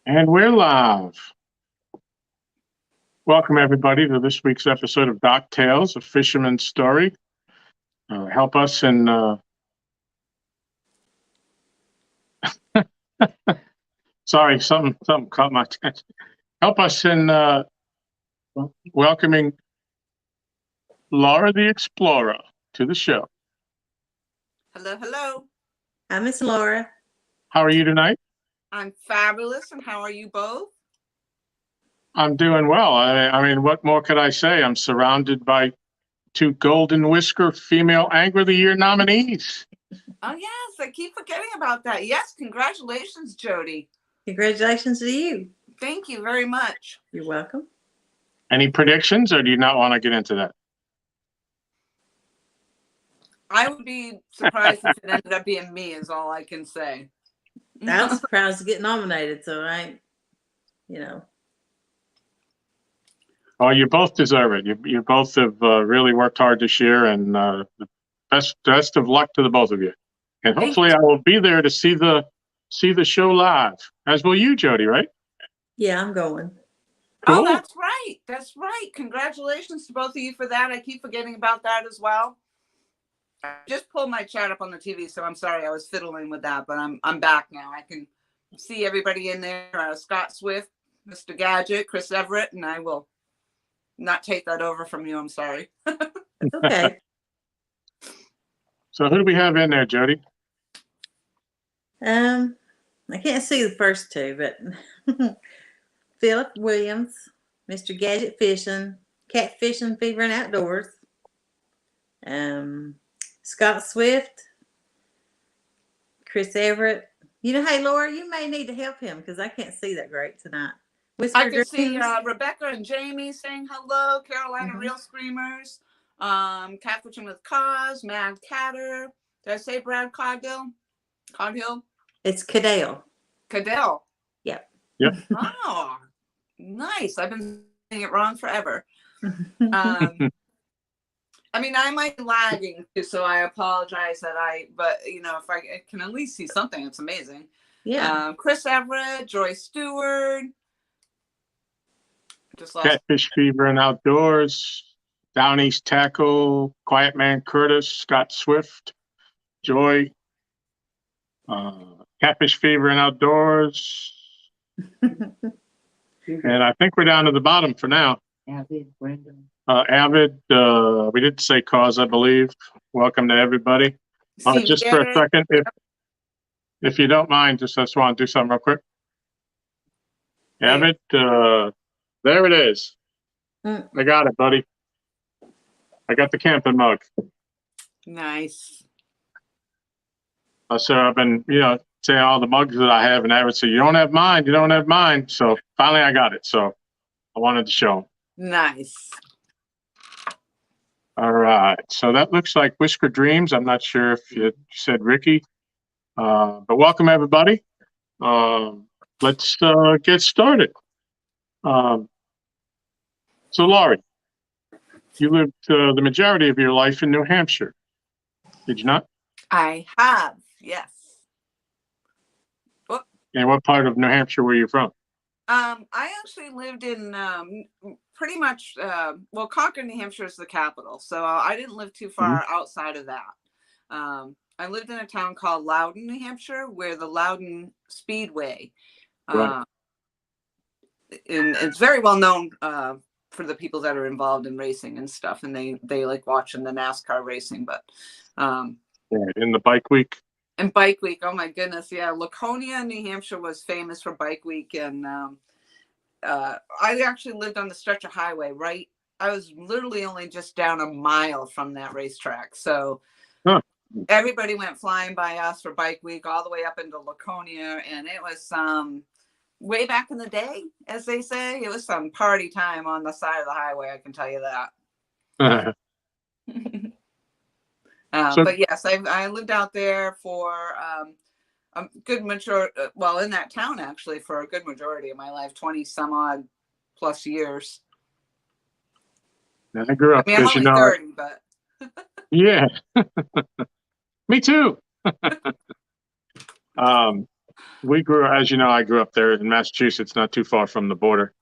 And we're live. Welcome, everybody, to this week's episode of Dock Tales, a fisherman's story. Help us in... Sorry, something caught my attention. Help us in welcoming Laura The Xplora to the show. Hello, hello. I'm Miss Laura. How are you tonight? I'm fabulous, and how are you both? I'm doing well. I mean, what more could I say? I'm surrounded by two Golden Whisker Female Angler of the Year nominees. Oh, yes, I keep forgetting about that. Yes, congratulations, Jody. Congratulations to you. Thank you very much. You're welcome. Any predictions, or do you not want to get into that? I would be surprised if it ended up being me, is all I can say. I was surprised to get nominated, so I ain't. Oh, you both deserve it. You both have really worked hard this year, and best of luck to the both of you. And hopefully, I will be there to see the show live, as will you, Jody. Right? Yeah, I'm going. Cool. Oh, that's right. That's right. Congratulations to both of you for that. I keep forgetting about that as well. I just pulled my chat up on the TV, so I'm sorry I was fiddling with that, but I'm back now. I can see everybody in there. Scott Swift, Mr. Gadget, Chris Everett, and I will not take that over from you. I'm sorry. Okay. So who do we have in there, Jody? I can't see the first two, but Philip Williams, Mr. Gadget Fishing, Catfishing Fever and Outdoors. Scott Swift, Chris Everett. Hey, Laura, you may need to help him because I can't see that great tonight. I can see Rebecca and Jamie saying hello, Carolina Real Screamers, Catfishing with Cause, Mad Catter. Did I say Brad Coghill? It's Cadell. Cadell. Yep. Oh, nice. I've been saying it wrong forever. I mean, I might be lagging too, so I apologize but if I can at least see something, it's amazing. Yeah. Chris Everett, Joy Stewart. Catfish Fever and Outdoors, Down East Tackle, Quiet Man Curtis, Scott Swift, Joy, Catfish Fever and Outdoors. And I think we're down to the bottom for now. Avid, Brendan. Avid, we did say Cause, I believe. Welcome to everybody. Just for a second, if you don't mind, I just want to do something real quick. Avid, there it is. I got it, buddy. I got the camping mug. Nice. So I've been, saying all the mugs that I have, and Avid said, you don't have mine. So finally I got it. So I wanted to show them. Nice. All right. So that looks like Whisker Dreams. I'm not sure if you said Ricky, but welcome everybody. Let's get started. So Laurie, you lived the majority of your life in New Hampshire, did you not? I have, yes. And what part of New Hampshire were you from? I actually lived in pretty much, Concord, New Hampshire is the capital. So I didn't live too far outside of that. I lived in a town called Loudon, New Hampshire, where the Loudon Speedway, Right. And it's very well known for the people that are involved in racing and stuff. And they like watching the NASCAR racing, but In the bike week. and Bike Week, oh my goodness, yeah. Laconia, New Hampshire was famous for Bike Week, and I actually lived on the stretch of highway, right? I was literally only just down a mile from that racetrack. So everybody went flying by us for Bike Week all the way up into Laconia, and it was way back in the day, as they say. It was some party time on the side of the highway, I can tell you that. But yes, I lived out there for a good majority, in that town actually, for a good majority of my life, 20 some odd plus years. I grew up, I'm only 30, but. Yeah, me too. we grew, as you know, I grew up there in Massachusetts, not too far from the border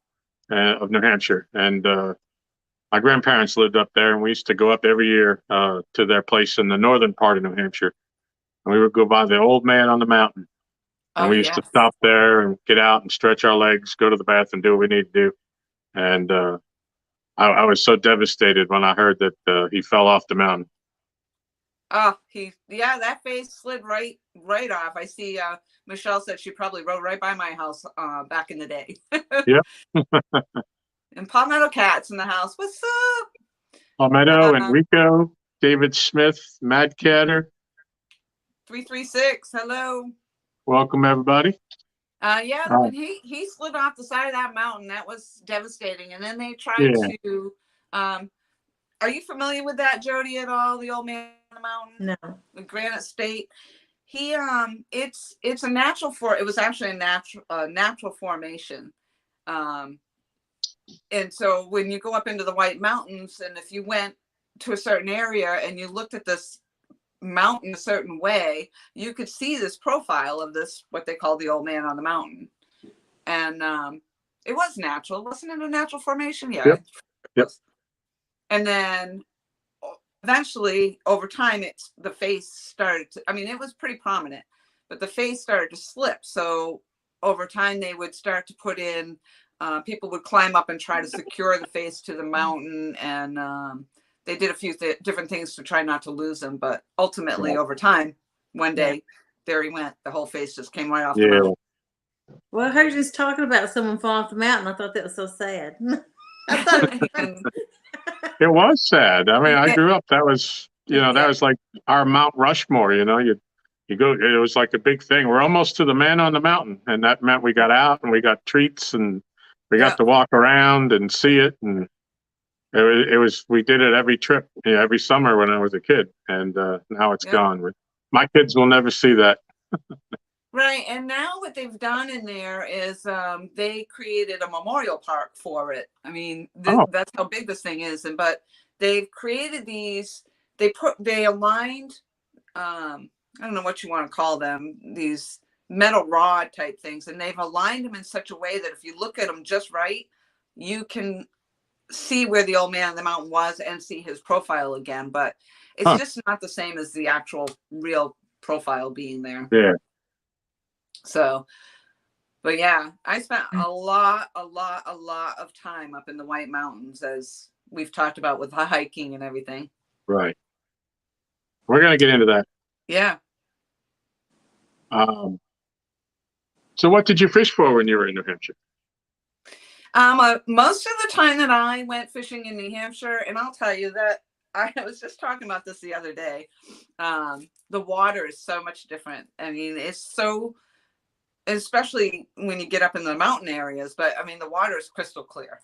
of New Hampshire. And my grandparents lived up there, and we used to go up every year to their place in the northern part of New Hampshire. And we would go by the old man on the mountain. And Oh, we used to yes. stop there and get out and stretch our legs, go to the bathroom, do what we need to do. And I was so devastated when I heard that he fell off the mountain. Oh, that face slid right off. I see Michelle said she probably rode right by my house back in the day. Yep. And Palmetto Cat's in the house. What's up? Palmetto, Enrico, David Smith, Mad Catter. 336. Hello. Welcome, everybody. When he slid off the side of that mountain, that was devastating. And then they tried to. Are you familiar with that, Jody, at all? The Old Man on the Mountain? No. The Granite State. He it's a natural it was actually a natural formation. And so when you go up into the White Mountains, and if you went to a certain area and you looked at this mountain a certain way, you could see this profile of this, what they call the Old Man on the Mountain. And it was natural. Wasn't it a natural formation? Yeah. Yep. And then eventually over time, the face started to, it was pretty prominent, but the face started to slip. So over time they would start to put in, people would climb up and try to secure the face to the mountain. And they did a few different things to try not to lose him. But ultimately over time, one day, there he went. The whole face just came right off the mountain. Well, I heard you just talking about someone falling off the mountain. I thought that was so sad. I thought it was funny. It was sad. I grew up. That was, that was like our Mount Rushmore. You go. It was like a big thing. We're almost to the Man on the Mountain, and that meant we got out and we got treats and we got to walk around and see it. And it was. We did it every trip, every summer when I was a kid. And now it's gone. My kids will never see that. Right. And now what they've done in there is they created a memorial park for it. That's how big this thing is. But they've created these, they aligned, I don't know what you want to call them, these metal rod type things. And they've aligned them in such a way that if you look at them just right, you can see where the Old Man on the Mountain was and see his profile again. But it's just not the same as the actual real profile being there. Yeah. So, but yeah, I spent a lot of time up in the White Mountains, as we've talked about with the hiking and everything. Right. We're going to get into that. Yeah. So what did you fish for when you were in New Hampshire? Most of the time that I went fishing in New Hampshire, and I'll tell you that I was just talking about this the other day. The water is so much different. It's so, especially when you get up in the mountain areas, but the water is crystal clear.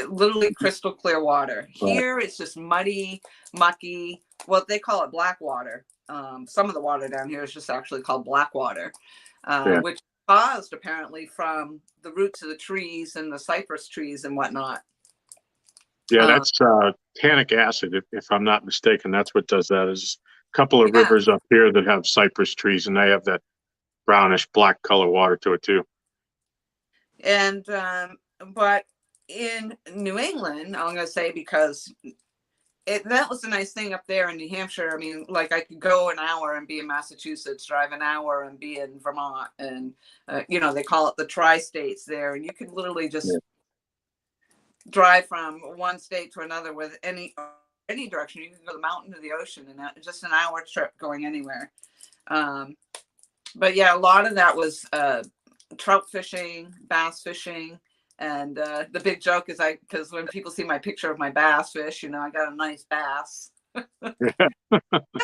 Literally crystal clear water. Here it's just muddy, mucky. Well, they call it black water. Some of the water down here is just actually called black water, which caused apparently from the roots of the trees and the cypress trees and whatnot. Yeah, that's tannic acid, if I'm not mistaken. That's what does that. Is a couple of rivers up here that have cypress trees, and they have that brownish black color water to it too. And but in New England, I'm going to say, because that was the nice thing up there in New Hampshire. I could go an hour and be in Massachusetts, drive an hour and be in Vermont, and they call it the tri-states there, and you could literally just drive from one state to another with any direction. You can go the mountain to the ocean in just an hour trip going anywhere. But yeah, a lot of that was trout fishing, bass fishing. And the big joke is because when people see my picture of my bass fish, I got a nice bass. A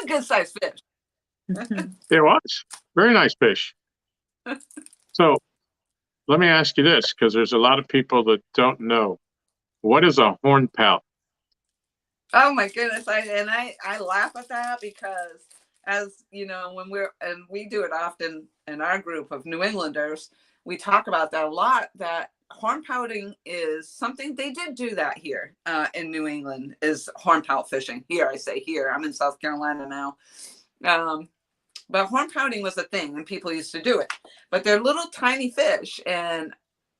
good sized fish. It was very nice fish. So let me ask you this, because there's a lot of people that don't know. What is a hornpout? Oh my goodness. I laugh at that because, as when we do it often in our group of New Englanders, we talk about that a lot, that hornpouting is something they did do that here in New England, is hornpout fishing. Here, I say here, I'm in South Carolina now. But horn pouting was a thing and people used to do it. But they're little tiny fish. And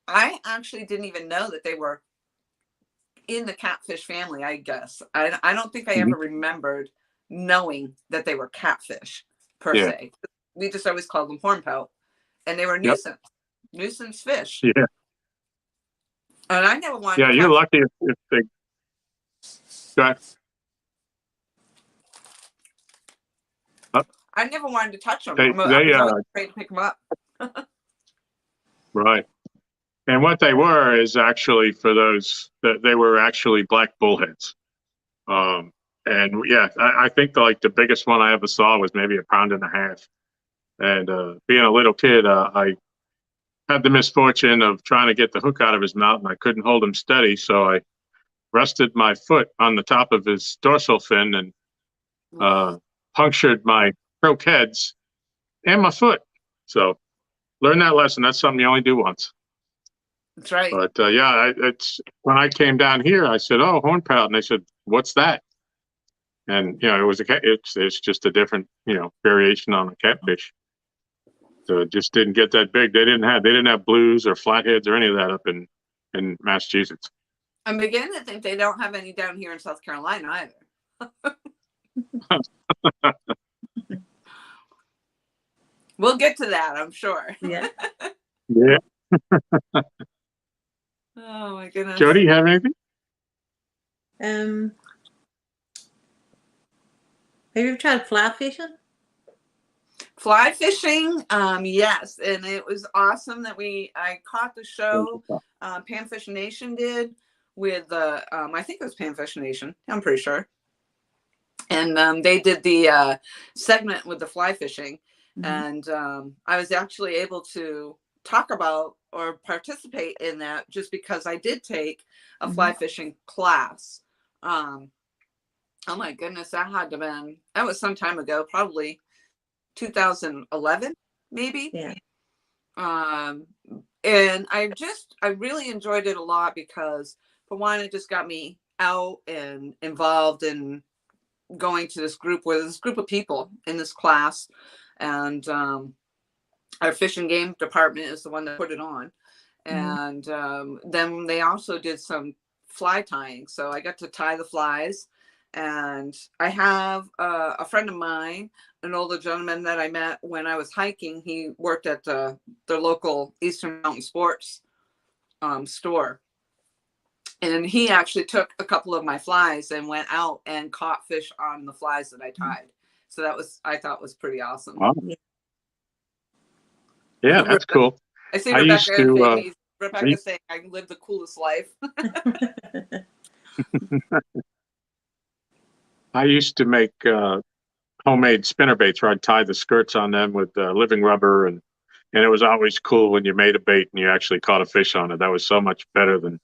I actually didn't even know that they were in the catfish family, I guess. I don't think I ever remembered knowing that they were catfish per se. We just always called them horn pout. And they were nuisance fish. Yeah. And I never wanted Yeah, to you're touch lucky if they got. I never wanted to touch them. They, I was they always afraid to pick them up. right. And what they were is actually for those that they were actually black bullheads. And yeah, I think like the biggest one I ever saw was maybe 1.5 pounds. And being a little kid, I had the misfortune of trying to get the hook out of his mouth, and I couldn't hold him steady, so I rested my foot on the top of his dorsal fin and punctured my croquettes and my foot. So learn that lesson. That's something you only do once. That's right. But yeah, it's when I came down here, I said, "Oh, horn pout," and they said, "What's that?" And it was it's just a different variation on a catfish. So it just didn't get that big. They didn't have blues or flatheads or any of that up in Massachusetts. I'm beginning to think they don't have any down here in South Carolina either. We'll get to that, I'm sure. Yeah. Yeah. Oh my goodness. Jody, you have anything? Have you ever tried fly fishing? Fly fishing, yes, and it was awesome that I caught the show Panfish Nation did with I think it was Panfish Nation, I'm pretty sure, and they did the segment with the fly fishing, and I was actually able to talk about or participate in that just because I did take a fly fishing class. Oh my goodness, that was some time ago, probably 2011 maybe. Yeah. And I really enjoyed it a lot because for one, it just got me out and involved in going to this group of people in this class, and our fish and game department is the one that put it on. And then they also did some fly tying, so I got to tie the flies. And I have a friend of mine, an older gentleman that I met when I was hiking. He worked at the local Eastern Mountain Sports store. And he actually took a couple of my flies and went out and caught fish on the flies that I tied. So I thought was pretty awesome. Wow. Yeah, that's cool. I see Rebecca saying I live the coolest life. I used to make homemade spinnerbaits where I'd tie the skirts on them with living rubber, and it was always cool when you made a bait and you actually caught a fish on it. That was so much better than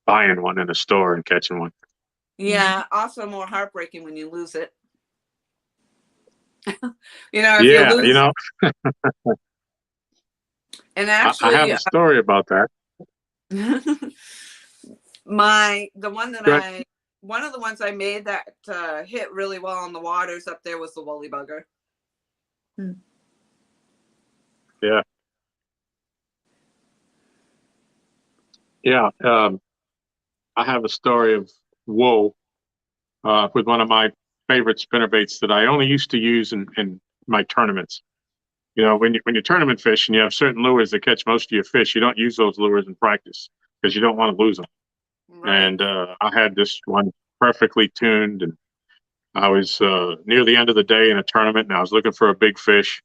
buying one in a store and catching one. Yeah, also more heartbreaking when you lose it. You lose. And actually, I have a story about that. One of the ones I made that hit really well on the waters up there was the woolly bugger. Yeah. Yeah. I have a story of wool with one of my favorite spinnerbaits that I only used to use in my tournaments. When you tournament fish and you have certain lures that catch most of your fish, you don't use those lures in practice because you don't want to lose them. Right. And I had this one perfectly tuned, and I was near the end of the day in a tournament, and I was looking for a big fish,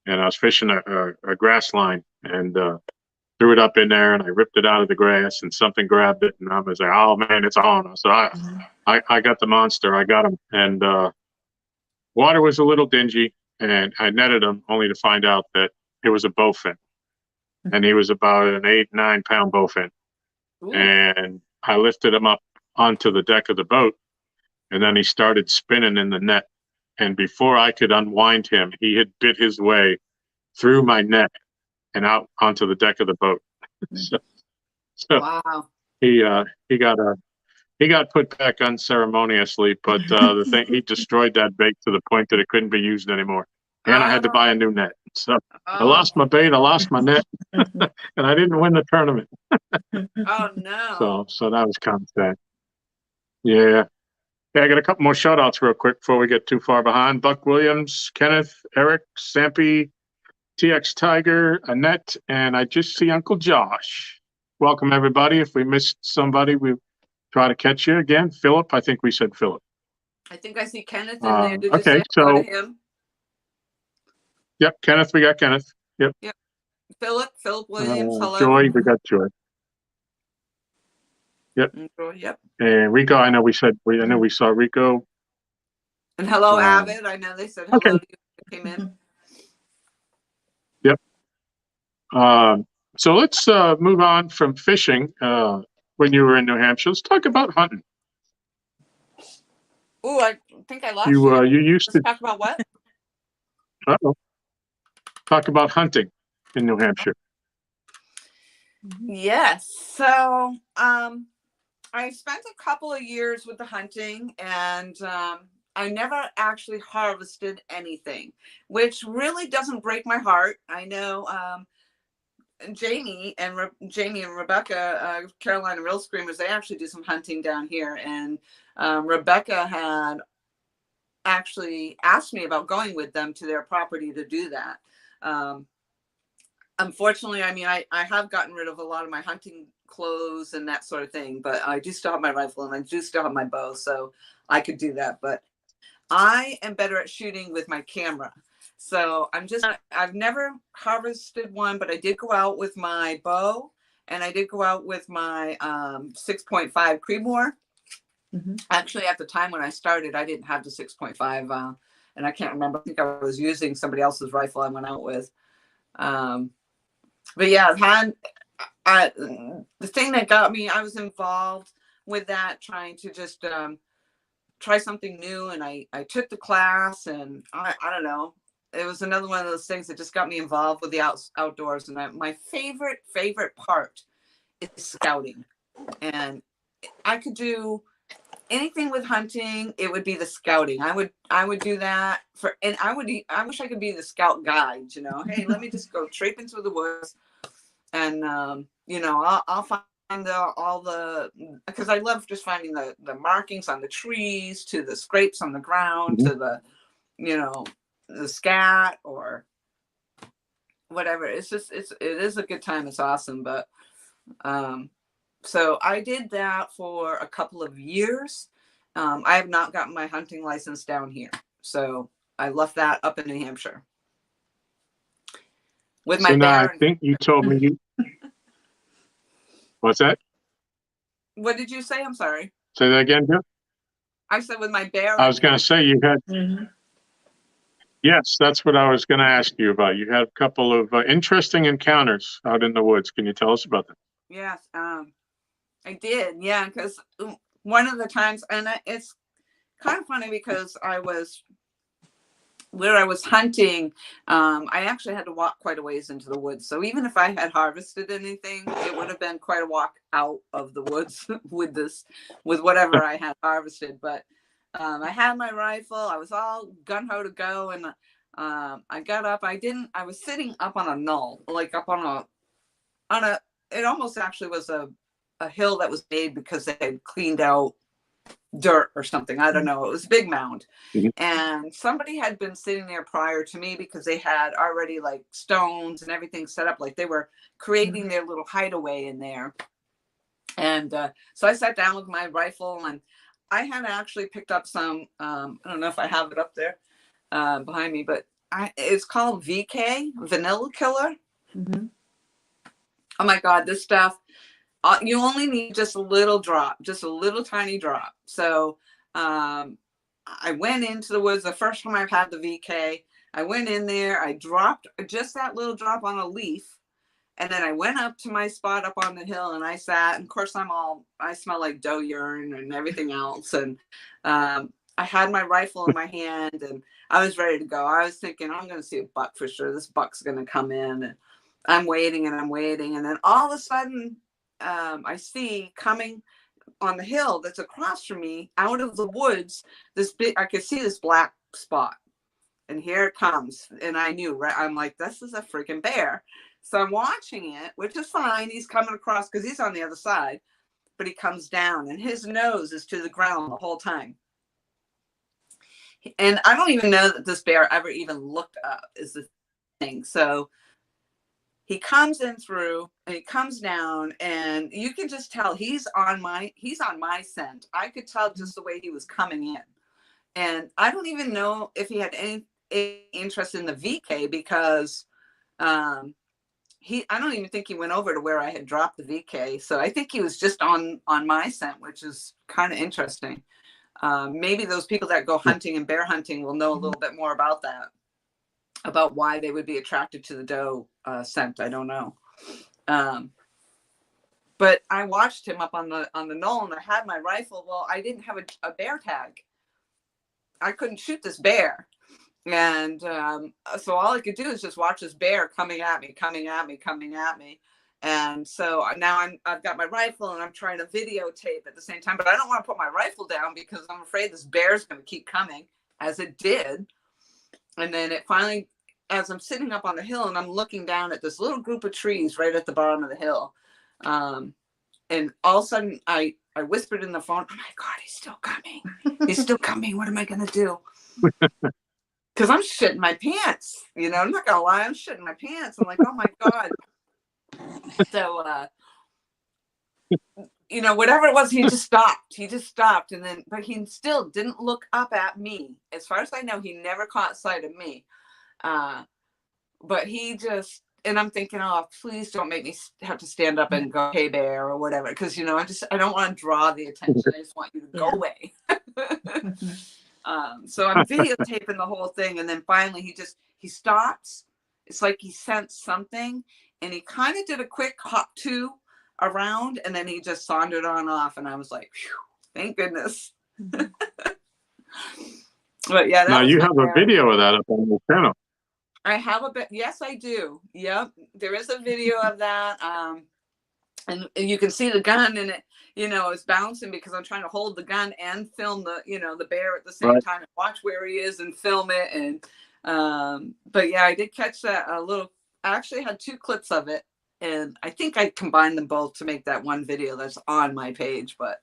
and I was fishing a grass line, and threw it up in there, and I ripped it out of the grass, and something grabbed it, and I was like, "Oh man, it's on!" So I got the monster, I got him, and water was a little dingy, and I netted him only to find out that it was a bowfin, and he was about an 8-9 pound bowfin. Ooh. And I lifted him up onto the deck of the boat, and then he started spinning in the net. And before I could unwind him, he had bit his way through my net and out onto the deck of the boat. so wow. He got put back unceremoniously, but he destroyed that bait to the point that it couldn't be used anymore. and I had to buy a new net. So I Oh, lost my bait, I lost my net, and I didn't win the tournament. oh no. So that was kind of sad. Yeah. Yeah, I got a couple more shout outs real quick before we get too far behind. Buck Williams, Kenneth, Eric, Sampy, TX Tiger, Annette, and I just see Uncle Josh. Welcome, everybody. If we missed somebody, we try to catch you again. Philip, I think we said Philip. I think I see Kenneth in there. Did you Okay, say hello to so, him? yep, Kenneth, we got Kenneth. Yep. Philip Williams, hello. Joy, we got Joy. Yep. Joy, yep. And Rico, I know we saw Rico. And hello, Avid. I know they said hello to you when you came in. Yep. So let's move on from fishing when you were in New Hampshire. Let's talk about hunting. Oh, I think I lost you. You used to talk about what? Talk about hunting in New Hampshire. Yes. So I spent a couple of years with the hunting, and I never actually harvested anything, which really doesn't break my heart. I know Jamie and Rebecca, Carolina Real Screamers, they actually do some hunting down here, and Rebecca had actually asked me about going with them to their property to do that. Unfortunately, I mean, I have gotten rid of a lot of my hunting clothes and that sort of thing, but I do still have my rifle and I do still have my bow, so I could do that. But I am better at shooting with my camera. So I've never harvested one, but I did go out with my bow and I did go out with my 6.5 Creedmoor. Actually, at the time when I started, I didn't have the 6.5 and I can't remember. I think I was using somebody else's rifle I went out with. But yeah, the thing that got me, I was involved with that, trying to just try something new. And I took the class, and I don't know, it was another one of those things that just got me involved with the outdoors. And my favorite part is scouting. And I could do anything with hunting. It would be the scouting. I would do that and I wish I could be the scout guide, you know. Hey, let me just go traipsing through the woods, and you know, I'll find all the, because I love just finding the markings on the trees, to the scrapes on the ground, to the, you know, the scat or whatever. It's just it is a good time. It's awesome. But so I did that for a couple of years. I have not gotten my hunting license down here, so I left that up in New Hampshire with my bear. I think you told me you. What's that? What did you say? I'm sorry. Say that again, Jeff. I said with my bear. I was going to say you had. Yes, that's what I was going to ask you about. You had a couple of interesting encounters out in the woods. Can you tell us about them? Yes, I did. Yeah, because one of the times, and it's kind of funny because where I was hunting, I actually had to walk quite a ways into the woods. So even if I had harvested anything, it would have been quite a walk out of the woods with whatever I had harvested. But I had my rifle. I was all gung-ho to go, and I got up. I was sitting up on a knoll, like up on a. It almost actually was a hill that was made because they had cleaned out dirt or something. I don't know. It was a big mound. And somebody had been sitting there prior to me because they had already like stones and everything set up. Like they were creating their little hideaway in there. And so I sat down with my rifle, and I had actually picked up some, I don't know if I have it up there behind me, but it's called VK, Vanilla Killer. Oh my God, this stuff, you only need just a little drop, just a little tiny drop. So I went into the woods the first time I've had the VK. I went in there, I dropped just that little drop on a leaf. And then I went up to my spot up on the hill, and I sat, and of course I smell like doe urine and everything else. And I had my rifle in my hand, and I was ready to go. I was thinking, I'm going to see a buck for sure. This buck's going to come in. And I'm waiting. And then all of a sudden, I see coming on the hill that's across from me out of the woods, I could see this black spot. and here it comes. And I knew, right? I'm like, this is a freaking bear. So I'm watching it, which is fine. He's coming across because he's on the other side, but he comes down and his nose is to the ground the whole time. And I don't even know that this bear ever even looked up, is the thing. So he comes in through and he comes down, and you can just tell he's on my scent. I could tell just the way he was coming in. And I don't even know if he had any interest in the VK, because I don't even think he went over to where I had dropped the VK. So I think he was just on my scent, which is kind of interesting. Maybe those people that go hunting and bear hunting will know a little bit more about that, about why they would be attracted to the doe scent. I don't know. But I watched him up on the knoll, and I had my rifle. Well, I didn't have a bear tag. I couldn't shoot this bear. And so all I could do is just watch this bear coming at me. And so now I've got my rifle and I'm trying to videotape at the same time, but I don't want to put my rifle down because I'm afraid this bear's going to keep coming, as it did. And then it finally, as I'm sitting up on the hill and I'm looking down at this little group of trees right at the bottom of the hill. And all of a sudden I whispered in the phone, oh my God, he's still coming. He's still coming. What am I going to do? Because I'm shitting my pants. You know, I'm not going to lie. I'm shitting my pants. I'm like, oh my God. So, you know, whatever it was, he just stopped. And then, but he still didn't look up at me. As far as I know, he never caught sight of me. But he just, and I'm thinking, oh, please don't make me have to stand up and go, hey, bear, or whatever. Because, you know, I don't want to draw the attention. I just want you to go away. So I'm videotaping the whole thing. And then finally he stops. It's like he sensed something. And he kind of did a quick hop to around, and then he just sauntered on off. And I was like, phew, thank goodness. But yeah. Now you have a video of that up on the channel. I have a bit. Yes, I do. Yep. There is a video of that. And you can see the gun, and it, you know, it's bouncing because I'm trying to hold the gun and film the, you know, the bear at the same time, and watch where he is and film it. And, but yeah, I did catch that a little. I actually had 2 clips of it, and I think I combined them both to make that one video that's on my page. But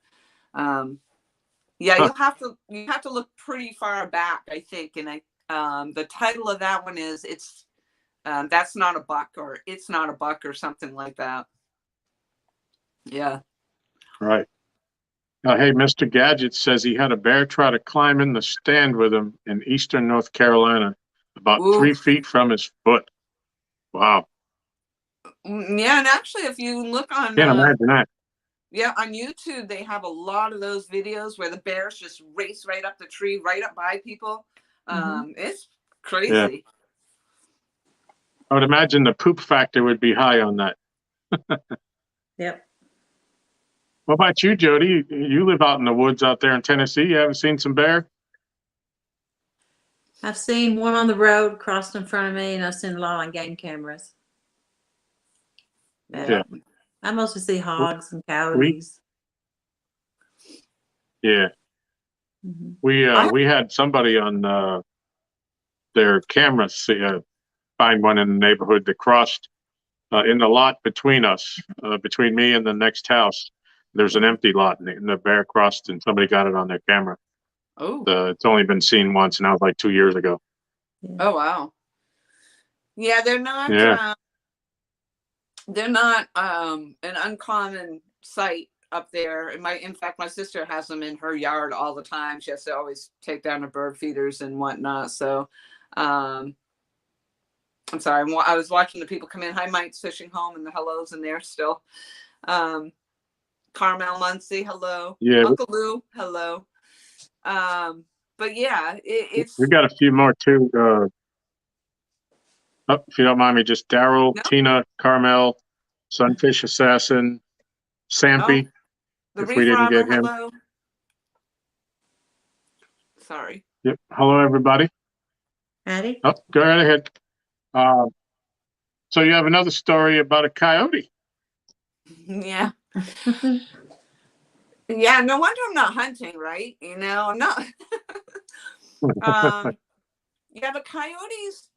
yeah, you have to look pretty far back, I think. And the title of that one is That's Not a Buck, or It's Not a Buck, or something like that. Yeah. Right. Hey, Mr. Gadget says he had a bear try to climb in the stand with him in eastern North Carolina, about 3 feet from his foot. Wow. Yeah, and actually, if you look on, can't imagine that. Yeah, on YouTube, they have a lot of those videos where the bears just race right up the tree, right up by people. It's crazy. Yeah. I would imagine the poop factor would be high on that. Yep. What about you, Jody? You live out in the woods out there in Tennessee. You haven't seen some bear? I've seen one on the road crossed in front of me, and I've seen a lot on game cameras. Yeah. I mostly see hogs and coyotes. Yeah. We had somebody on their cameras find one in the neighborhood that crossed in the lot between us, between me and the next house. There's an empty lot, and the bear crossed, and somebody got it on their camera. Oh. It's only been seen once, and that was like 2 years ago. Oh, wow. Yeah, they're not. Yeah. They're not an uncommon sight up there. In fact, my sister has them in her yard all the time. She has to always take down the bird feeders and whatnot. So, I'm sorry. I was watching the people come in. Hi, Mike's Fishing Home, and the hellos in there still. Carmel Muncie, hello. Yeah. Uncle Lou, hello. But yeah, it's. We got a few more too. If you don't mind me, just Daryl, Tina, Carmel, Sunfish Assassin, Sampy. The if we didn't get him. Hello. Sorry. Yep. Hello, everybody. Howdy. Oh, go right ahead. So you have another story about a coyote. Yeah. Yeah, no wonder I'm not hunting, right? You know, I'm not. Yeah, the coyotes.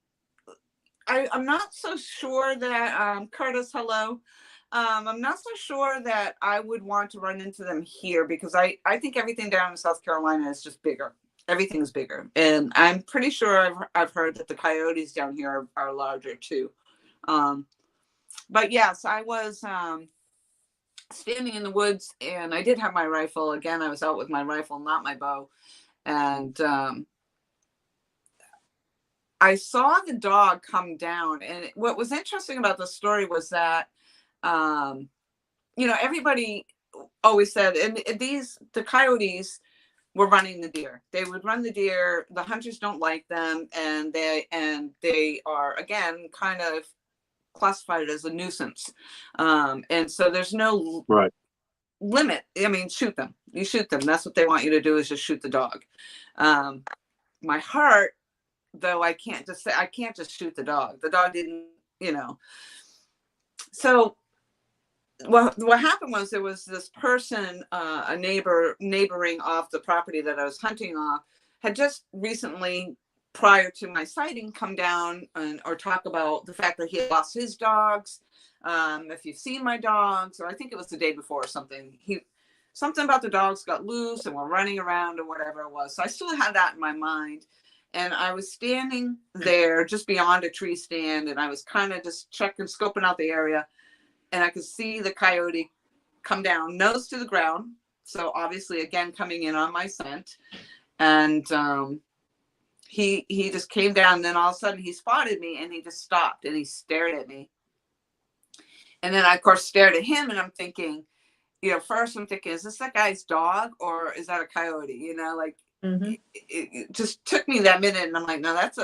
I'm not so sure that Curtis, hello. I'm not so sure that I would want to run into them here because I think everything down in South Carolina is just bigger. Everything's bigger, and I'm pretty sure I've heard that the coyotes down here are larger too. But yes, I was standing in the woods, and I did have my rifle. Again, I was out with my rifle, not my bow, and I saw the dog come down. And what was interesting about the story was that, everybody always said, and the coyotes were running the deer. They would run the deer. The hunters don't like them. And they are, again, kind of classified as a nuisance. And so there's no Right. limit. I mean, shoot them. You shoot them. That's what they want you to do, is just shoot the dog. My heart, though, I can't just shoot the dog. The dog didn't, So what happened was there was this person, a neighboring off the property that I was hunting off, had just recently, prior to my sighting, come down or talk about the fact that he had lost his dogs. If you've seen my dogs, or I think it was the day before or something, something about the dogs got loose and were running around or whatever it was. So I still had that in my mind. And I was standing there just beyond a tree stand, and I was kind of just scoping out the area. And I could see the coyote come down, nose to the ground. So obviously, again, coming in on my scent. And he just came down. And then all of a sudden, he spotted me, and he just stopped, and he stared at me. And then I, of course, stared at him, and I'm thinking, first I'm thinking, is this that guy's dog, or is that a coyote? It just took me that minute, and I'm like, no, that's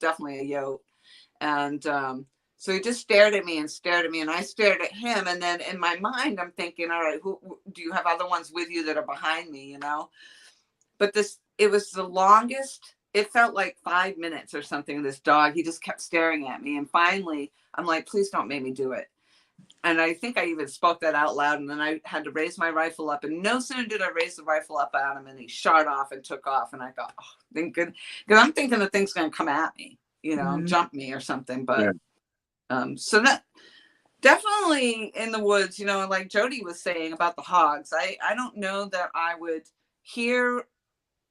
definitely a yote. And so he just stared at me, and I stared at him. And then in my mind, I'm thinking, all right, who do you have other ones with you that are behind me, But it was the longest. It felt like 5 minutes or something. This dog, he just kept staring at me. And finally, I'm like, please don't make me do it. And I think I even spoke that out loud. And then I had to raise my rifle up. And no sooner did I raise the rifle up at him, and he shot off and took off. And I thought, oh, thank goodness. Because I'm thinking the thing's going to come at me, jump me or something. But so that definitely in the woods, like Jody was saying about the hogs, I don't know that I would here.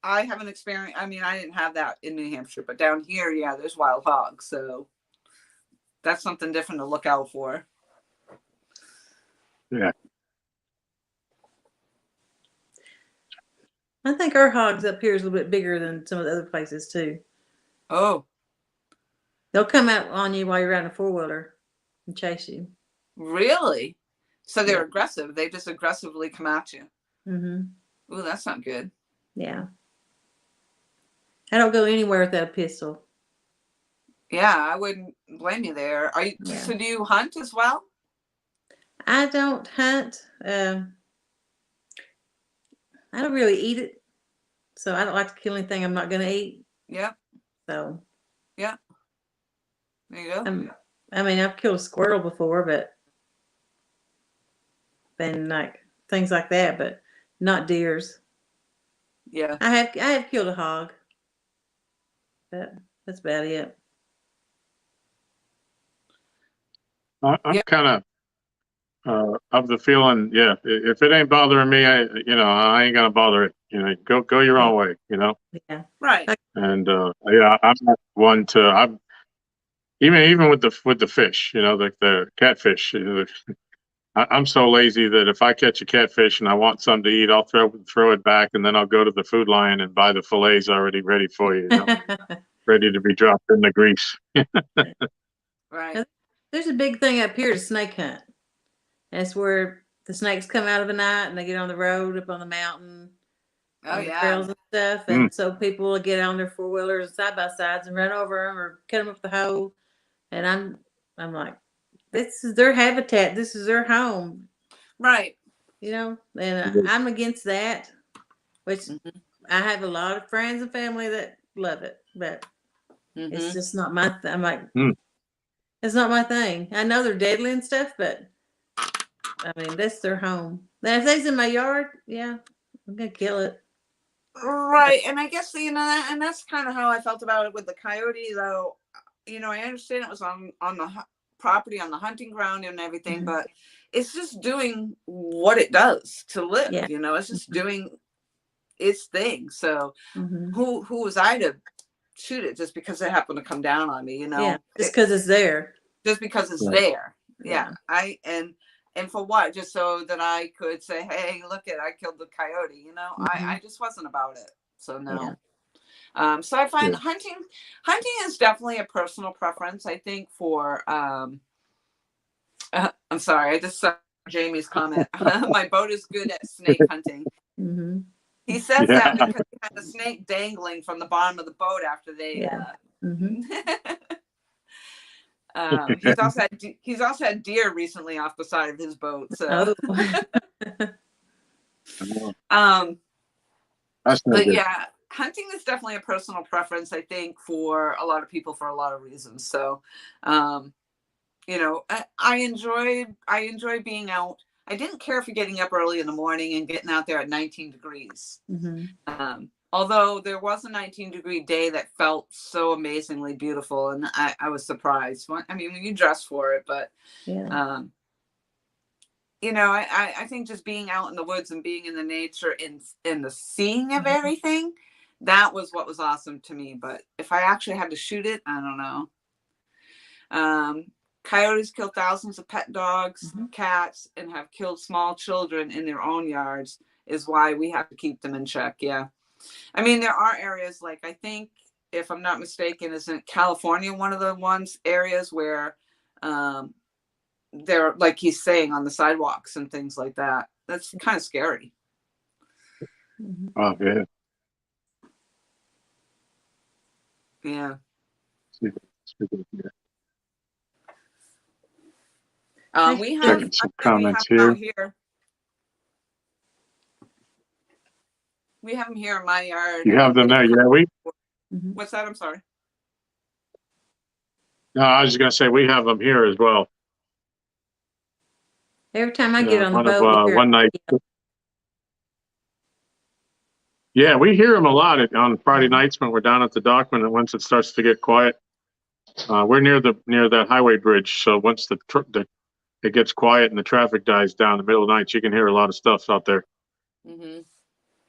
I haven't experienced, I mean, I didn't have that in New Hampshire, but down here, yeah, there's wild hogs. So that's something different to look out for. Yeah. I think our hogs up here is a little bit bigger than some of the other places too. Oh, they'll come out on you while you're riding a four-wheeler and chase you. Really? So they're aggressive. They just aggressively come at you. Mm-hmm. Ooh, that's not good. Yeah. I don't go anywhere without a pistol. Yeah, I wouldn't blame you there. So do you hunt as well? I don't hunt. I don't really eat it. So I don't like to kill anything I'm not going to eat. Yep. So. Yeah. There you go. I mean, I've killed a squirrel before, but then like things like that, but not deers. Yeah. I have killed a hog, but that's about it. I'm kind of the feeling, if it ain't bothering me, I ain't gonna bother it. Go your own way. Yeah. Right. And I'm not one to. Even with the fish, the catfish. I'm so lazy that if I catch a catfish and I want something to eat, I'll throw it back, and then I'll go to the food line and buy the fillets already ready for you, ready to be dropped in the grease. Right. There's a big thing up here to snake hunt. That's where the snakes come out of the night and they get on the road up on the mountain. Oh, the yeah. trails and stuff. And so people will get on their four-wheelers side by sides and run over them or cut them up with the hoe. And I'm like, this is their habitat. This is their home. Right. And I'm against that, which I have a lot of friends and family that love it, but it's just not my thing. I'm like, it's not my thing. I know they're deadly and stuff, but I mean, that's their home. Now, if they's in my yard, I'm going to kill it. Right. And I guess, and that's kind of how I felt about it with the coyote, though. I understand it was on the property, on the hunting ground and everything, but it's just doing what it does to live. Yeah. It's just doing its thing. So who was I to shoot it just because it happened to come down on me? Yeah, just because it's there. Just because it's there. Yeah. And for what? Just so that I could say, hey, look I killed the coyote. I just wasn't about it. So no. Yeah. So I find hunting is definitely a personal preference. I think for I'm sorry, I just saw Jamie's comment. My boat is good at snake hunting. He says that because he had the snake dangling from the bottom of the boat after they. He's also had deer recently off the side of his boat. So. But yeah, hunting is definitely a personal preference, I think, for a lot of people for a lot of reasons. So, I enjoy being out. I didn't care for getting up early in the morning and getting out there at 19 degrees. Although there was a 19-degree day that felt so amazingly beautiful, and I was surprised. I mean, when you dress for it, but I think just being out in the woods and being in the nature and the seeing of everything, that was what was awesome to me. But if I actually had to shoot it, I don't know. Coyotes kill thousands of pet dogs, cats, and have killed small children in their own yards, is why we have to keep them in check. Yeah. I mean, there are areas like, I think, if I'm not mistaken, isn't California one of the areas where they're, like he's saying, on the sidewalks and things like that. That's kind of scary. Oh, yeah. Yeah. We have some comments here. We have them here in my yard. You have them there, yeah. What's that? I'm sorry. No, I was just gonna say we have them here as well. Every time I get on the boat, one night. Yeah, we hear them a lot on Friday nights when we're down at the dock. Once it starts to get quiet, we're near that highway bridge. So once it gets quiet and the traffic dies down in the middle of the night, you can hear a lot of stuff out there.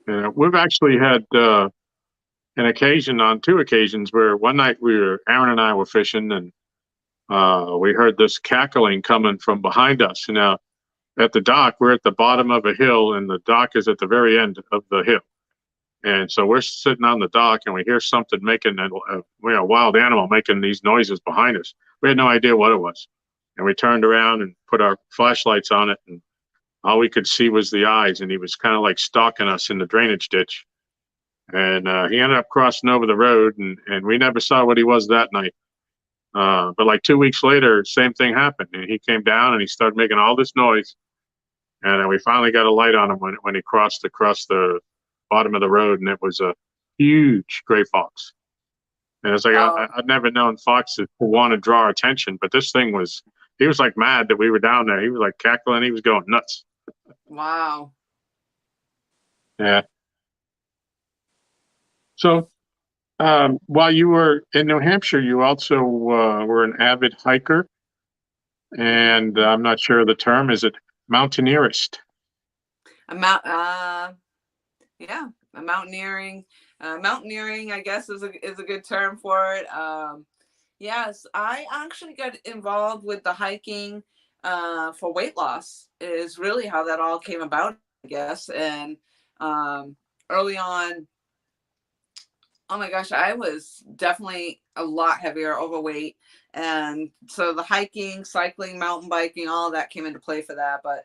We've actually had on 2 occasions where one night Aaron and I were fishing, and we heard this cackling coming from behind us. Now, at the dock, we're at the bottom of a hill, and the dock is at the very end of the hill. And so we're sitting on the dock, and we hear something making a wild animal making these noises behind us. We had no idea what it was, and we turned around and put our flashlights on it, and all we could see was the eyes, and he was kind of like stalking us in the drainage ditch. And he ended up crossing over the road, and we never saw what he was that night. But like 2 weeks later, same thing happened, and he came down and he started making all this noise. And we finally got a light on him when he crossed across the bottom of the road, and it was a huge gray fox. And it's like, I'd never known foxes want to draw attention, but this thing he was like mad that we were down there. He was like cackling. He was going nuts. Wow. Yeah. So while you were in New Hampshire, you also were an avid hiker. And I'm not sure the term. Is it mountaineerist? Yeah, mountaineering. Mountaineering, I guess, is a good term for it. Yes, I actually got involved with the hiking for weight loss. Is really how that all came about, I guess. And early on, oh my gosh, I was definitely a lot heavier, overweight. And so the hiking, cycling, mountain biking, all of that came into play for that. But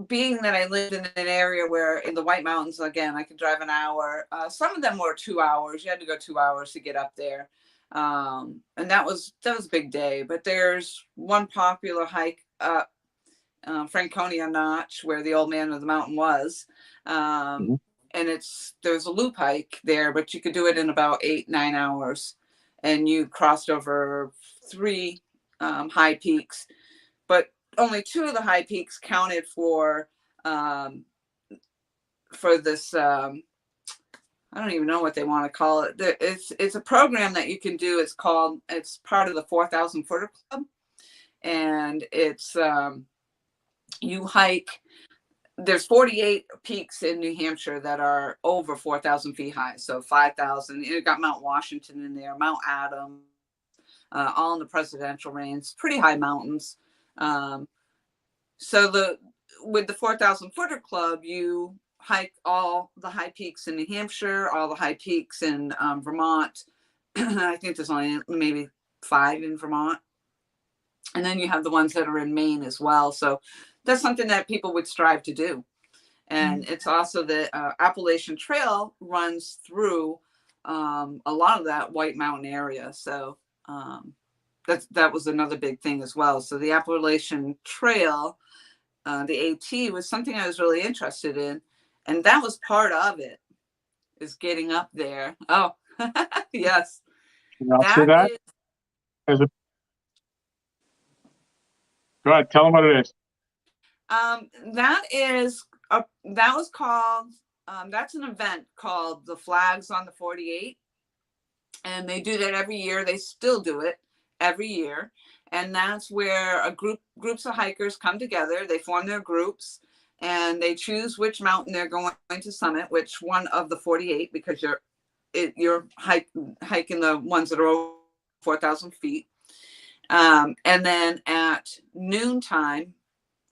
being that I lived in an area where in the White Mountains, again, I could drive an hour. Some of them were 2 hours. You had to go 2 hours to get up there. And that was a big day. But there's one popular hike up Franconia Notch, where the old man of the mountain was. And there's a loop hike there, but you could do it in about 8-9 hours. And you crossed over 3 high peaks. But only 2 of the high peaks counted for for this. I don't even know what they want to call it. It's a program that you can do. It's part of the 4,000 Footer Club, and it's you hike. There's 48 peaks in New Hampshire that are over 4,000 feet high. So 5,000. You got Mount Washington in there, Mount Adams, all in the Presidential Range. Pretty high mountains. So with the 4,000 Footer Club, you hike all the high peaks in New Hampshire, all the high peaks in Vermont. I think there's only maybe 5 in Vermont. And then you have the ones that are in Maine as well. So that's something that people would strive to do. And it's also the Appalachian Trail runs through a lot of that White Mountain area. So that was another big thing as well. So the Appalachian Trail, the AT, was something I was really interested in. And that was part of it, is getting up there. Oh, yes. Can you see that? Go ahead, tell them what it is. That was called, that's an event called the Flags on the 48. And they do that every year. They still do it every year. And that's where groups of hikers come together. They form their groups. And they choose which mountain they're going to summit, which one of the 48, because you're hiking the ones that are over 4,000 feet. And then at noontime,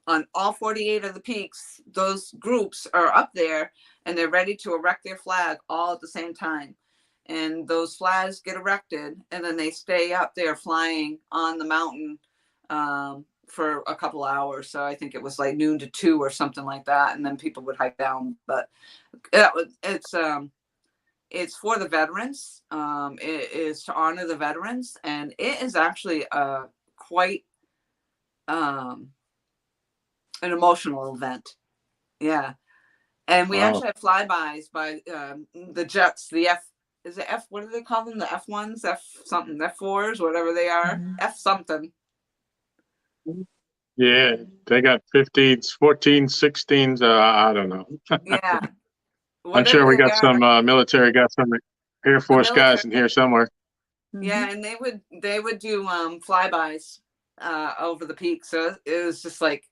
on all 48 of the peaks, those groups are up there and they're ready to erect their flag all at the same time. And those flags get erected, and then they stay up there flying on the mountain for a couple hours. So I think it was like noon to 2 or something like that. And then people would hike down. But it's for the veterans. It is to honor the veterans. And it is actually quite an emotional event. Yeah. And we actually have flybys by the jets, the what do they call them? The F1s, F something, F4s, whatever they are. F something. Yeah, they got 15s, 14s, 16s. I don't know. Yeah. I'm sure we got some military, got some Air Force guys in here somewhere. Yeah, and they would do flybys over the peak. So it was just like,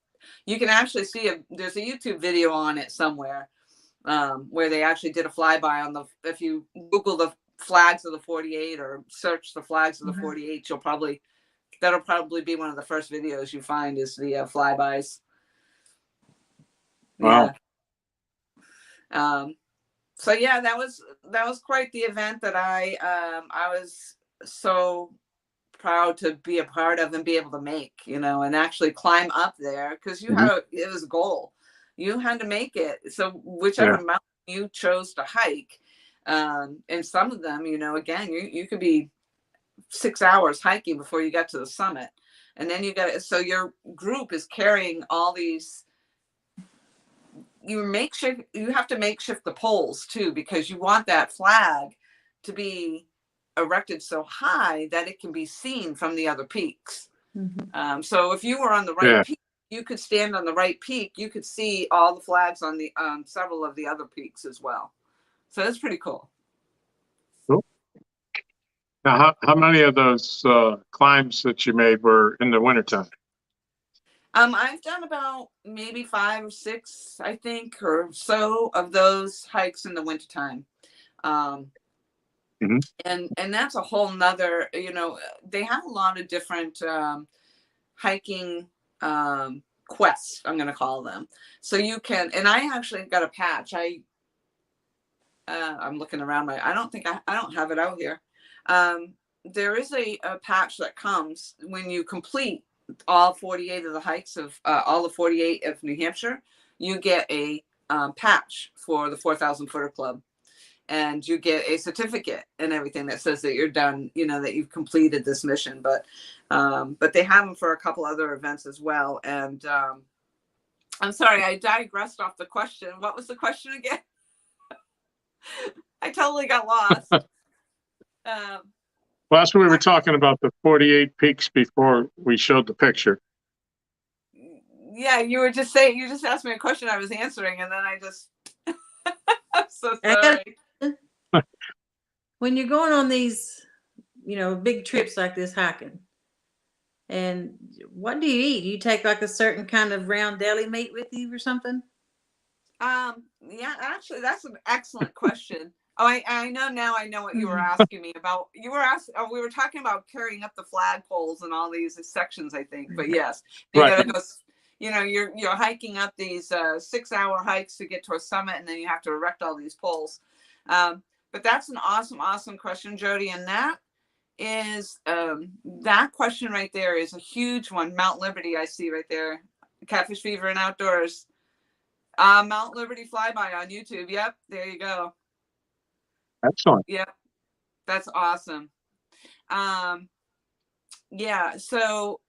you can actually see there's a YouTube video on it somewhere where they actually did a flyby if you Google the flags of the 48 or search the flags of the 48, that'll probably be one of the first videos you find, is the flybys. Wow. Yeah. So yeah, that was quite the event that I was so proud to be a part of and be able to make, and actually climb up there, because it was a goal. You had to make it. So whichever mountain you chose to hike, and some of them, again, you could be 6 hours hiking before you get to the summit. And then so your group is carrying all these, you have to makeshift the poles too, because you want that flag to be erected so high that it can be seen from the other peaks. So if you were on the right peak, you could stand on the right peak, you could see all the flags on the several of the other peaks as well. So that's pretty cool. Cool. Now, how many of those climbs that you made were in the wintertime? I've done about maybe 5 or 6, I think, or so of those hikes in the wintertime. And that's a whole nother, they have a lot of different hiking quests, I'm going to call them. So you can, and I actually got a patch. I'm looking around I don't have it out here. There is a patch that comes when you complete all 48 of the hikes of all the 48 of New Hampshire. You get a patch for the 4,000 Footer Club, and you get a certificate and everything that says that you're done, that you've completed this mission. But they have them for a couple other events as well. And I'm sorry, I digressed off the question. What was the question again? I totally got lost. Well, that's what we were talking about, the 48 peaks before we showed the picture. Yeah, you just asked me a question I was answering, and then I just So sorry. When you're going on these, big trips like this hiking, and what do you eat? Do you take like a certain kind of round deli meat with you or something? Yeah, actually, that's an excellent question. Oh, I know now. I know what you were asking me about. You were asking. Oh, we were talking about carrying up the flagpoles and all these sections, I think. But yes, you Right. gotta go. You're hiking up these 6-hour hikes to get to a summit, and then you have to erect all these poles. But that's an awesome question, Jody, and that is that question right there is a huge one. Mount Liberty, I see right there. Catfish Fever and Outdoors. Mount Liberty Flyby on YouTube. Yep, there you go. Excellent. Yep, that's awesome. Yeah, so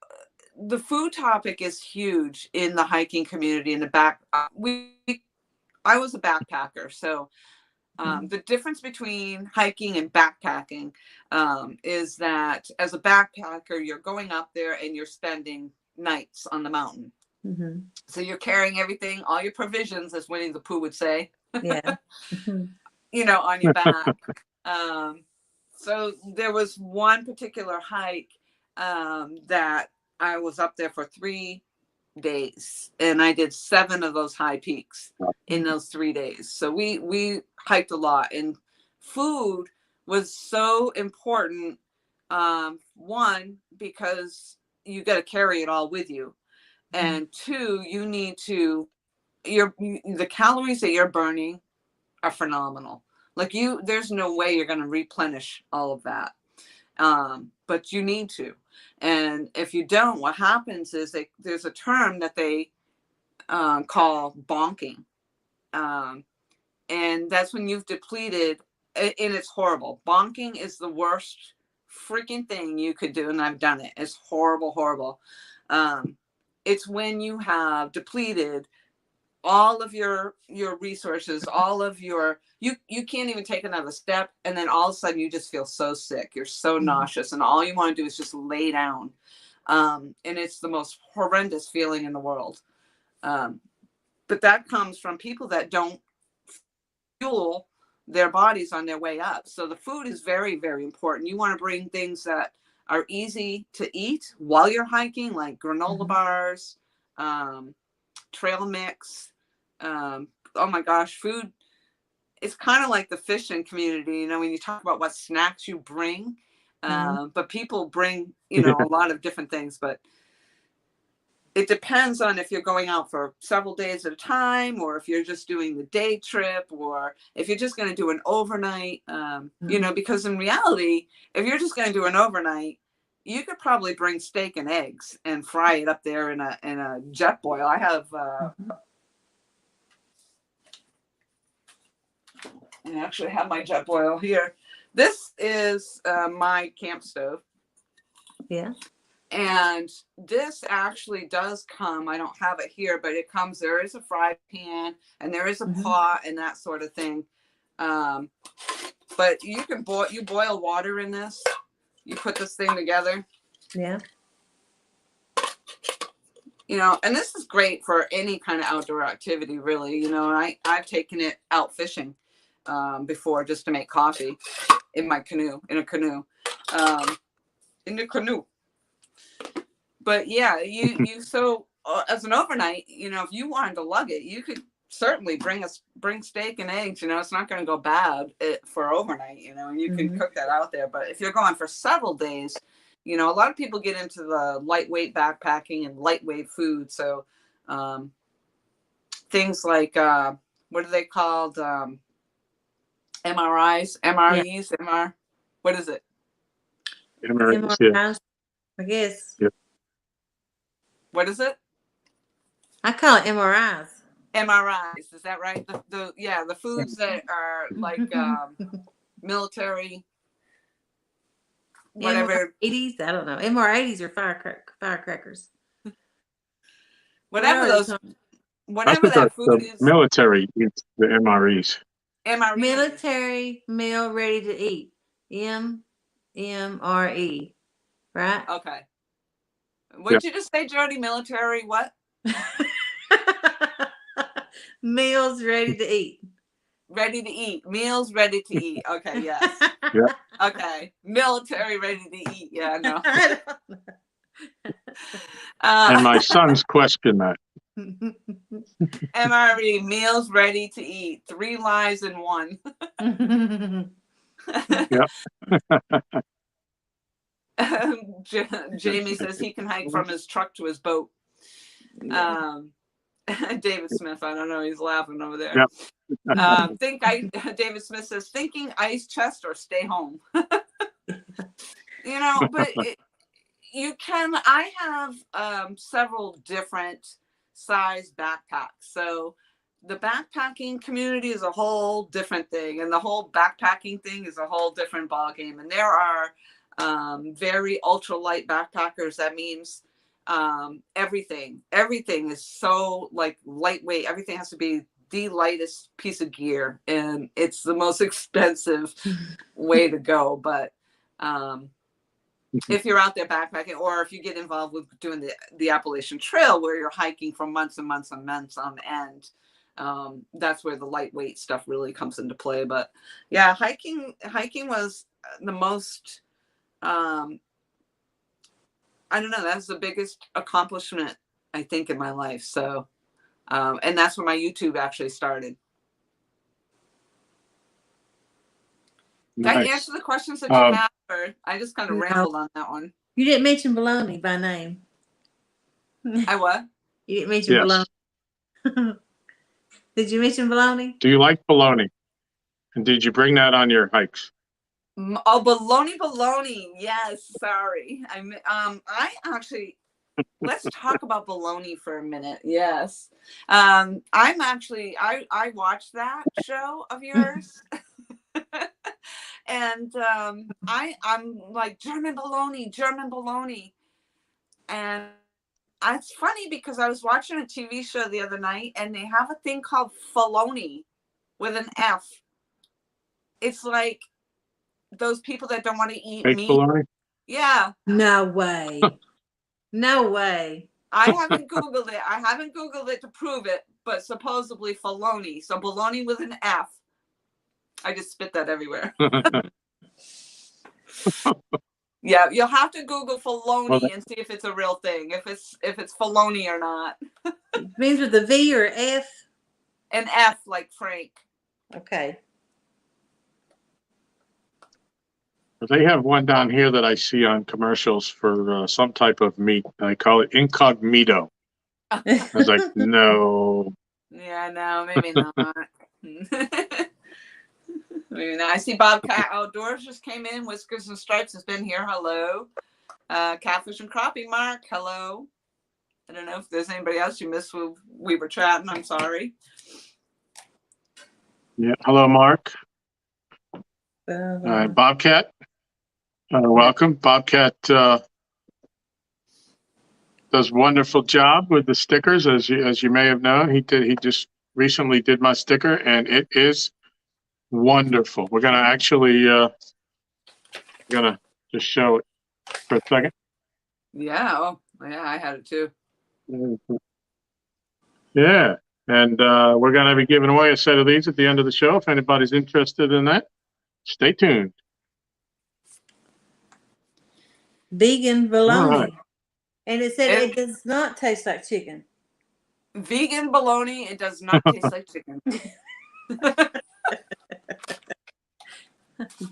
the food topic is huge in the hiking community. In the back, I was a backpacker, so the difference between hiking and backpacking is that as a backpacker, you're going up there and you're spending nights on the mountain. Mm-hmm. So you're carrying everything, all your provisions, as Winnie the Pooh would say. Yeah. On your back. So there was one particular hike that I was up there for 3 days, and I did 7 of those high peaks in those 3 days. So we hiked a lot, and food was so important. One, because you got to carry it all with you. And 2, you need to, the calories that you're burning are phenomenal. Like there's no way you're going to replenish all of that. But you need to. And if you don't, what happens is there's a term that they call bonking. And that's when you've depleted, and it's horrible. Bonking is the worst freaking thing you could do. And I've done it. It's horrible. It's when you have depleted all of your resources, all of you can't even take another step, and then all of a sudden you just feel so sick, you're so nauseous, and all you want to do is just lay down, and it's the most horrendous feeling in the world. But that comes from people that don't fuel their bodies on their way up. So the food is very, very important. You want to bring things that are easy to eat while you're hiking, like granola bars, trail mix. Oh my gosh, food. It's kind of like the fishing community, when you talk about what snacks you bring, but people bring, a lot of different things, but it depends on if you're going out for several days at a time, or if you're just doing the day trip, or if you're just going to do an overnight, because in reality, if you're just going to do an overnight, you could probably bring steak and eggs and fry it up there in a jet boil. I have, I actually have my jet boil here. This is my camp stove. Yeah. And this actually does come, I don't have it here, but it comes, there is a fry pan and there is a pot and that sort of thing. But you can boil water in this. You put this thing together. Yeah. And this is great for any kind of outdoor activity, really. I've taken it out fishing before just to make coffee in a canoe. But yeah, so as an overnight, if you wanted to lug it, you could certainly bring steak and eggs. It's not going to go bad for overnight, and you can cook that out there. But if you're going for several days, a lot of people get into the lightweight backpacking and lightweight food. So things like, what are they called? MREs, what is it? MREs, yeah. I guess. Yep. What is it? I call it MRIs. MRIs, is that right? The foods that are like military, whatever. MR80s, I don't know. MR80s are firecrackers. Whatever that food is. Military eats the MREs. MRE. Military meal ready to eat. MRE. Right? Okay. What'd you just say, Jody? Military what? Meals ready to eat. ready to eat. Meals ready to eat. Okay, yes. Yeah. Okay. Military ready to eat. Yeah, no. And my sons question that. MRE, meals ready to eat. 3 lives in one. Yep. Jamie says he can hike from his truck to his boat. David Smith, I don't know, he's laughing over there. Yep. David Smith says, thinking ice chest or stay home. You know, but I have several different size backpacks. So the backpacking community is a whole different thing, and the whole backpacking thing is a whole different ballgame. And there are very ultralight backpackers. That means everything is so like lightweight. Everything has to be the lightest piece of gear, and it's the most expensive way to go. But if you're out there backpacking, or if you get involved with doing the Appalachian Trail, where you're hiking for months and months and months on end, that's where the lightweight stuff really comes into play. But yeah, hiking was the most, I don't know, that's the biggest accomplishment I think in my life. So, and that's where my YouTube actually started. Nice. Did I answer the questions that you had, or I just kind of rambled on that one? You didn't mention bologna by name. I what? You didn't mention bologna. Did you mention bologna? Do you like bologna? And did you bring that on your hikes? Oh, bologna. Yes. Sorry. I actually, let's talk about bologna for a minute. Yes. I watched that show of yours. And I'm like, German bologna. And it's funny because I was watching a TV show the other night, and they have a thing called faloney with an F. It's like those people that don't want to eat meat. Bologna? Yeah. No way. No way. I haven't Googled it to prove it, but supposedly faloney. So bologna with an F. I just spit that everywhere. Yeah, you'll have to Google faloney and see if it's a real thing. If it's faloney or not. It means with a V or F? An F like Frank. Okay. They have one down here that I see on commercials for some type of meat. I call it incognito. I was like, no. Yeah, no, maybe not. I see Bobcat Outdoors just came in. Whiskers and Stripes has been here. Hello. Catfish and Crappie Mark. Hello. I don't know if there's anybody else you missed when we were chatting. I'm sorry. Yeah. Hello, Mark. Bobcat. Welcome. Bobcat does wonderful job with the stickers, as you may have known. He just recently did my sticker, and it is wonderful. We're gonna actually just show it for a second. Yeah. Oh, yeah. I had it too. Yeah, and we're gonna be giving away a set of these at the end of the show. If anybody's interested in that, stay tuned. Vegan bologna. Right. And it said it does not taste like chicken. Vegan bologna, it does not taste like chicken.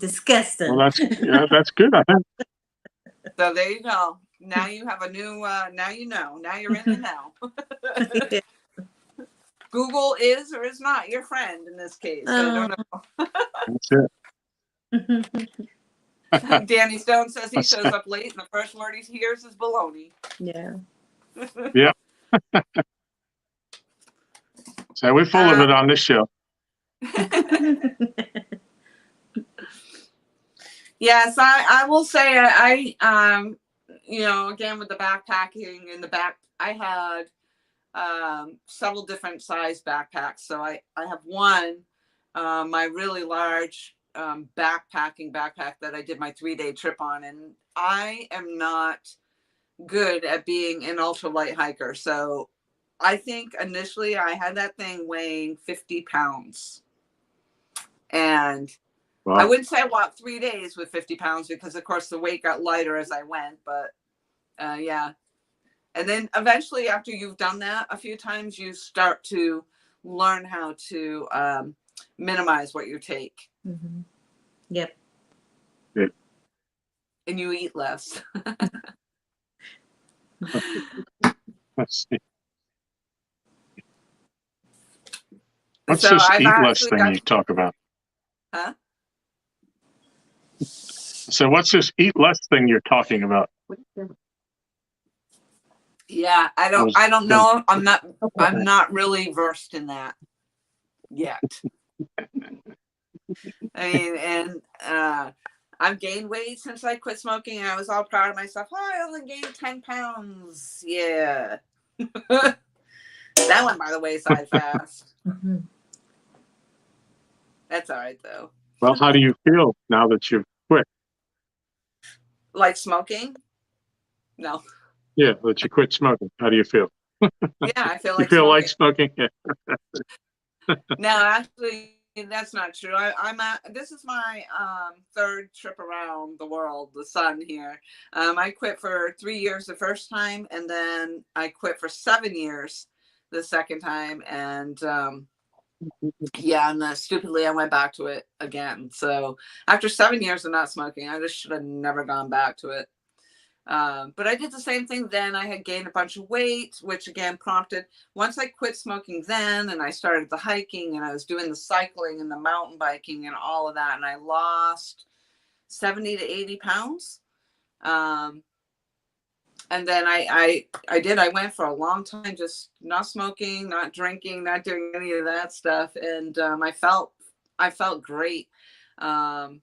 Disgusting. Well, that's good, I think. So there you go. Now you have a new, now you know. Now you're in the know. Google is or is not your friend in this case. I don't know. That's it. Danny Stone says he shows up late and the first word he hears is baloney. Yeah. Yeah. So we're full of it on this show. Yes, I will say I again with the backpacking in the back, I had several different size backpacks. So I have one, my really large backpack that I did my 3-day trip on, and I am not good at being an ultralight hiker. So I think initially I had that thing weighing 50 pounds. And Wow. I wouldn't say I walked 3 days with 50 pounds because, of course, the weight got lighter as I went. But yeah. And then eventually, after you've done that a few times, you start to learn how to minimize what you take. Mm-hmm. Yep. Yeah. And you eat less. Let's see. What's So this I've eat less actually thing got, you talk about? huh? So what's this eat less thing you're talking about? Yeah, I don't know. I'm not really versed in that yet. I mean, and I've gained weight since I quit smoking, and I was all proud of myself. Oh, I only gained 10 pounds. Yeah. That went by the wayside fast. Mm-hmm. That's all right, though. Well, how do you feel now that you've quit? Like smoking? No. Yeah, that you quit smoking. How do you feel? Yeah, I feel You like feel smoking. like smoking? Yeah. No, actually, that's not true. This is my third trip around the world, the sun here. I quit for 3 years the first time, and then I quit for 7 years the second time. And yeah, and stupidly, I went back to it again. So after 7 years of not smoking, I just should have never gone back to it. But I did the same thing then. I had gained a bunch of weight, which again prompted, once I quit smoking then, and I started the hiking, and I was doing the cycling and the mountain biking and all of that, and I lost 70 to 80 pounds. And then I went for a long time just not smoking, not drinking, not doing any of that stuff, and I felt great. And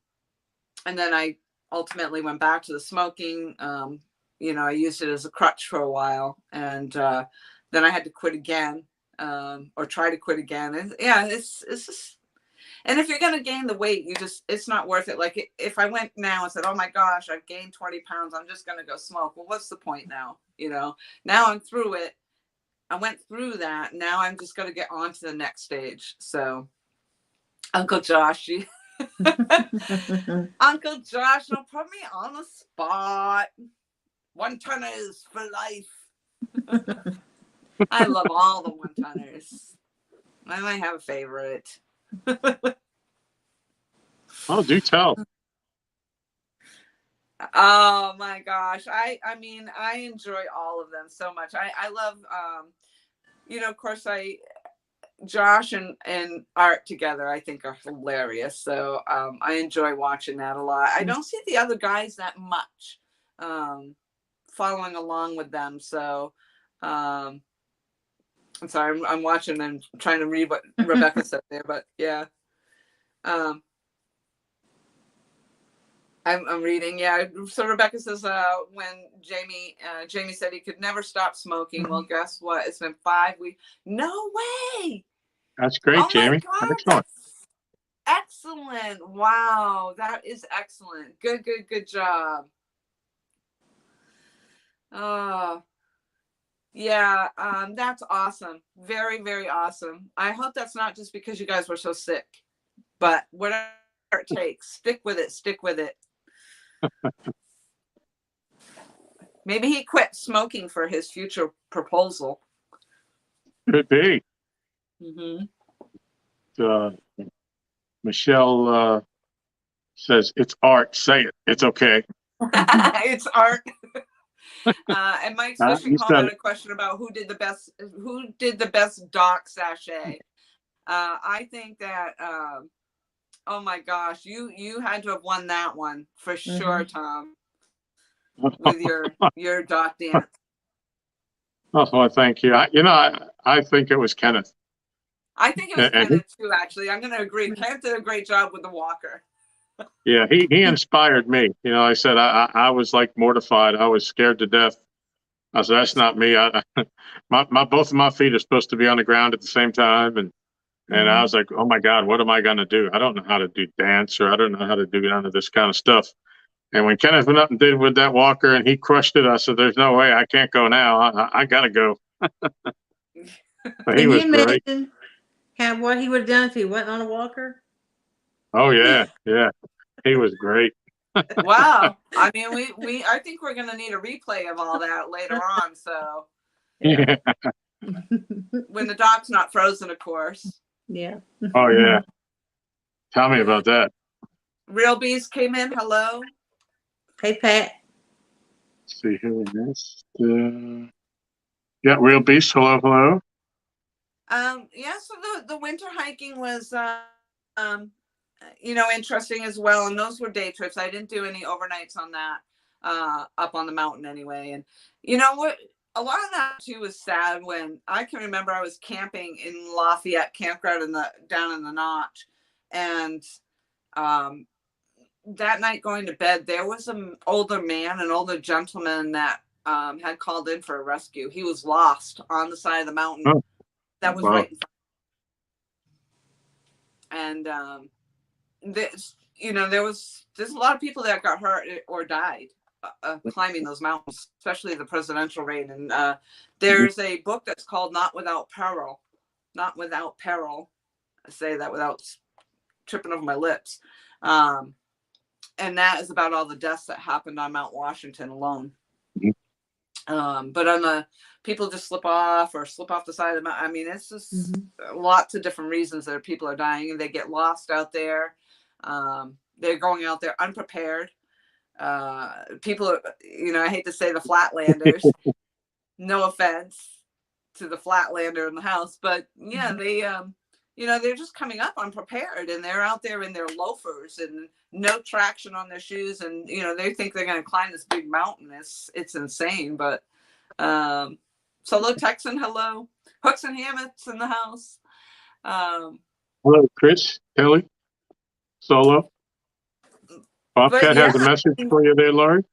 then I ultimately went back to the smoking. I used it as a crutch for a while, and then I had to quit again, or try to quit again. And yeah, it's just, and if you're gonna gain the weight, it's not worth it. Like if I went now and said, oh my gosh, I've gained 20 pounds, I'm just gonna go smoke. Well, what's the point now? Now I'm through it. I went through that. Now I'm just gonna get on to the next stage. So Uncle Josh, Uncle Josh, don't put me on the spot. 1-tonners for life. I love all the 1-tonners. I might have a favorite. Oh, do tell. Oh my gosh. I mean, I enjoy all of them so much. I love, of course, Josh and Art together, I think, are hilarious. So I enjoy watching that a lot. I don't see the other guys that much following along with them. So I'm sorry, I'm watching and trying to read what Rebecca said there, but yeah. I'm reading. Yeah. So Rebecca says when Jamie said he could never stop smoking. Well, guess what? It's been 5 weeks. No way. That's great, Oh Jamie. my God, Excellent. Excellent. Wow. That is excellent. Good job. Yeah. That's awesome. Very, very awesome. I hope that's not just because you guys were so sick, but whatever it takes, stick with it. Stick with it. Maybe he quit smoking for his future proposal. Could be. Mm-hmm. Michelle says, it's art. Say it. It's okay. It's art. And Mike's Fishing Home had a question about who did the best dock sachet. I think that oh my gosh, you had to have won that one for sure, Tom, with your dock dance. Oh, thank you. I think it was Kenneth. I think it was Kenneth too, actually. I'm going to agree. Kenneth did a great job with the walker. Yeah, he inspired me. I said I was like mortified. I was scared to death. I said, that's not me. Both of my feet are supposed to be on the ground at the same time, and I was like, oh my God, what am I going to do? I don't know how to do dance, or I don't know how to do none of this kind of stuff. And when Kenneth went up and did with that walker and he crushed it, I said, there's no way, I can't go now. I got to go. But he was great. Imagine what he would have done if he wasn't on a walker? Oh yeah, yeah. He was great. Wow. I mean, I think we're gonna need a replay of all that later on. So Yeah. when the dog's not frozen, of course. Yeah. Oh yeah. Tell me about that. Real Beast came in. Hello. Hey, Pat. Let's see who we missed. Yeah, Real Beast. Hello, hello. Yeah, so the winter hiking was interesting as well, and those were day trips. I didn't do any overnights on that up on the mountain anyway. And you know what, a lot of that too was sad. When I can remember, I was camping in Lafayette campground down in the Notch, and that night going to bed, there was an older gentleman that had called in for a rescue. He was lost on the side of the mountain. Oh, That was wow. right in front. And there's a lot of people that got hurt or died climbing those mountains, especially the presidential range. And there's a book that's called Not Without Peril. Not Without Peril. I say that without tripping over my lips. And that is about all the deaths that happened on Mount Washington alone. But on the people just slip off the side of the mountain. I mean, it's just lots of different reasons that people are dying, and they get lost out there. They're going out there unprepared. People are, I hate to say the Flatlanders, no offense to the Flatlander in the house, but yeah, they, they're just coming up unprepared, and they're out there in their loafers and no traction on their shoes. And, they think they're going to climb this big mountain. It's insane. But, Solo Texan, hello. Hooks and Hammocks in the house. Hello, Chris, Kelly, Solo. Bobcat has a message for you there, Laurie.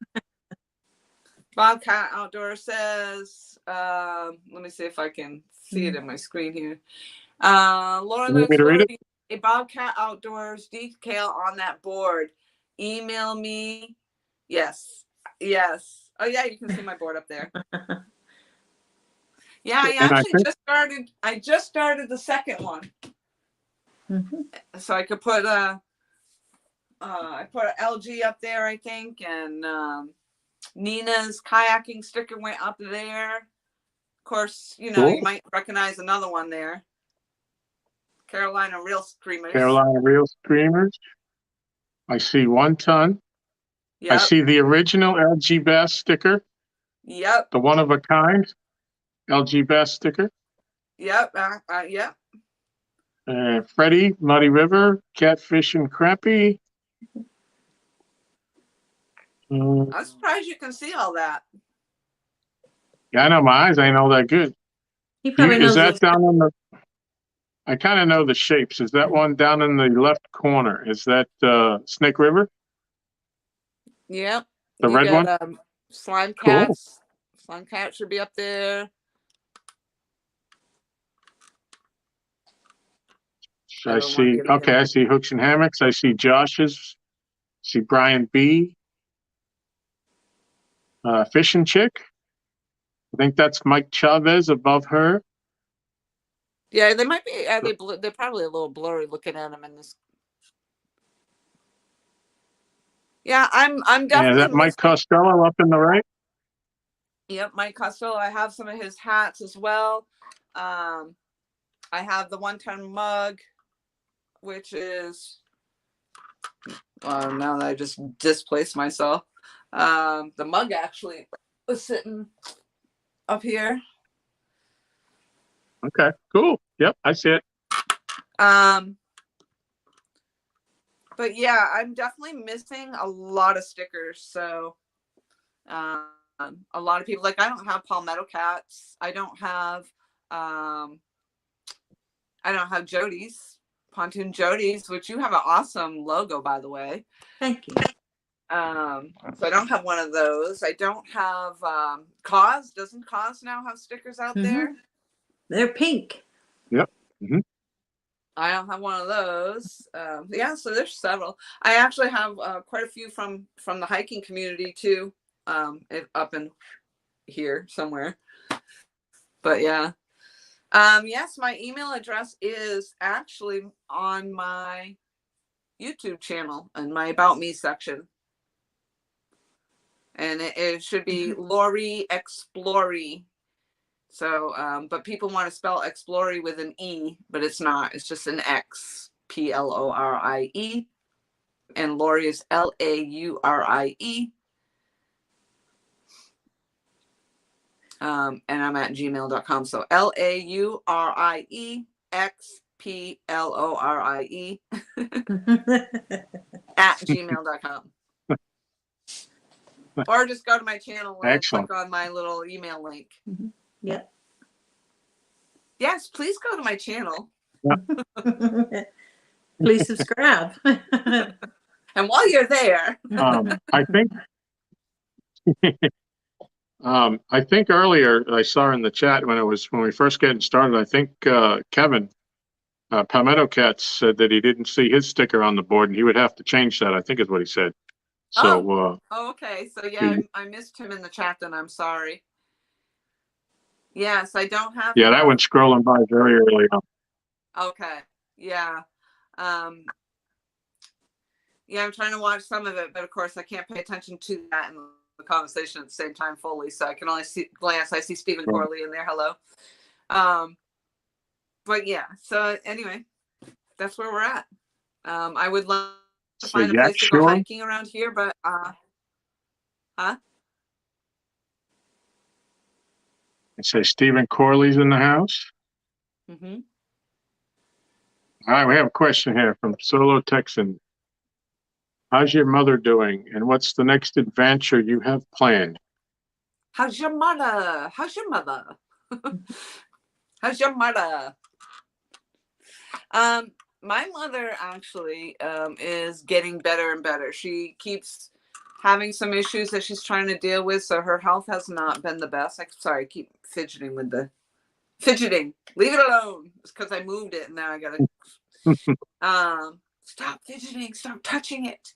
Bobcat Outdoor says, let me see if I can see it in my screen here. Laura The Xplora, a Bobcat Outdoors decal on that board. Email me. Yes. Oh yeah, you can see my board up there. Yeah, I just started the second one. So I could put I put an LG up there, I think, and Nina's kayaking sticker went up there. Of course, Cool. You might recognize another one there. Carolina Real Screamers. I see 1 ton. Yep. I see the original LG Bass sticker. Yep. The one of a kind LG Bass sticker. Yep. Yep. Freddie, Muddy River, Catfish and Crappie. I'm surprised you can see all that. Yeah, I know my eyes ain't all that good. He probably knows. Is that down in the? I kind of know the shapes. Is that one down in the left corner? Is that Snake River? Yep. The red one? Slime Cats. Cool. Slime Cat should be up there. I see. Okay, I see Hooks and Hammocks. I see Josh's. I see Brian B. Fishing Chick. I think that's Mike Chavez above her. Yeah, they might be. They're probably a little blurry looking at them in this. Yeah, I'm definitely. Yeah, is that Mike Costello up in the right? Yep, Mike Costello. I have some of his hats as well. I have the 1 ton mug, which is. Well, now that I just displaced myself, the mug actually was sitting up here. Okay, cool. Yep, I see it. But yeah, I'm definitely missing a lot of stickers. So, a lot of people, like, I don't have Palmetto Cats. I don't have Jody's, Pontoon Jody's, which you have an awesome logo, by the way. Thank you. So I don't have one of those. I don't have Cause. Doesn't Cause now have stickers out there? They're pink. Yep. I don't have one of those. Yeah, so there's several. I actually have quite a few from the hiking community too, up in here somewhere. But yeah. Yes, my email address is actually on my YouTube channel in my About Me section. And it should be Laura The Xplora. So, but people want to spell Xplora with an E, but it's not. It's just an X, Plorie. And Laurie is Laurie. And I'm at gmail.com. So LaurieXPLORIE at gmail.com. Or just go to my channel and click on my little email link. Yep. Yes, please go to my channel. Please subscribe. And while you're there, I think earlier I saw in the chat when we first getting started, I think Kevin Palmetto Cat said that he didn't see his sticker on the board and he would have to change that, I think is what he said. So okay. So yeah, I missed him in the chat, and I'm sorry. Yes, I don't have. Yeah, that went scrolling by very early on. Okay. Yeah. Yeah, I'm trying to watch some of it, but of course I can't pay attention to that in the conversation at the same time fully. So I can only glance. I see Stephen Corley in there. Hello. But yeah. So anyway, that's where we're at. I would love to find a place to go hiking around here, but huh? It says Stephen Corley's in the house. Mm-hmm. All right, we have a question here from Solo Texan. How's your mother doing, and what's the next adventure you have planned? How's your mother? How's your mother? How's your mother? My mother actually is getting better and better. She keeps having some issues that she's trying to deal with, so her health has not been the best. Sorry, I keep fidgeting with the fidgeting. Leave it alone. It's because I moved it and now I gotta stop fidgeting, stop touching it.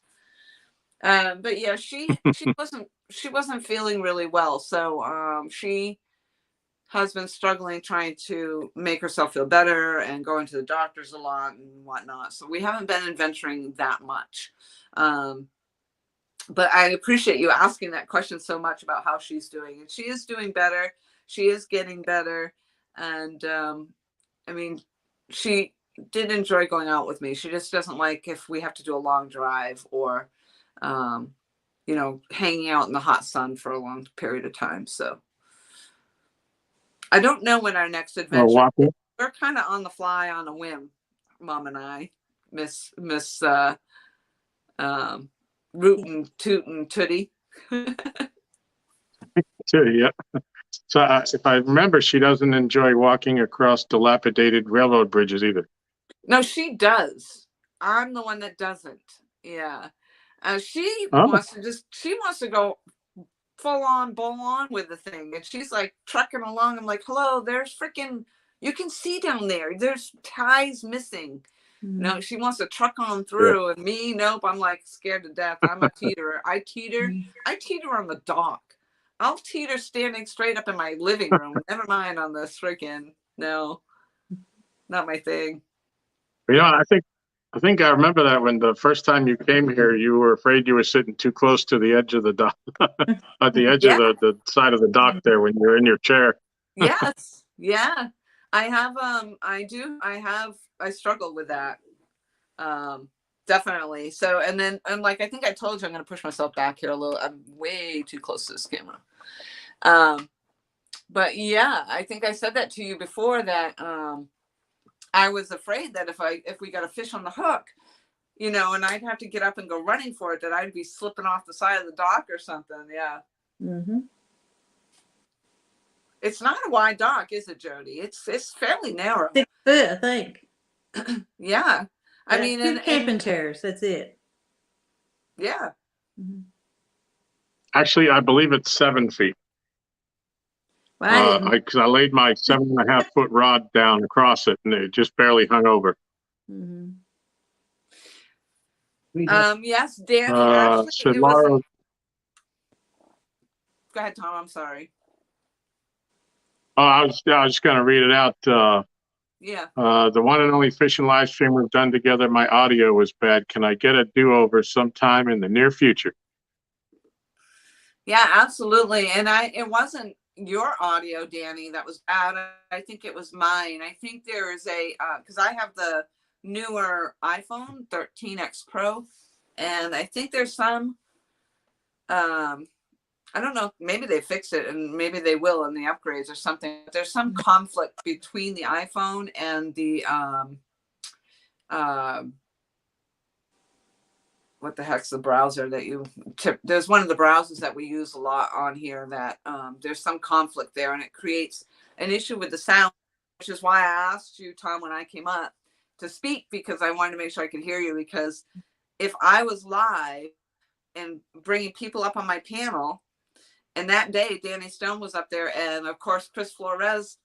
But yeah, she wasn't feeling really well, so she has been struggling trying to make herself feel better and going to the doctors a lot and whatnot. So we haven't been adventuring that much. But I appreciate you asking that question so much about how she's doing. And she is doing better. She is getting better. And I mean, she did enjoy going out with me. She just doesn't like if we have to do a long drive or, you know, hanging out in the hot sun for a long period of time. So I don't know when our next adventure is. We're kind of on the fly on a whim, Mom and I, Miss Rootin' Tootin' Tootie. Yeah. So if I remember, she doesn't enjoy walking across dilapidated railroad bridges either. No, she does. I'm the one that doesn't. Yeah. She wants to go full on, bull on with the thing. And she's like trucking along. I'm like, hello, there's freaking, you can see down there. There's ties missing. No, she wants to truck on through, and me, nope. I'm like scared to death. I'm a teeterer. I teeter on the dock. I'll teeter standing straight up in my living room. Never mind on this freaking, no, not my thing. You know, I think I remember that when the first time you came here, you were afraid you were sitting too close to the edge of the dock, at the edge of the side of the dock there when you're in your chair. Yes, yeah. I struggle with that. Definitely. So, and like, I think I told you, I'm going to push myself back here a little. I'm way too close to this camera. But yeah, I think I said that to you before that, I was afraid that if we got a fish on the hook, you know, and I'd have to get up and go running for it, that I'd be slipping off the side of the dock or something. Yeah. Mm-hmm. It's not a wide dock, is it, Jody? It's fairly narrow. 6 foot, I think. Yeah. I mean, 2 camping chairs. That's it. Yeah. Mm-hmm. Actually, I believe it's 7 feet. Well, because I laid my 7.5 foot rod down across it, and it just barely hung over. Mm-hmm. Yes, Danny. Actually, so Laura, go ahead, Tom. I'm sorry. I was just going to read it out. Yeah. The one and only fishing live stream we've done together, my audio was bad. Can I get a do-over sometime in the near future? Yeah, absolutely. And it wasn't your audio, Danny, that was bad. I think it was mine. I think there is a, because I have the newer iPhone 13X Pro, and I think there's some, I don't know, maybe they fix it and maybe they will in the upgrades or something. There's some conflict between the iPhone and the, what the heck's the browser that you there's one of the browsers that we use a lot on here that there's some conflict there, and it creates an issue with the sound, which is why I asked you, Tom, when I came up to speak, because I wanted to make sure I could hear you, because if I was live and bringing people up on my panel, and that day Danny Stone was up there, and of course Chris Flores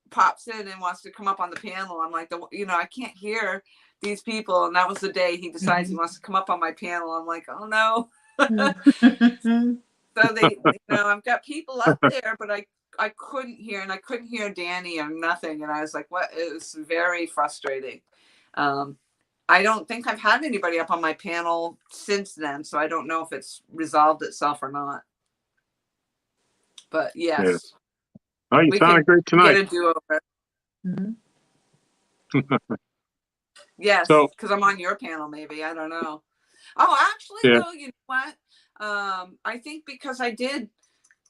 pops in and wants to come up on the panel, I'm like, I can't hear these people. And that was the day he decides he wants to come up on my panel. I'm like, oh no. So I've got people up there, but I couldn't hear, and I couldn't hear Danny or nothing. And I was like, what? It was very frustrating. I don't think I've had anybody up on my panel since then, so I don't know if it's resolved itself or not. But yes. Yeah. Oh, you sounded great tonight. Get a do-over. Yes, so, because I'm on your panel, maybe. I don't know. Oh, actually, though, you know what? I think because I did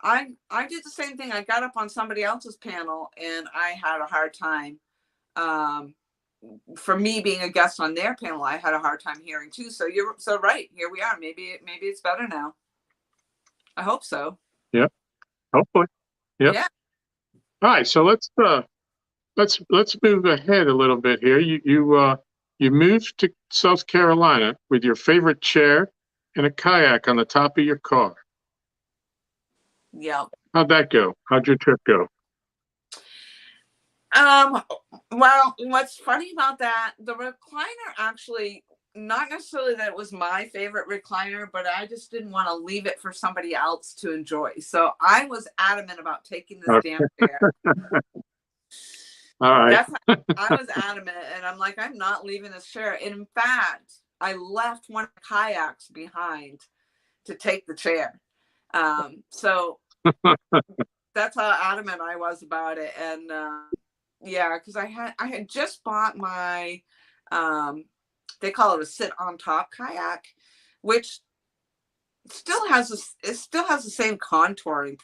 the same thing. I got up on somebody else's panel, and I had a hard time. For me being a guest on their panel, I had a hard time hearing too. So you're so right. Here we are. Maybe it's better now. I hope so. Yep. Hopefully. Yep. Yeah. All right. So let's move ahead a little bit here. You moved to South Carolina with your favorite chair and a kayak on the top of your car. Yeah. How'd that go? How'd your trip go? Well, what's funny about that, the recliner actually, not necessarily that it was my favorite recliner, but I just didn't want to leave it for somebody else to enjoy. So I was adamant about taking this damn chair. All right. I was adamant, and I'm like, I'm not leaving this chair. And in fact, I left one of the kayaks behind to take the chair. So that's how adamant I was about it. And yeah, because I had just bought my they call it a sit on top kayak, which still has the same contouring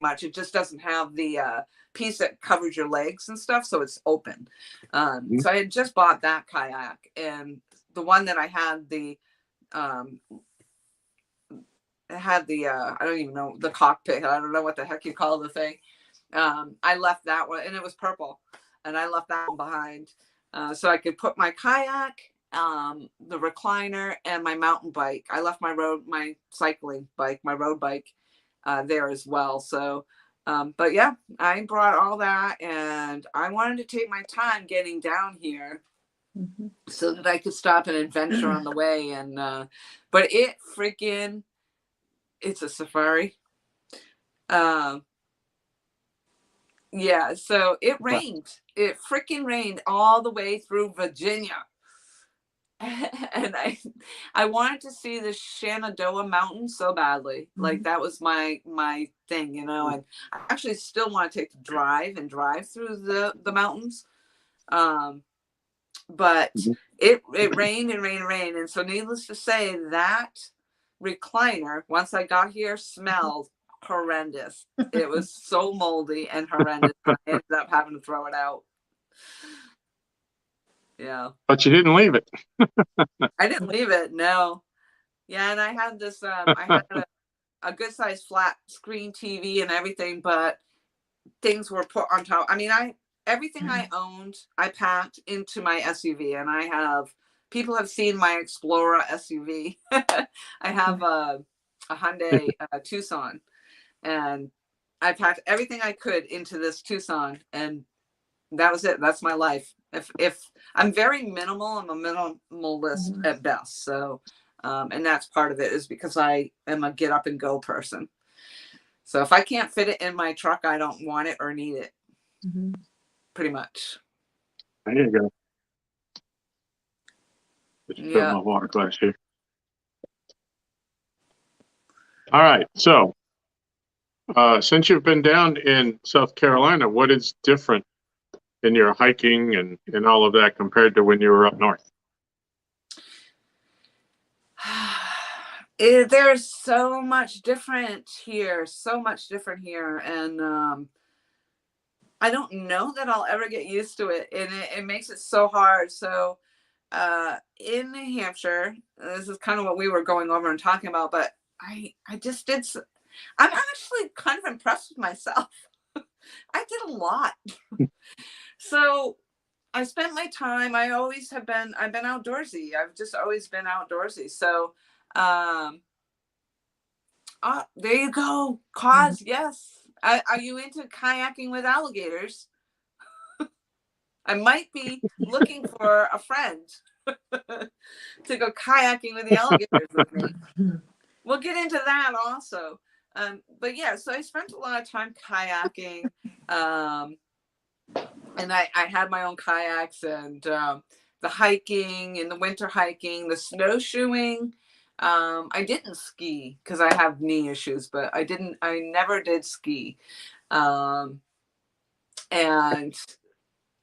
much. It just doesn't have the piece that covers your legs and stuff, so it's open. So I had just bought that kayak, and the one that I had I don't even know, the cockpit, I don't know what the heck you call the thing. I left that one, and it was purple, and I left that one behind so I could put my kayak, the recliner, and my mountain bike. I left my cycling bike, my road bike there as well. So but yeah, I brought all that, and I wanted to take my time getting down here so that I could stop and adventure on the way. And but it's a safari. Yeah, so it rained. It freaking rained all the way through Virginia. And I wanted to see the Shenandoah Mountains so badly. Like that was my thing, and I actually still want to take the drive through the mountains. But it rained and rained and rained, and so needless to say, that recliner, once I got here, smelled horrendous. It was so moldy and horrendous. I ended up having to throw it out. Yeah. But you didn't leave it. I didn't leave it, no. Yeah, and I had this I had a good sized flat screen TV and everything, but things were put on top. I mean, everything I owned, I packed into my SUV, and people have seen my Xplora SUV. I have a Hyundai Tucson, and I packed everything I could into this Tucson, and that was it. That's my life. If I'm very minimal, I'm a minimalist at best. So, and that's part of it, is because I am a get up and go person. So if I can't fit it in my truck, I don't want it or need it. Pretty much. There you go. Just fill my water glass here. All right. So, since you've been down in South Carolina, what is different in your hiking and all of that compared to when you were up north? There's so much different here, and I don't know that I'll ever get used to it, and it makes it so hard. So in New Hampshire, this is kind of what we were going over and talking about, but I just did. I'm actually kind of impressed with myself. I did a lot. So I spent my time. I've been outdoorsy. I've just always been outdoorsy. So there you go. Cause yes. Are you into kayaking with alligators? I might be looking for a friend to go kayaking with the alligators with me. We'll get into that also. But yeah, so I spent a lot of time kayaking. And I had my own kayaks, and the hiking and the winter hiking, the snowshoeing. I didn't ski because I have knee issues, but I never did ski. And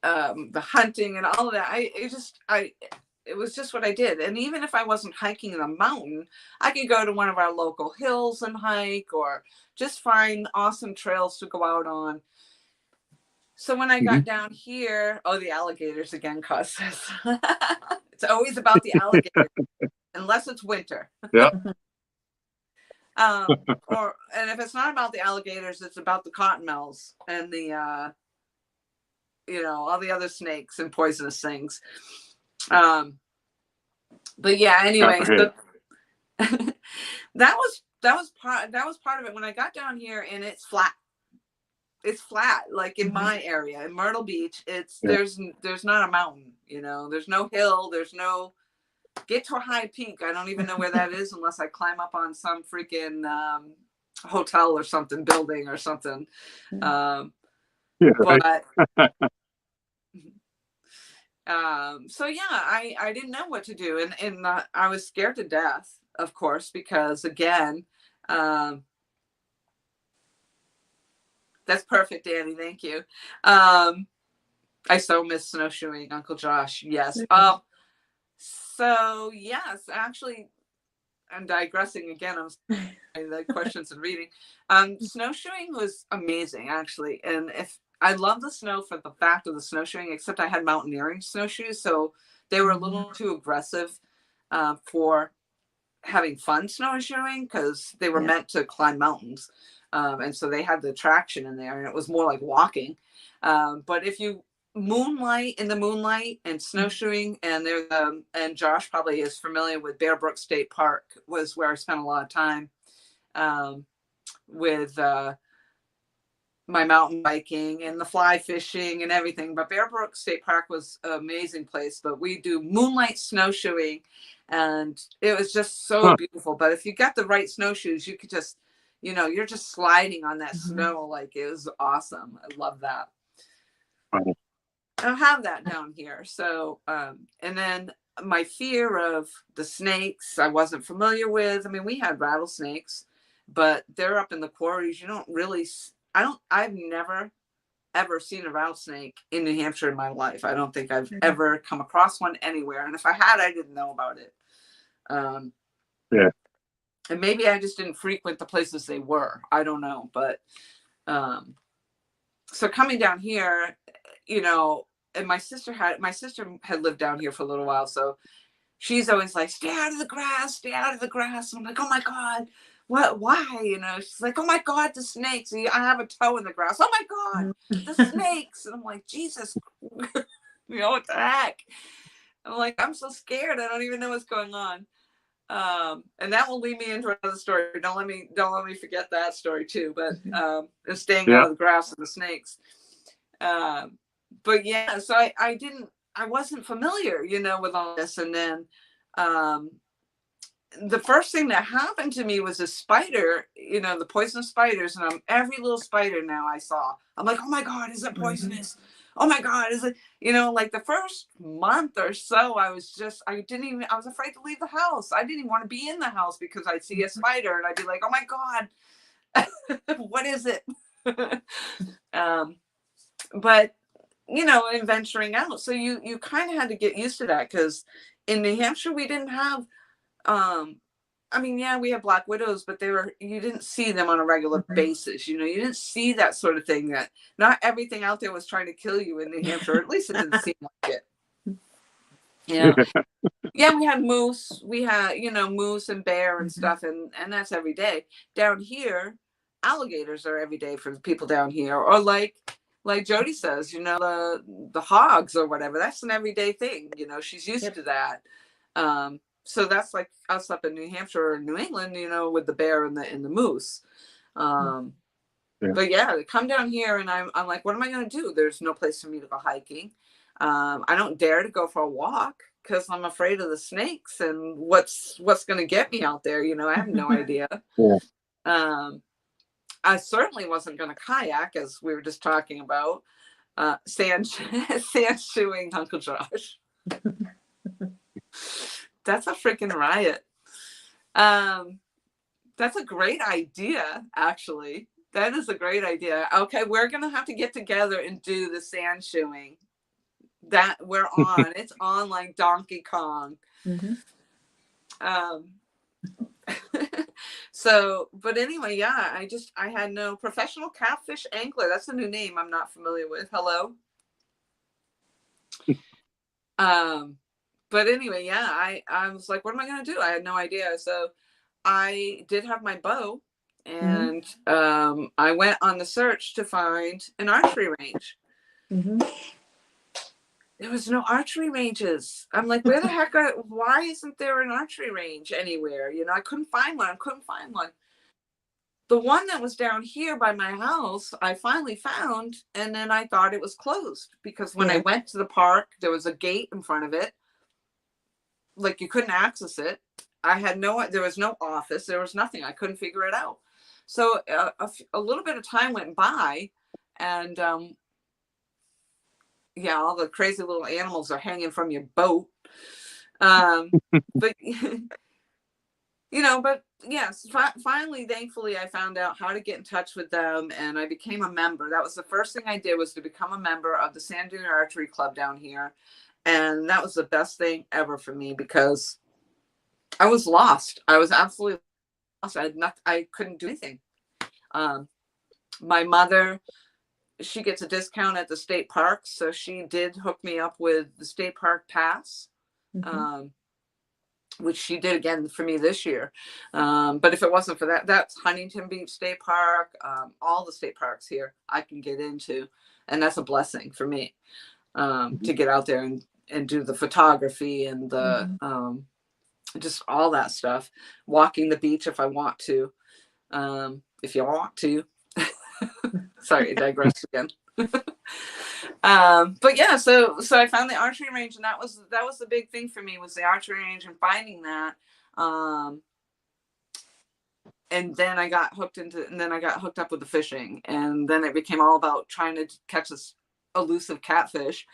the hunting and all of that, it was just what I did. And even if I wasn't hiking in a mountain, I could go to one of our local hills and hike, or just find awesome trails to go out on. So when I got down here, the alligators again, cause it's always about the alligators, unless it's winter. Yeah. And if it's not about the alligators, it's about the cottonmouths and the all the other snakes and poisonous things. But yeah, anyway, so that was part of it. When I got down here, and it's flat. It's flat, like in my area, in Myrtle Beach. There's not a mountain, there's no hill, there's no get to a high peak. I don't even know where that is unless I climb up on some freaking hotel or something, building or something. But so yeah, I didn't know what to do, and I was scared to death, of course, because again, that's perfect, Danny. Thank you. I so miss snowshoeing, Uncle Josh. Yes. So yes, actually, I'm digressing again. I'm the questions and reading. Snowshoeing was amazing, actually, and if I love the snow for the fact of the snowshoeing, except I had mountaineering snowshoes, so they were a little too aggressive for having fun snowshoeing, because they were meant to climb mountains. And so they had the traction in there, and it was more like walking. But if you moonlight and snowshoeing, and Josh probably is familiar with Bear Brook State Park, was where I spent a lot of time with my mountain biking and the fly fishing and everything. But Bear Brook State Park was an amazing place. But we do moonlight snowshoeing, and it was just so beautiful. But if you got the right snowshoes, you could just you're just sliding on that snow. Like, it was awesome. I love that. I don't have that down here. So, and then my fear of the snakes, I wasn't familiar with. I mean, we had rattlesnakes, but they're up in the quarries. You don't really, I've never, ever seen a rattlesnake in New Hampshire in my life. I don't think I've ever come across one anywhere. And if I had, I didn't know about it. Yeah. And maybe I just didn't frequent the places they were. I don't know. But so coming down here, and my sister had lived down here for a little while. So she's always like, stay out of the grass, stay out of the grass. And I'm like, oh my God, what, why? She's like, oh my God, the snakes. I have a toe in the grass. Oh my God, the snakes. And I'm like, Jesus, what the heck? I'm like, I'm so scared. I don't even know what's going on. And that will lead me into another story. Don't let me forget that story too. But staying out of the grass and the snakes. But yeah, so I wasn't familiar, with all this. And then the first thing that happened to me was a spider, the poisonous spiders, and every little spider now I saw, I'm like, oh my God, is it poisonous? oh my God, is it, you know, like the first month or so, I was afraid to leave the house. I didn't even want to be in the house because I'd see a spider and I'd be like, oh my God, what is it? But, you know, in venturing out. So you kind of had to get used to that, because in New Hampshire, we didn't have, I mean, yeah, we have black widows, but you didn't see them on a regular basis. You know, you didn't see that sort of thing. That not everything out there was trying to kill you in New Hampshire. At least it didn't seem like it. Yeah. Yeah, we had moose. We had, you know, moose and bear and stuff, and that's every day. Down here, alligators are every day for the people down here. Or like Jody says, you know, the hogs or whatever. That's an everyday thing. You know, she's used to that. So that's like us up in New Hampshire or New England, you know, with the bear and the moose. But yeah, they come down here and I'm like, what am I going to do? There's no place for me to go hiking. I don't dare to go for a walk because I'm afraid of the snakes and what's going to get me out there. You know, I have no idea. I certainly wasn't going to kayak, as we were just talking about. Sand shoeing Uncle Josh. That's a freaking riot. That's a great idea, actually. That is a great idea. Okay, we're gonna have to get together and do the sand shoeing. That we're on. It's on like Donkey Kong. So, but anyway, yeah, I had no professional catfish angler. That's a new name I'm not familiar with. Hello. But anyway, yeah, I was like, what am I going to do? I had no idea. So I did have my bow, and I went on the search to find an archery range. There was no archery ranges. I'm like, where the heck why isn't there an archery range anywhere? You know, I couldn't find one. The one that was down here by my house, I finally found, and then I thought it was closed because when I went to the park, there was a gate in front of it. Like you couldn't access it. There was no office. There was nothing. I couldn't figure it out. So a little bit of time went by, and yeah, all the crazy little animals are hanging from your boat. But you know, but yes, finally, thankfully, I found out how to get in touch with them, and I became a member. That was the first thing I did, was to become a member of the Sand Dune Archery Club down here. And that was the best thing ever for me, because I was lost. I was absolutely lost. I couldn't do anything. My mother, she gets a discount at the state parks, so she did hook me up with the state park pass, which she did again for me this year. But if it wasn't for that, that's Huntington Beach State Park, all the state parks here I can get into, and that's a blessing for me, to get out there and do the photography and the just all that stuff. Walking the beach if I want to, if you want to. Sorry, I digressed again. But yeah, so I found the archery range, and that was the big thing for me, was the archery range and finding that. And then I got hooked up with the fishing, and then it became all about trying to catch this elusive catfish.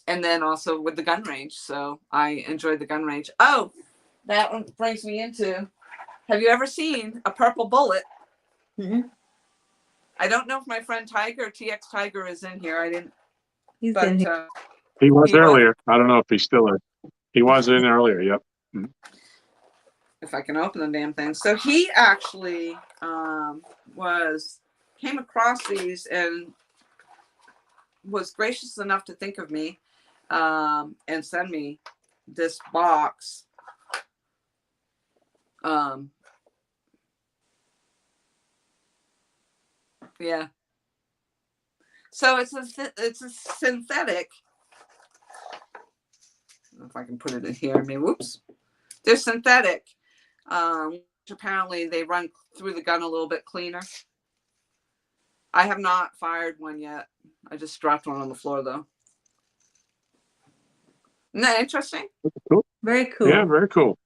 And then also with the gun range. So I enjoyed the gun range. Oh, that one brings me into, have you ever seen a purple bullet? I don't know if my friend Tiger, TX Tiger, is in here. I didn't. He's in here. He was earlier. I don't know if he still is. He was in earlier. Yep. If I can open the damn thing. So he actually came across these and was gracious enough to think of me, and send me this box. Yeah. So it's a synthetic. I don't know if I can put it in here. I mean, whoops. They're synthetic. Which apparently they run through the gun a little bit cleaner. I have not fired one yet. I just dropped one on the floor though. Isn't that interesting? Cool. Very cool. Yeah, very cool.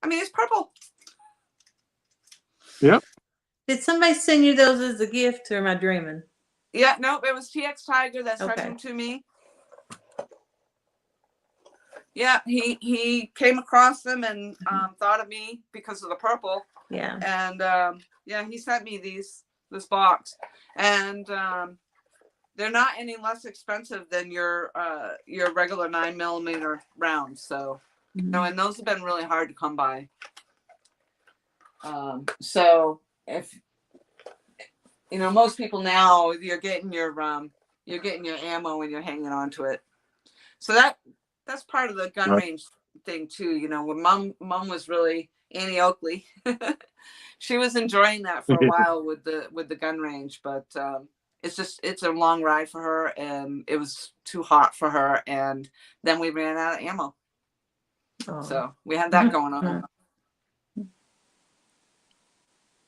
I mean, it's purple. Yep. Did somebody send you those as a gift, or am I dreaming? Yeah, nope, it was TX Tiger that sent Okay. him to me. Yeah, he came across them and thought of me because of the purple. Yeah. And yeah, he sent me this box, and they're not any less expensive than your regular 9mm rounds. So, you know, and those have been really hard to come by. So if you know, most people now, you're getting your ammo and you're hanging on to it. So that's part of the gun range thing too. You know, when mom was really Annie Oakley, she was enjoying that for a while with the gun range, but it's a long ride for her, and it was too hot for her, and then we ran out of ammo. Oh. So we had that going on.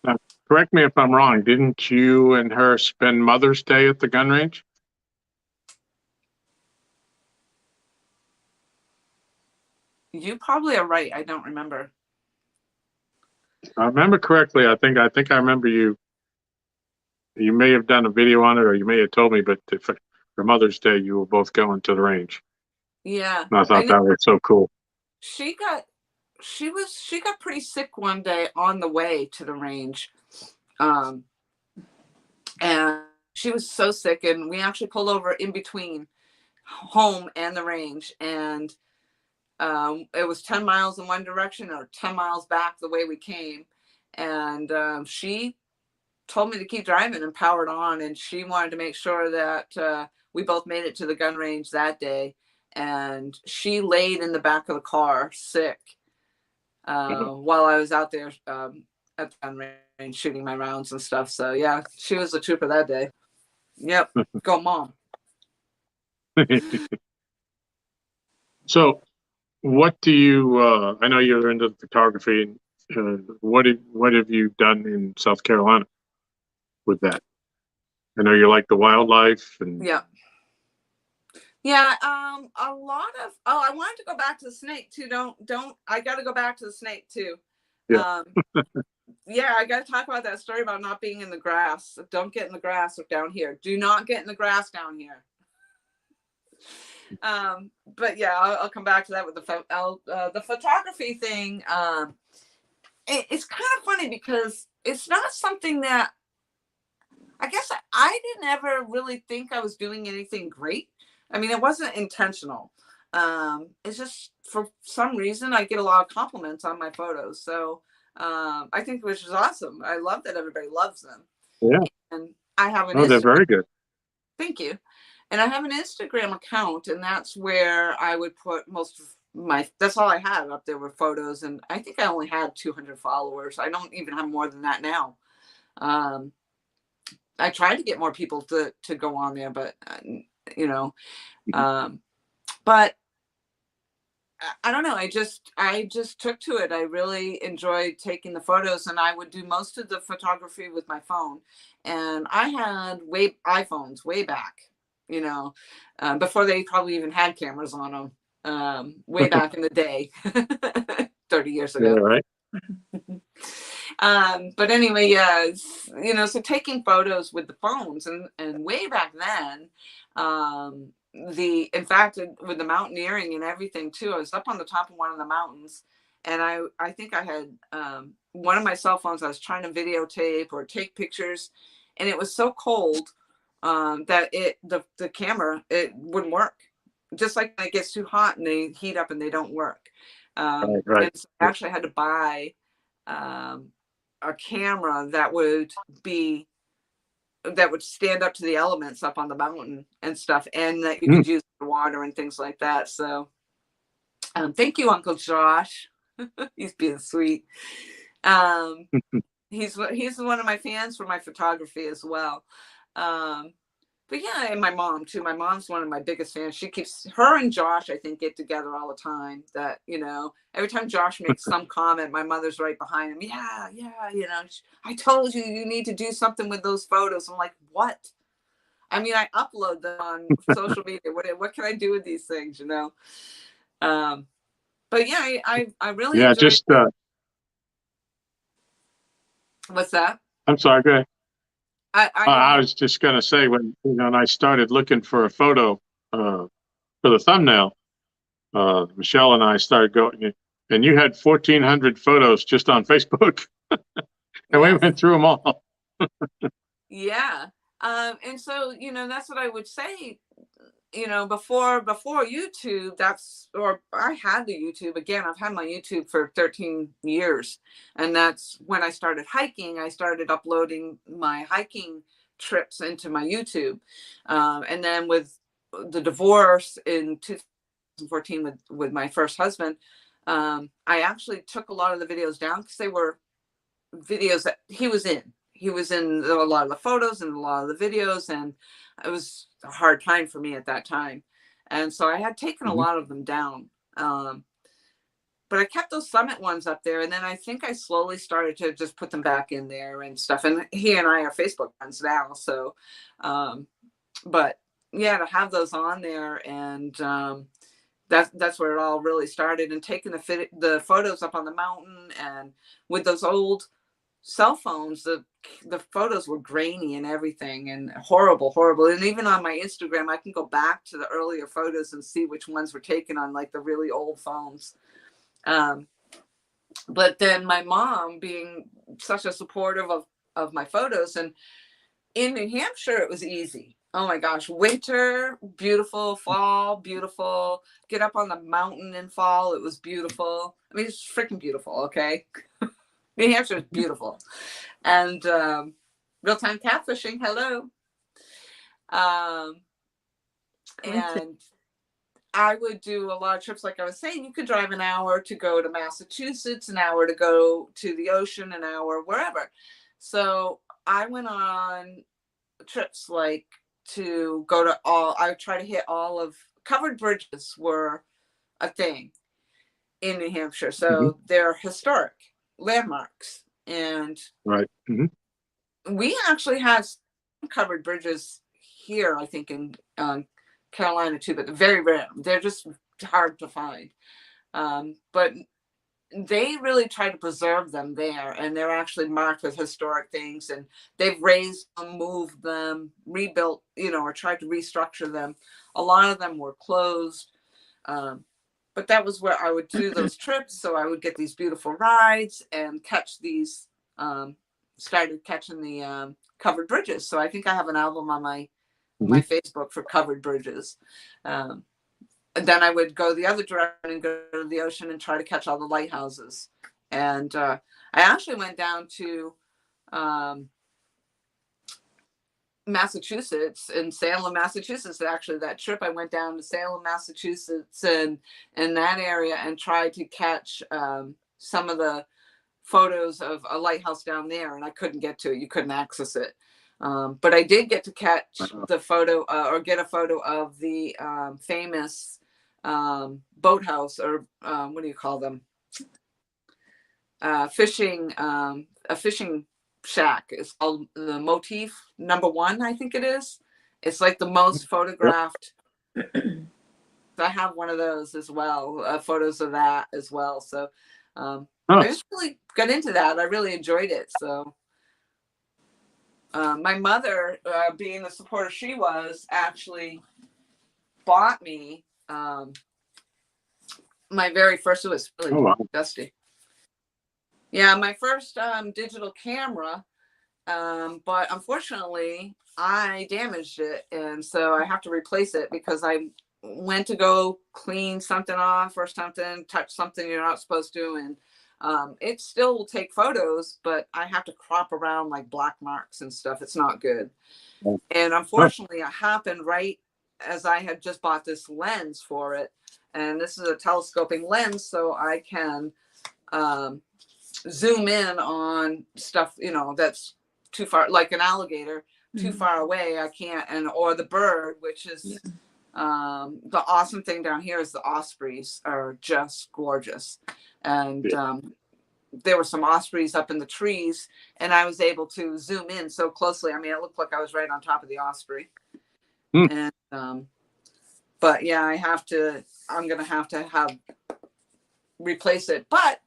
Now, correct me if I'm wrong. Didn't you and her spend Mother's Day at the gun range? You probably are right. I don't remember. I remember correctly. I think I remember you. You may have done a video on it, or you may have told me. But for Mother's Day, you were both going to the range. Yeah, and I thought that was so cool. She got pretty sick one day on the way to the range, and she was so sick, and we actually pulled over in between home and the range, and it was 10 miles in one direction or 10 miles back the way we came, and she told me to keep driving and powered on, and she wanted to make sure that we both made it to the gun range that day, and she laid in the back of the car sick while I was out there at the gun range shooting my rounds and stuff. So yeah, she was a trooper that day. Yep. Go mom. So what do you I know you're into photography. What have you done in South Carolina with that? I know you like the wildlife and yeah, a lot of I wanted to go back to the snake too. Don't I got to go back to the snake too. Yeah. Yeah, I got to talk about that story about not being in the grass. Don't get in the grass down here. Do not get in the grass down here. But yeah, I'll come back to that with the photography thing. It's kind of funny because it's not something that I guess I didn't ever really think I was doing anything great. I mean, it wasn't intentional. It's just for some reason I get a lot of compliments on my photos. So I think which is awesome. I love that everybody loves them. Yeah. And I have an they're very good. Thank you. And I have an Instagram account, and that's where I would put most of that's all I had up there were photos. And I think I only had 200 followers. I don't even have more than that now. I tried to get more people to go on there, but you know, but I don't know. I just took to it. I really enjoyed taking the photos, and I would do most of the photography with my phone. And I had iPhones way back, you know, before they probably even had cameras on them, way back in the day, 30 years ago. Yeah, right. But anyway, yeah, you know, so taking photos with the phones and way back then, in fact, with the mountaineering and everything too, I was up on the top of one of the mountains, and I think I had one of my cell phones. I was trying to videotape or take pictures, and it was so cold that the camera, it wouldn't work. Just like when it gets too hot and they heat up and they don't work. Right. And so I actually had to buy a camera that would stand up to the elements up on the mountain and stuff, and that you could use for water and things like that. So thank you, Uncle Josh. He's being sweet. He's one of my fans for my photography as well. But yeah, and my mom too. My mom's one of my biggest fans. Her and Josh, I think, get together all the time. That, you know, every time Josh makes some comment, my mother's right behind him. Yeah, you know, I told you need to do something with those photos. I'm like, what? I mean, I upload them on social media. What can I do with these things, you know? But yeah, I really enjoyed it. What's that? I'm sorry, go ahead. I was just going to say, when I started looking for a photo for the thumbnail, Michelle and I started going, and you had 1,400 photos just on Facebook, and we went through them all. Yeah. And so, that's what I would say, before YouTube, or I had the YouTube. Again, I've had my YouTube for 13 years. And that's when I started hiking. I started uploading my hiking trips into my YouTube. And then with the divorce in 2014 with my first husband, I actually took a lot of the videos down because they were videos that he was in. He was in a lot of the photos and a lot of the videos, and it was a hard time for me at that time. And so I had taken a lot of them down. But I kept those summit ones up there. And then I think I slowly started to just put them back in there and stuff. And he and I are Facebook friends now. So, but yeah, to have those on there, and that's where it all really started. And taking the photos up on the mountain, and with those old cell phones, the photos were grainy and everything, and horrible. And even on my Instagram, I can go back to the earlier photos and see which ones were taken on like the really old phones. But then my mom being such a supportive of my photos, and in New Hampshire, it was easy. Oh my gosh, winter, beautiful, fall, beautiful. Get up on the mountain in fall, it was beautiful. I mean, it's freaking beautiful, okay? New Hampshire is beautiful. And real-time catfishing, hello. And I would do a lot of trips. Like I was saying, you could drive an hour to go to Massachusetts, an hour to go to the ocean, an hour wherever. So I went on trips like to go to I try to hit all of covered bridges were a thing in New Hampshire. So they're historic landmarks. And we actually have covered bridges here, I think, in Carolina too, but very rare. They're just hard to find. But they really try to preserve them there, and they're actually marked with historic things, and they've raised them, moved them, rebuilt, or tried to restructure them. A lot of them were closed. But that was where I would do those trips. So I would get these beautiful rides and catch these, started catching the covered bridges. So I think I have an album on my Facebook for covered bridges. And then I would go the other direction and go to the ocean and try to catch all the lighthouses. And I actually went down to Massachusetts, in Salem, Massachusetts. Actually, that trip I went down to Salem, Massachusetts, and in that area, and tried to catch some of the photos of a lighthouse down there, and I couldn't get to it. You couldn't access it. But I did get to catch the photo or get a photo of the famous boathouse, or what do you call them? Fishing, a fishing shack. It's called the Motif #1, I think it is. It's like the most photographed. I have one of those as well, photos of that as well. So I just really got into that. I really enjoyed it. So my mother, being the supporter she was, actually bought me my very first. It was really dusty. Yeah, my first digital camera, but unfortunately I damaged it, and so I have to replace it because I went to go clean something off or something, touch something you're not supposed to, and it still will take photos, but I have to crop around like black marks and stuff. It's not good. And unfortunately, it happened right as I had just bought this lens for it, and this is a telescoping lens, so I can zoom in on stuff, that's too far, like an alligator, too far away. I can't, or the bird, which is the awesome thing down here is the ospreys are just gorgeous. And there were some ospreys up in the trees, and I was able to zoom in so closely. I mean, it looked like I was right on top of the osprey. And but yeah, I'm gonna have to replace it. But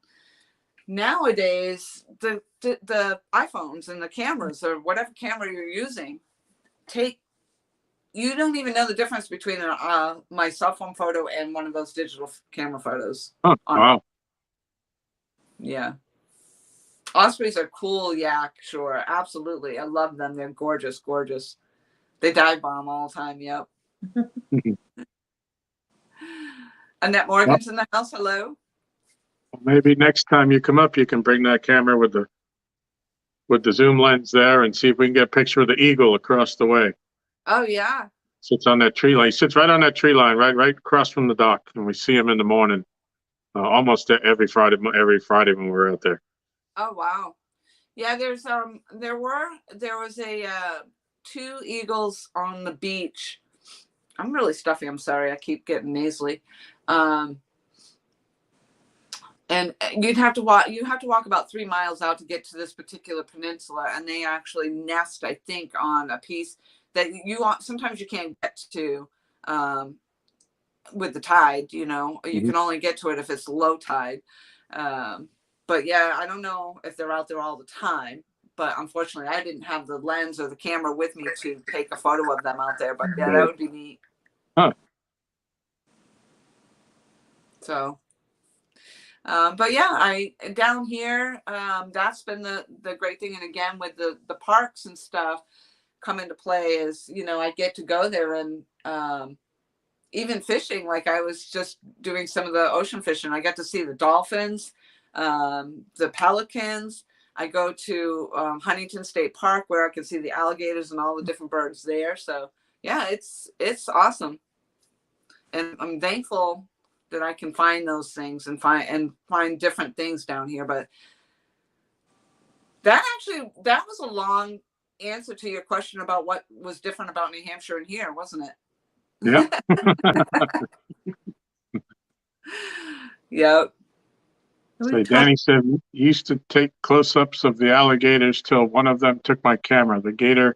nowadays, the the iPhones and the cameras or whatever camera you're using, you don't even know the difference between my cell phone photo and one of those digital camera photos. Oh, wow. Yeah. Ospreys are cool, yak, sure. Absolutely. I love them. They're gorgeous, gorgeous. They dive bomb all the time. Yep. Annette Morgan's in the house. Hello. Maybe next time you come up, you can bring that camera with the zoom lens there and see if we can get a picture of the eagle across the way. Oh, yeah. Sits on that tree line. He sits right on that tree line, right across from the dock, and we see him in the morning, almost every Friday when we're out there. Oh, wow. Yeah, there was a 2 eagles on the beach. I'm really stuffy. I'm sorry. I keep getting nasally. And you have to walk about 3 miles out to get to this particular peninsula, and they actually nest, I think, on a piece that sometimes you can't get to with the tide. You can only get to it if it's low tide. But yeah, I don't know if they're out there all the time, but unfortunately I didn't have the lens or the camera with me to take a photo of them out there, but yeah, that would be neat. Huh. So but yeah, down here, that's been the great thing. And again, with the parks and stuff come into play is, I get to go there and even fishing. Like I was just doing some of the ocean fishing. I got to see the dolphins, the pelicans. I go to Huntington State Park where I can see the alligators and all the different birds there. So yeah, it's awesome. And I'm thankful that I can find those things and find different things down here. But that was a long answer to your question about what was different about New Hampshire and here, wasn't it? Yeah. Yep. So Danny said he used to take close-ups of the alligators till one of them took my camera. The gator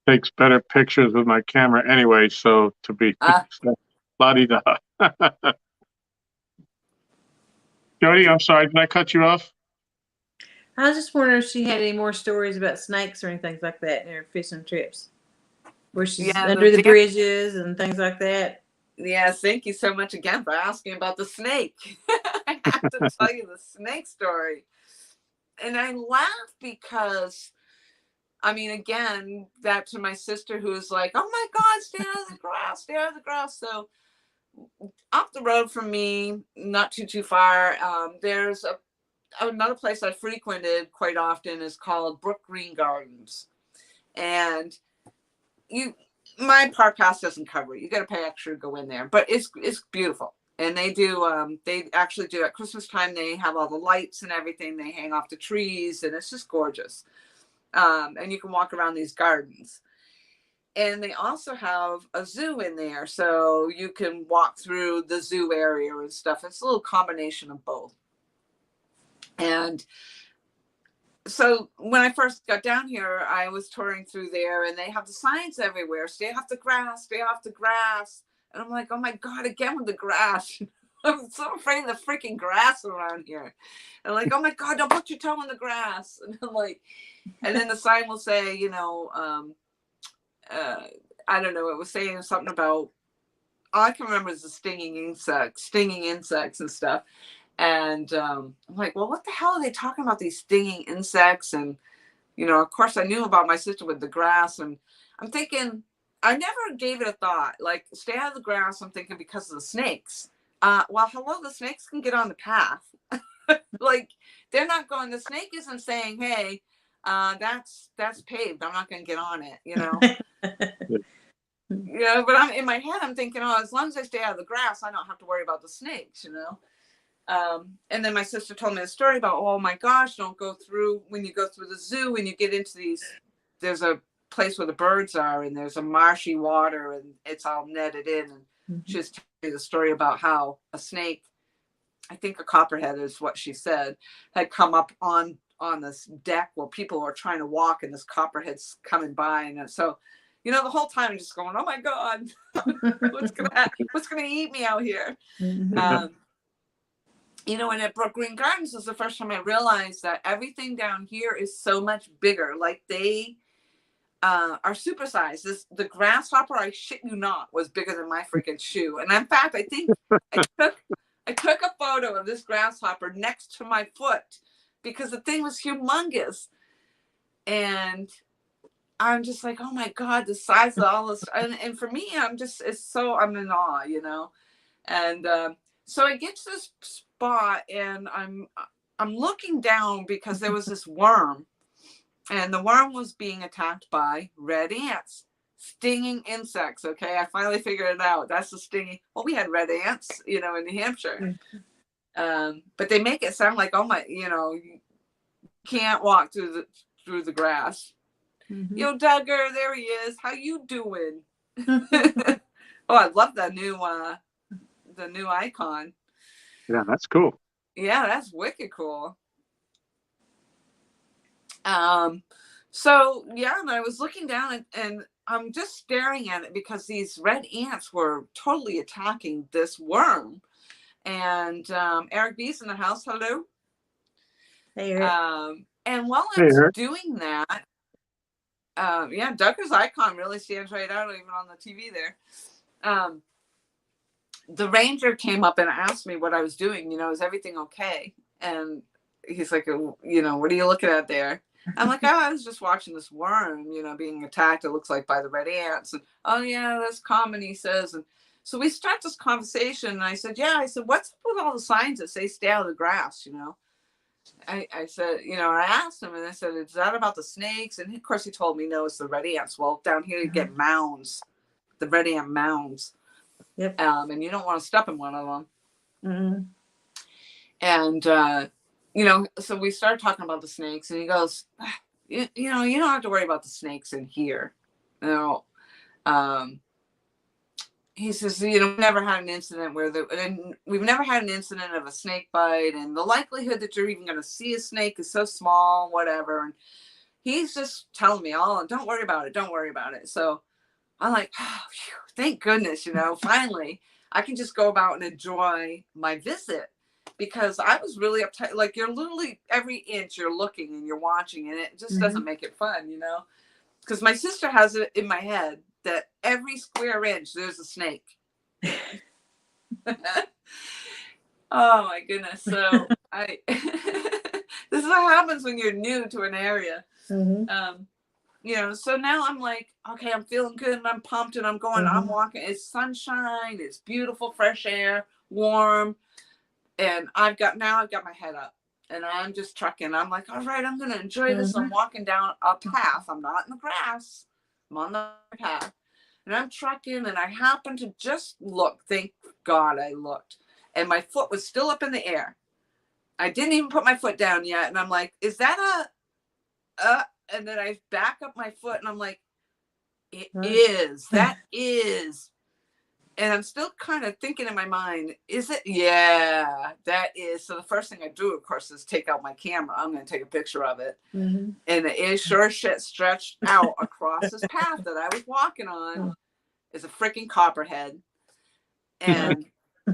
takes better pictures with my camera anyway, so to be la-di-da. Jody, I'm sorry, did I cut you off? I was just wondering if she had any more stories about snakes or anything like that in her fishing trips, where she's under the bridges and things like that. Yes, thank you so much again for asking about the snake. I have to tell you the snake story. And I laugh because, again, that to my sister who's like, oh my God, stay out of the grass, stay out of the grass. So up the road from me, not too far, there's another place I frequented quite often is called Brook Green Gardens. And my park pass doesn't cover it. You got to pay extra to go in there, but it's beautiful. And they actually do at Christmas time. They have all the lights and everything. They hang off the trees and it's just gorgeous. And you can walk around these gardens. And they also have a zoo in there. So you can walk through the zoo area and stuff. It's a little combination of both. And so when I first got down here, I was touring through there and they have the signs everywhere. Stay off the grass, stay off the grass. And I'm like, oh my God, again with the grass. I'm so afraid of the freaking grass around here. And like, oh my God, don't put your toe in the grass. And I'm like, and then the sign will say, I don't know, it was saying something about, all I can remember is the stinging insects and stuff. And I'm like, well, what the hell are they talking about, these stinging insects? And, of course I knew about my sister with the grass. And I'm thinking, I never gave it a thought. Like, stay out of the grass, I'm thinking because of the snakes. Well, hello, the snakes can get on the path. Like, they're not going, the snake isn't saying, hey, that's paved, I'm not going to get on it, but I'm in my head, I'm thinking, oh, as long as I stay out of the grass, I don't have to worry about the snakes, And then my sister told me a story about, oh my gosh, don't go through, when you go through the zoo, when you get into there's a place where the birds are and there's a marshy water and it's all netted in. And she was telling me the story about how a snake, I think a copperhead is what she said, had come up on this deck where people were trying to walk and this copperhead's coming by. And so, the whole time I'm just going, oh my God, what's gonna eat me out here? you know, and at Brook Green Gardens was the first time I realized that everything down here is so much bigger. Like they are supersized. The grasshopper, I shit you not, was bigger than my freaking shoe. And in fact, I think I took a photo of this grasshopper next to my foot because the thing was humongous. And I'm just like, oh my God, the size of all this. And for me, I'm in awe, you know? And so I get to this spot and I'm looking down because there was this worm, and the worm was being attacked by red ants, stinging insects. Okay, I finally figured it out. That's the stinging. Well, we had red ants, you know, in New Hampshire, but they make it sound like, oh my, you know, you can't walk through the grass. Yo, Duggar, there he is. How you doing? Oh, I love the new icon. Yeah, that's cool. Yeah, that's wicked cool. So yeah, and I was looking down and I'm just staring at it because these red ants were totally attacking this worm. And Eric B's in the house. Hello. Hey, Eric. And while I was doing that, yeah, Duggar's icon really stands right out even on the TV there. The ranger came up and asked me what I was doing. You know, is everything okay? And he's like, you know, what are you looking at there? I'm like, oh, I was just watching this worm, you know, being attacked, it looks like, by the red ants. And, oh, yeah, that's common, he says. And so we start this conversation, and I said, yeah, I said, what's up with all the signs that say stay out of the grass, you know? I said, you know, I asked him, and I said, is that about the snakes? And of course he told me, no, it's the red ants. Well, down here you get mounds, the red ant mounds. Yep. And you don't want to step in one of them. And, you know, so we started talking about the snakes, and he goes, you know, you don't have to worry about the snakes in here. You know, he says, you know, we've never had an incident we've never had an incident of a snake bite, and the likelihood that you're even going to see a snake is so small, whatever. And he's just telling me, oh, don't worry about it. Don't worry about it. So I'm like, oh, phew, thank goodness, you know, finally I can just go about and enjoy my visit. Because I was really uptight. Like, you're literally every inch you're looking and you're watching, and it just doesn't make it fun, you know? Because my sister has it in my head that every square inch there's a snake. Oh my goodness. So this is what happens when you're new to an area. You know, so now I'm like, okay, I'm feeling good and I'm pumped and I'm going, I'm walking. It's sunshine, it's beautiful, fresh air, warm. And I've got my head up and I'm just trucking. I'm like, all right, I'm going to enjoy this. I'm walking down a path. I'm not in the grass. I'm on the path. And I'm trucking, and I happen to just look. Thank God I looked. And my foot was still up in the air. I didn't even put my foot down yet. And I'm like, is that and then I back up my foot and I'm like, it is. That is. And I'm still kind of thinking in my mind, is it? Yeah, that is. So the first thing I do, of course, is take out my camera. I'm going to take a picture of it. And it is sure shit stretched out across this path that I was walking on is a freaking copperhead. And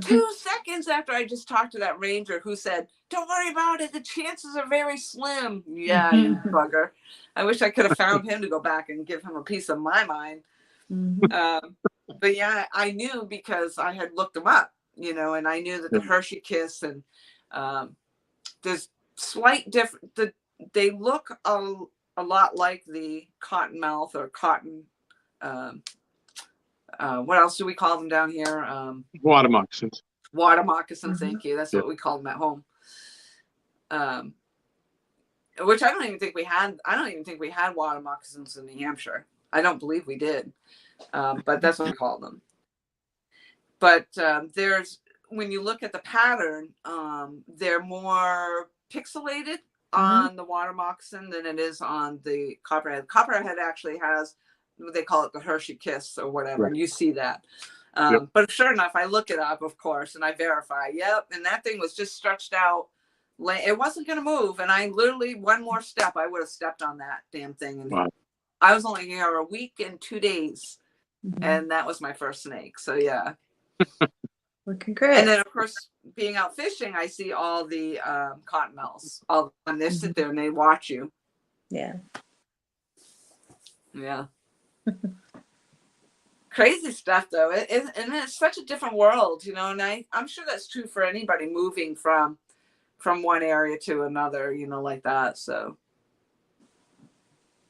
2 seconds after I just talked to that ranger who said, don't worry about it. The chances are very slim. Yeah, you bugger. I wish I could have found him to go back and give him a piece of my mind. But yeah, I knew because I had looked them up, you know, and I knew that the Hershey Kiss and there's slight difference. They look a lot like the cottonmouth or cotton. What else do we call them down here? Water moccasins. Water moccasins. Thank you. That's what we call them at home. Which I don't even think we had. I don't even think we had water moccasins in New Hampshire. I don't believe we did. But that's what we call them. But there's, when you look at the pattern, they're more pixelated on the water moccasin than it is on the copperhead. Copperhead actually has, they call it the Hershey Kiss or whatever. And you see that. But sure enough, I look it up, of course, and I verify. Yep. And that thing was just stretched out. It wasn't going to move. And I literally, one more step, I would have stepped on that damn thing. And I was only here a week and 2 days. And that was my first snake. So yeah. Well, congrats. And then, of course, being out fishing, I see all the cottonmouths. All and they sit there and they watch you. Yeah. Yeah. Crazy stuff, though. And it's such a different world, you know. And I'm sure that's true for anybody moving from one area to another, you know, like that. So.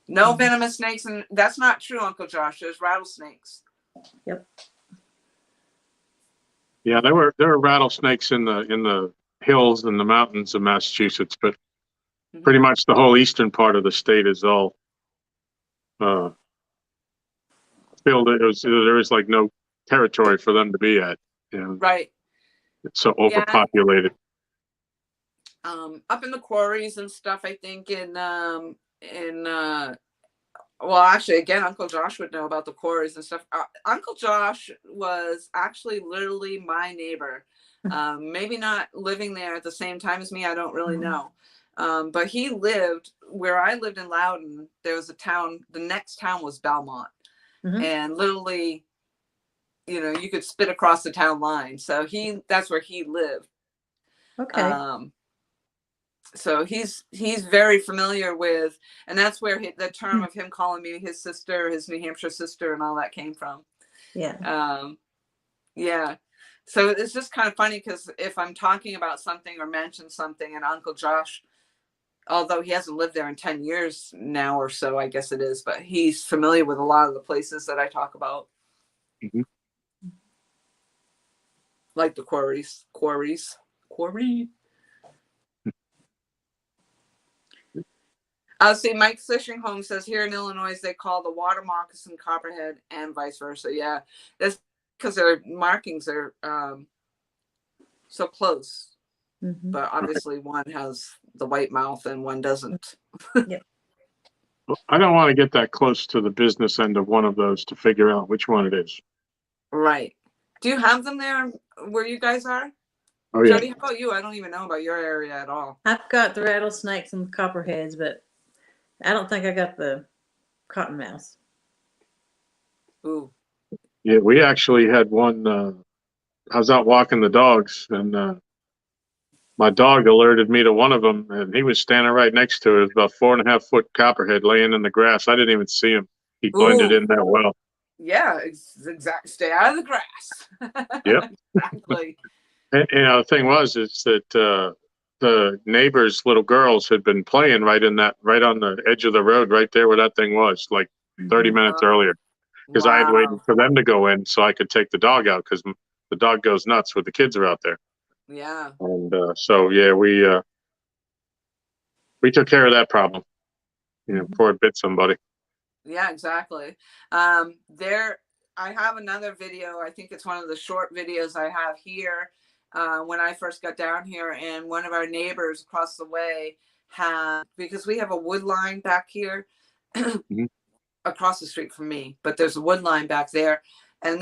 No venomous snakes, and that's not true, Uncle Josh. There's rattlesnakes. Yep. Yeah, there were rattlesnakes in the hills and the mountains of Massachusetts, but pretty much the whole eastern part of the state is all filled. There is like no territory for them to be at. You know? Right. It's so overpopulated. Up in the quarries and stuff, I think well, actually, again, Uncle Josh would know about the quarries and stuff. Uncle Josh was actually literally my neighbor. Maybe not living there at the same time as me. I don't really know. But he lived where I lived in Loudon. There was a town. The next town was Belmont. And literally, you know, you could spit across the town line. So that's where he lived. Okay. So he's very familiar with, and that's where the term of him calling me his sister, his New Hampshire sister, and all that came from. Yeah. Yeah. So it's just kind of funny because if I'm talking about something or mention something, and Uncle Josh, although he hasn't lived there in 10 years now or so, I guess it is, but he's familiar with a lot of the places that I talk about. Like the quarries. See, Mike Fishing Home says here in Illinois, they call the water moccasin copperhead and vice versa. Yeah, that's because their markings are so close. But obviously one has the white mouth and one doesn't. Yep. Well, I don't want to get that close to the business end of one of those to figure out which one it is. Right. Do you have them there where you guys are? Oh, yeah. Jody, how about you? I don't even know about your area at all. I've got the rattlesnakes and the copperheads, but I don't think I got the cottonmouths. Ooh. Yeah, we actually had one. I was out walking the dogs, and my dog alerted me to one of them, and he was standing right next to it. It was about 4.5 foot copperhead laying in the grass. I didn't even see him. He blended in that well. Yeah, exactly. Stay out of the grass. Yep. Exactly. And the thing was, is that the neighbors' little girls had been playing right on the edge of the road, right there where that thing was, like 30 minutes earlier. Because I had waited for them to go in so I could take the dog out, because the dog goes nuts when the kids are out there. Yeah. And so yeah, we took care of that problem. You know, before it bit somebody. Yeah, exactly. I have another video. I think it's one of the short videos I have here. When I first got down here, and one of our neighbors across the way because we have a wood line back here across the street from me, but there's a wood line back there, and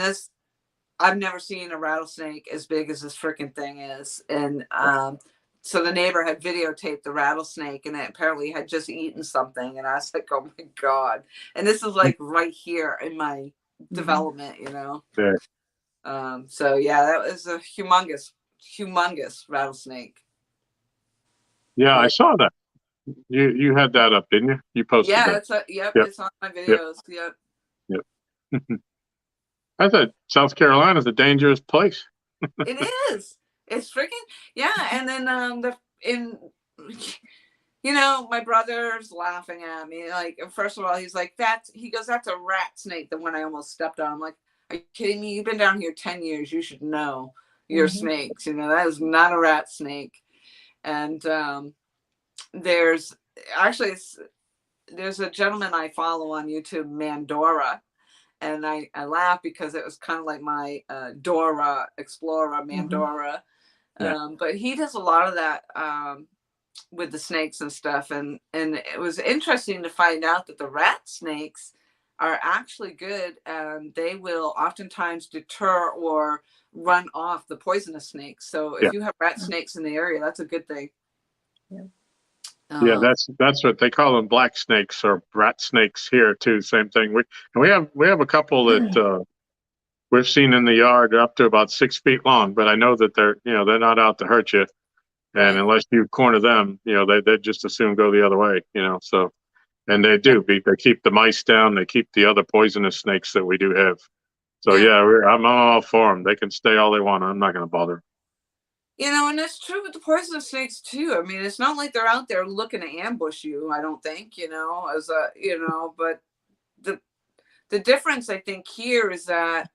I've never seen a rattlesnake as big as this freaking thing is. And so the neighbor had videotaped the rattlesnake, and it apparently had just eaten something, and I was like, oh my God. And this is like right here in my development, you know. Yeah. So yeah, that was a humongous rattlesnake. Yeah, I saw that. You had that up, didn't you? You posted that. Yeah, it's on my videos. Yep. I thought South Carolina's a dangerous place. It is. It's freaking and then you know, my brother's laughing at me. Like, first of all, he's like, that's a rat snake, the one I almost stepped on. I'm like, are you kidding me? You've been down here 10 years. You should know your snakes. You know, that is not a rat snake. And there's a gentleman I follow on YouTube, Mandora. And I laugh because it was kind of like my Dora Explorer, Mandora. But he does a lot of that with the snakes and stuff. And it was interesting to find out that the rat snakes are actually good, and they will oftentimes deter or run off the poisonous snakes. So if you have rat snakes in the area, that's a good thing. Yeah, that's what they call them, black snakes or rat snakes here too. Same thing. We have a couple that we've seen in the yard up to about 6 feet long, but I know that they're not out to hurt you. And unless you corner them, they just as soon go the other way, so, and they do, they keep the mice down. They keep the other poisonous snakes that we do have. So I'm all for them. They can stay all they want. I'm not going to bother. And that's true with the poisonous snakes too. I mean, it's not like they're out there looking to ambush you. I don't think, but the difference I think here is that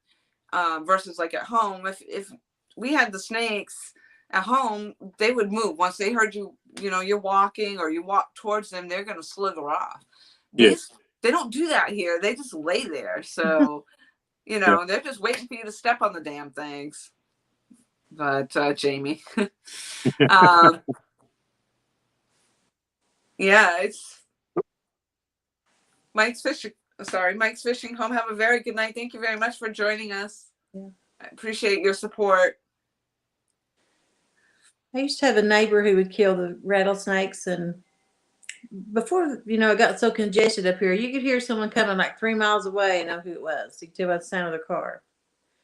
versus like at home, if we had the snakes at home, they would move once they heard you. You're walking or you walk towards them, they're going to slither off. They don't do that here. They just lay there. So, they're just waiting for you to step on the damn things. But Jamie, it's Mike's Fishing Home. Have a very good night. Thank you very much for joining us. I appreciate your support. I used to have a neighbor who would kill the rattlesnakes, and before it got so congested up here, you could hear someone coming like 3 miles away and know who it was. You could tell by the sound of their car.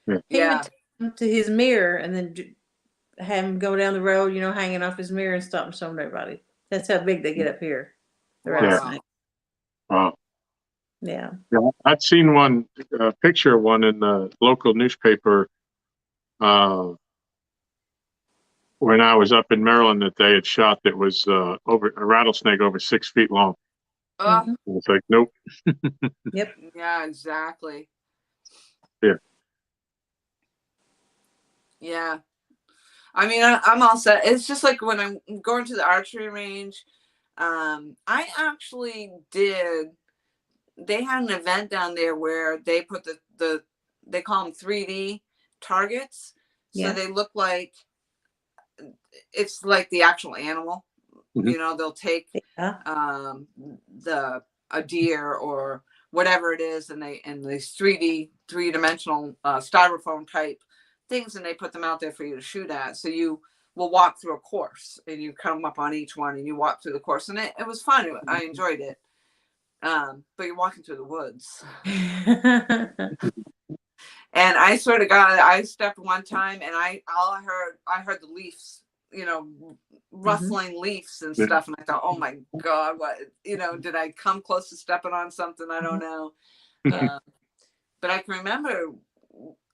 He would take him to his mirror and then have him go down the road, hanging off his mirror and stop and show everybody. That's how big they get up here. The rattlesnake. Wow. Yeah. I'd seen one picture of one in the local newspaper when I was up in Maryland that they had shot that was a rattlesnake over 6 feet long. It's like, nope. Yep. Yeah, exactly. Yeah. I mean, I'm all set. It's just like when I'm going to the archery range, I actually they had an event down there where they put they call them 3D targets. So they look like, it's like the actual animal. They'll take a deer or whatever it is, and these three-dimensional styrofoam type things, and they put them out there for you to shoot at. So you will walk through a course, and you come up on each one, and you walk through the course, and it was fun. I enjoyed it. But you're walking through the woods. And I swear to God, I stepped one time, and I heard the leaves, rustling leaves and stuff, and I thought, oh my God, what, did I come close to stepping on something? I don't know. But I can remember,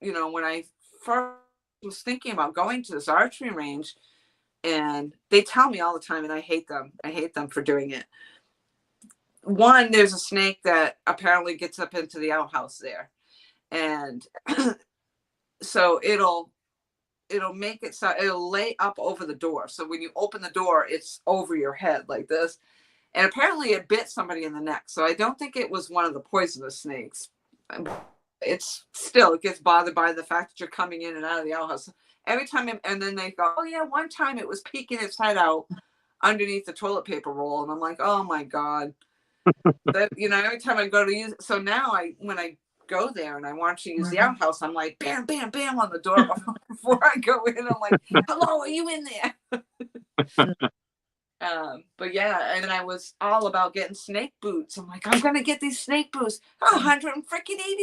when I first was thinking about going to this archery range, and they tell me all the time, and I hate them. I hate them for doing it. One, there's a snake that apparently gets up into the outhouse there. And so it'll make it so it'll lay up over the door. So when you open the door, it's over your head like this. And apparently it bit somebody in the neck. So I don't think it was one of the poisonous snakes. It gets bothered by the fact that you're coming in and out of the outhouse every time. And then they go, oh yeah, one time it was peeking its head out underneath the toilet paper roll. And I'm like, oh my God. Every time I go to use it. So now when I go there and I want to use the outhouse, I'm like, bam, bam, bam on the door before I go in. I'm like, hello, are you in there? But yeah, and I was all about getting snake boots. I'm like, I'm gonna get these snake boots, $180.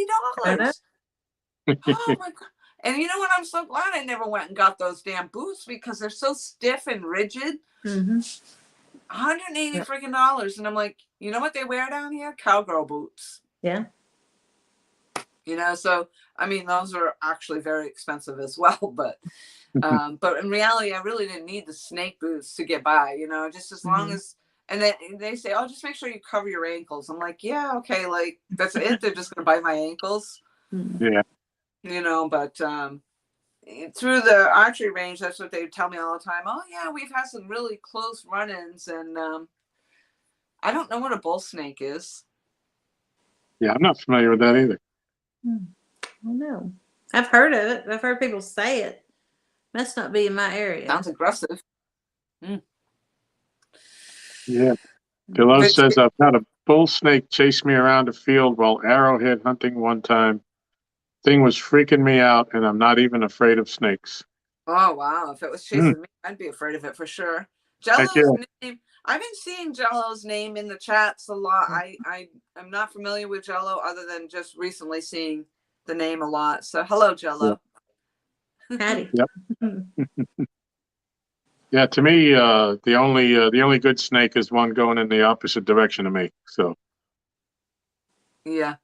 Oh my God! And you know what? I'm so glad I never went and got those damn boots, because they're so stiff and rigid. $180 freaking dollars, and I'm like, you know what they wear down here? Cowgirl boots. Yeah. So I mean, those are actually very expensive as well, but in reality, I really didn't need the snake boots to get by, just as long as, and then they say, oh, just make sure you cover your ankles. I'm like, yeah, okay. Like, that's it. They're just going to bite my ankles. Yeah. But through the archery range, that's what they tell me all the time. Oh yeah, we've had some really close run-ins, and I don't know what a bull snake is. Yeah, I'm not familiar with that either. I don't know. I've heard of it. I've heard people say it. Must not be in my area. Sounds aggressive. Yeah. Delos says, I've had a bull snake chase me around a field while arrowhead hunting one time. Thing was freaking me out, and I'm not even afraid of snakes. Oh, wow. If it was chasing me, I'd be afraid of it for sure. Jello's name. I've been seeing Jello's name in the chats a lot. I'm not familiar with Jello other than just recently seeing the name a lot. So hello, Jello. Howdy. Yep. Yeah, to me, the only good snake is one going in the opposite direction of me. So Yeah.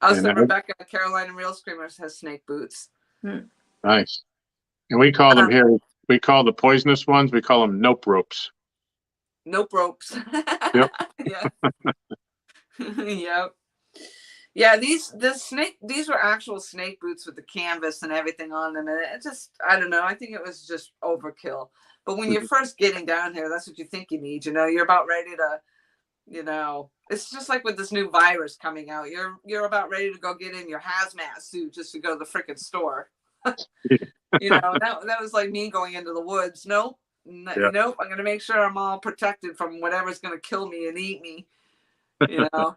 Also, And Rebecca, Carolina Real Screamers has snake boots. nice. And we call them here. We call the poisonous ones. We call them nope ropes. Nope ropes. Yep. Yeah. Yep. Yeah, these were actual snake boots with the canvas and everything on them, and it just, I don't know, I think it was just overkill. But when you're first getting down here, that's what you think you need. You know, you're about ready to, you know, it's just like with this new virus coming out. You're about ready to go get in your hazmat suit just to go to the freaking store. You know, that was like me going into the woods. Nope, nope. I'm gonna make sure I'm all protected from whatever's gonna kill me and eat me. You know.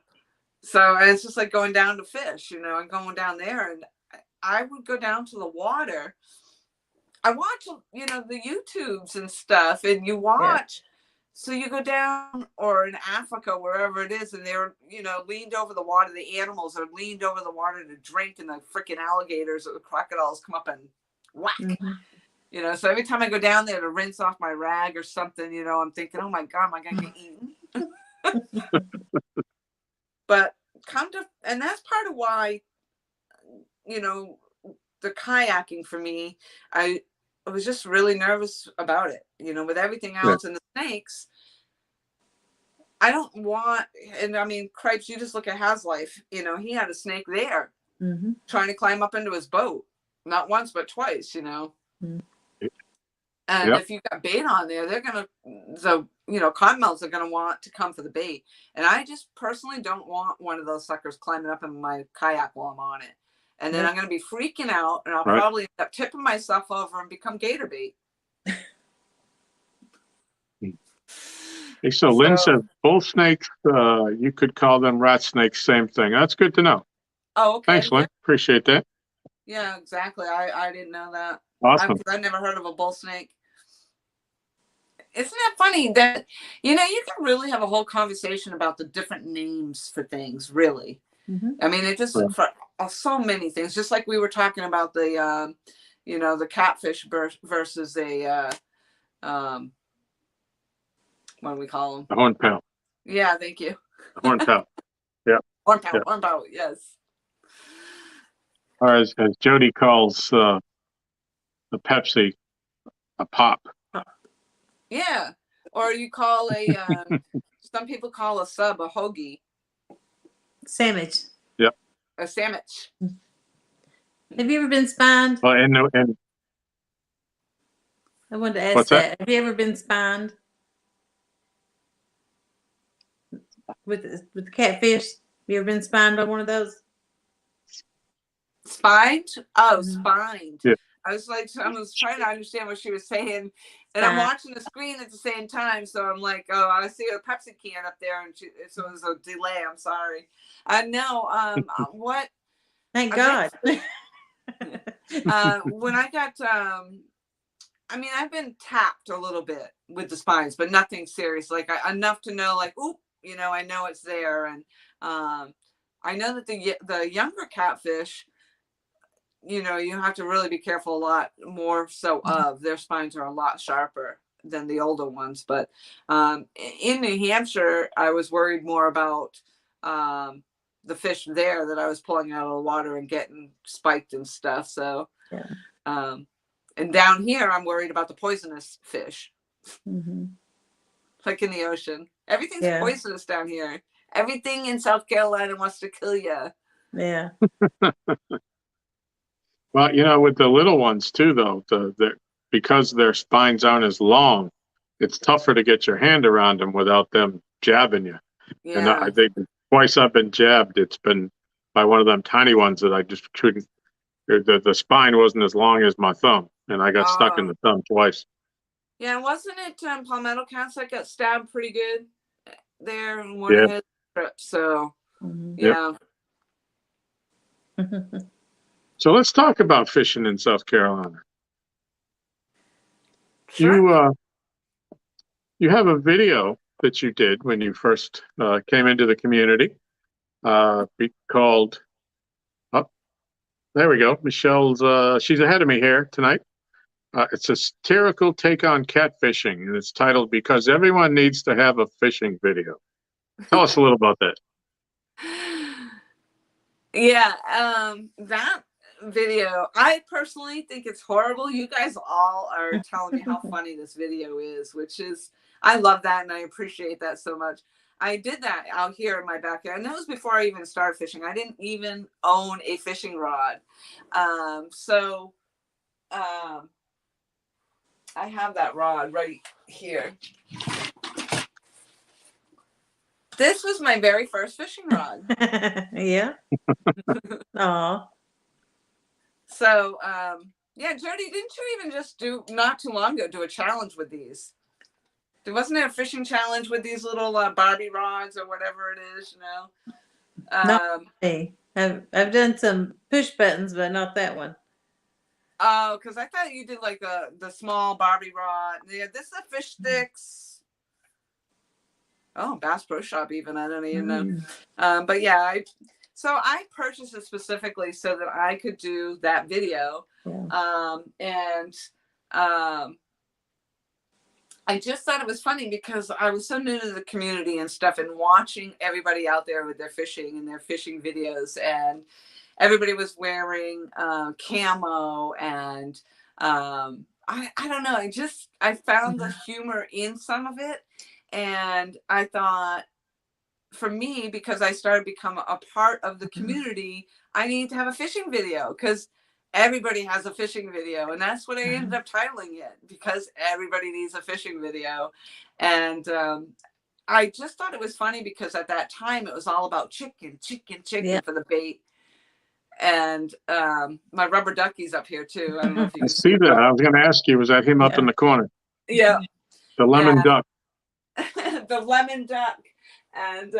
So it's just like going down to fish, you know, and going down there. And I would go down to the water. I watch, you know, the YouTubes and stuff, and you watch. Yeah. So you go down, or in Africa, wherever it is, and they're, you know, leaned over the water. The animals are leaned over the water to drink, and the freaking alligators or the crocodiles come up and whack. Mm-hmm. You know, so every time I go down there to rinse off my rag or something, you know, I'm thinking, oh my God, am I going to get eaten? But and that's part of why, you know, the kayaking for me, I was just really nervous about it, you know, with everything else and the snakes. I don't want, and I mean, Cripes, you just look at Haslife, you know, he had a snake there trying to climb up into his boat, not once, but twice, you know. Mm-hmm. And if you got bait on there, they're going to, you know, cottonmouths are going to want to come for the bait. And I just personally don't want one of those suckers climbing up in my kayak while I'm on it. And then I'm going to be freaking out, and I'll probably end up tipping myself over and become gator bait. Hey, so Lynn said bull snakes, you could call them rat snakes, same thing. That's good to know. Oh, okay. Thanks, Lynn. Appreciate that. Yeah, exactly. I didn't know that. Awesome. I've never heard of a bull snake. Isn't that funny that, you know, you can really have a whole conversation about the different names for things, really. Mm-hmm. I mean, it just, for so many things, just like we were talking about the, you know, the catfish versus a, what do we call them? A hornpout. Yeah, thank you. A hornpout. Yeah. Hornpout, yes. Or as Jody calls the Pepsi, a pop. Yeah. Or you call some people call a sub a hoagie. Sandwich. Yep. A sandwich. Have you ever been spined? Well, and I wanted to ask that. Have you ever been spined with catfish? Have you ever been spined by one of those? Spined? Oh, spined. Yeah. I was trying to understand what she was saying, and I'm watching the screen at the same time. So I'm like, oh, I see a Pepsi can up there, and so it was a delay. I'm sorry. No. What? Thank God. When I got, I mean, I've been tapped a little bit with the spines, but nothing serious. Like enough to know, like, oop, you know, I know it's there, and I know that the younger catfish, you know, you have to really be careful a lot more so of their spines are a lot sharper than the older ones. But in New Hampshire, I was worried more about the fish there that I was pulling out of the water and getting spiked and stuff. So, and down here, I'm worried about the poisonous fish. Mm-hmm. Like in the ocean. Everything's poisonous down here. Everything in South Carolina wants to kill you. Yeah. Well, you know, with the little ones too, though, because their spines aren't as long, it's tougher to get your hand around them without them jabbing you. Yeah. And I think twice I've been jabbed, it's been by one of them tiny ones that I just couldn't. The spine wasn't as long as my thumb, and I got stuck in the thumb twice. Yeah, wasn't it Palmetto Cats that got stabbed pretty good there in one of his trips? So, yeah. Yep. So let's talk about fishing in South Carolina. Sure. You have a video that you did when you first came into the community called There we go. Michelle's, she's ahead of me here tonight. It's a satirical take on catfishing, and it's titled "Because Everyone Needs to Have a Fishing Video." Tell us a little about that. Yeah, that video, I personally think it's horrible. You guys all are telling me how funny this video is, which is, I love that and I appreciate that so much. I did that out here in my backyard, and that was before I even started fishing. I didn't even own a fishing rod. I have that rod right here. This was my very first fishing rod. Yeah. Aw. So, yeah, Jody, didn't you even just not too long ago, do a challenge with these? There wasn't a fishing challenge with these little Barbie rods or whatever it is, you know? No, hey, I've done some push buttons, but not that one. Oh, because I thought you did like the small Barbie rod. Yeah, this is a fish sticks. Oh, Bass Pro Shop even. I don't even know. But yeah, so I purchased it specifically so that I could do that video. Yeah. I just thought it was funny because I was so new to the community and stuff, and watching everybody out there with their fishing and their fishing videos, and everybody was wearing camo, and I don't know. I found the humor in some of it, and I thought, for me, because I started becoming a part of the community, I need to have a fishing video because everybody has a fishing video, and that's what I ended up titling it, because everybody needs a fishing video. And I just thought it was funny because at that time it was all about chicken for the bait. And my rubber ducky's up here too. I don't know if you can see that. I was going to ask you, was that him up in the corner? Yeah. The lemon duck. The lemon duck. And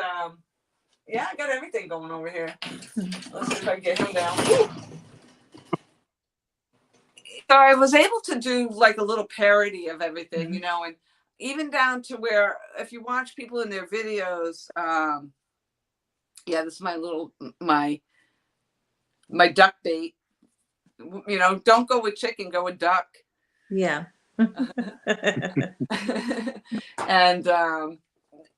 yeah, I got everything going over here. Let's see if I can get him down. So I was able to do like a little parody of everything, you know, and even down to where if you watch people in their videos, yeah, this is my duck bait. You know, don't go with chicken, go with duck. Yeah. And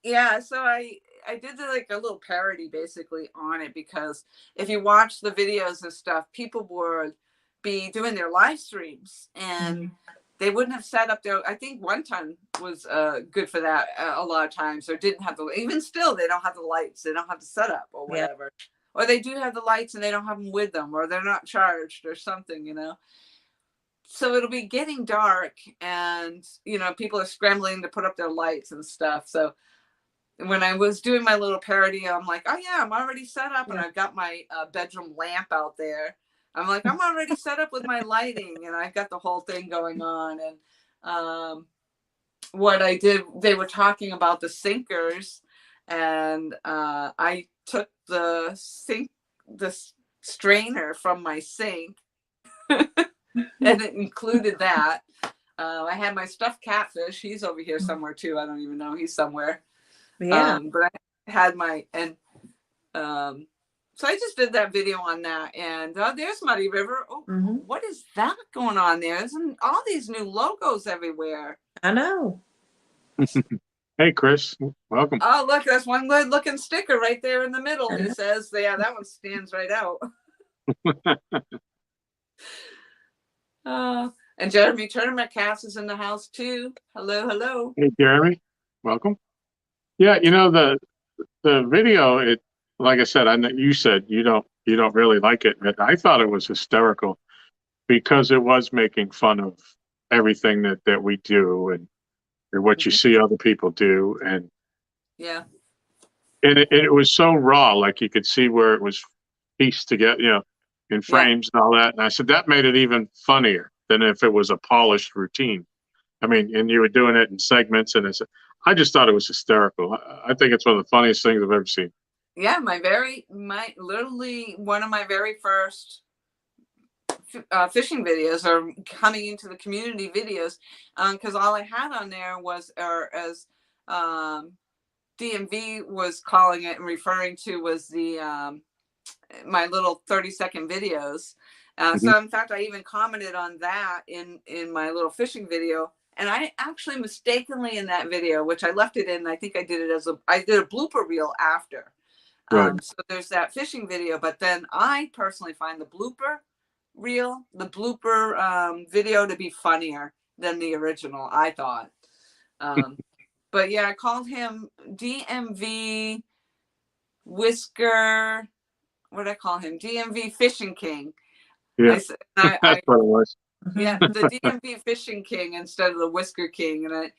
yeah, so I did like a little parody basically on it, because if you watch the videos and stuff, people would be doing their live streams and they wouldn't have set up their, I think one time was good for that a lot of times, or didn't have even still they don't have the lights, they don't have the setup or whatever. Yeah. Or they do have the lights and they don't have them with them, or they're not charged or something, you know. So it'll be getting dark and, you know, people are scrambling to put up their lights and stuff. So when I was doing my little parody, I'm like, oh yeah, I'm already set up, and I've got my bedroom lamp out there. I'm like, I'm already set up with my lighting, and I've got the whole thing going on. And what I did, they were talking about the sinkers, and I took the strainer from my sink, and it included that. I had my stuffed catfish. He's over here somewhere too. I don't even know. He's somewhere. Yeah. But I had so I just did that video on that, and there's Muddy River. Oh, what is that going on there? There's all these new logos everywhere. I know. Hey, Chris, welcome. Oh, look, there's one good looking sticker right there in the middle. It says, yeah, that one stands right out. And Jeremy Tournament Cast is in the house too. Hello, hello. Hey, Jeremy, welcome. Yeah, you know, the video, it, like I said, I know you said you don't really like it, but I thought it was hysterical because it was making fun of everything that we do and what you see other people do, and yeah, and it was so raw, like you could see where it was pieced together, you know, in frames and all that. And I said that made it even funnier than if it was a polished routine. I mean, and you were doing it in segments, and I just thought it was hysterical. I think it's one of the funniest things I've ever seen. Yeah, literally one of my very first fishing videos, or coming into the community videos, because all I had on there was, or as DMV was calling it and referring to, was the my little 30-second videos. So in fact, I even commented on that in my little fishing video. And I actually mistakenly in that video, which I left it in, I think I did it as I did a blooper reel after. Right. So there's that fishing video, but then I personally find the blooper video to be funnier than the original, I thought. But yeah, I called him DMV Whisker. What did I call him? DMV Fishing King. Yeah, that's what it was. Yeah, the DMV Fishing King instead of the Whisker King. And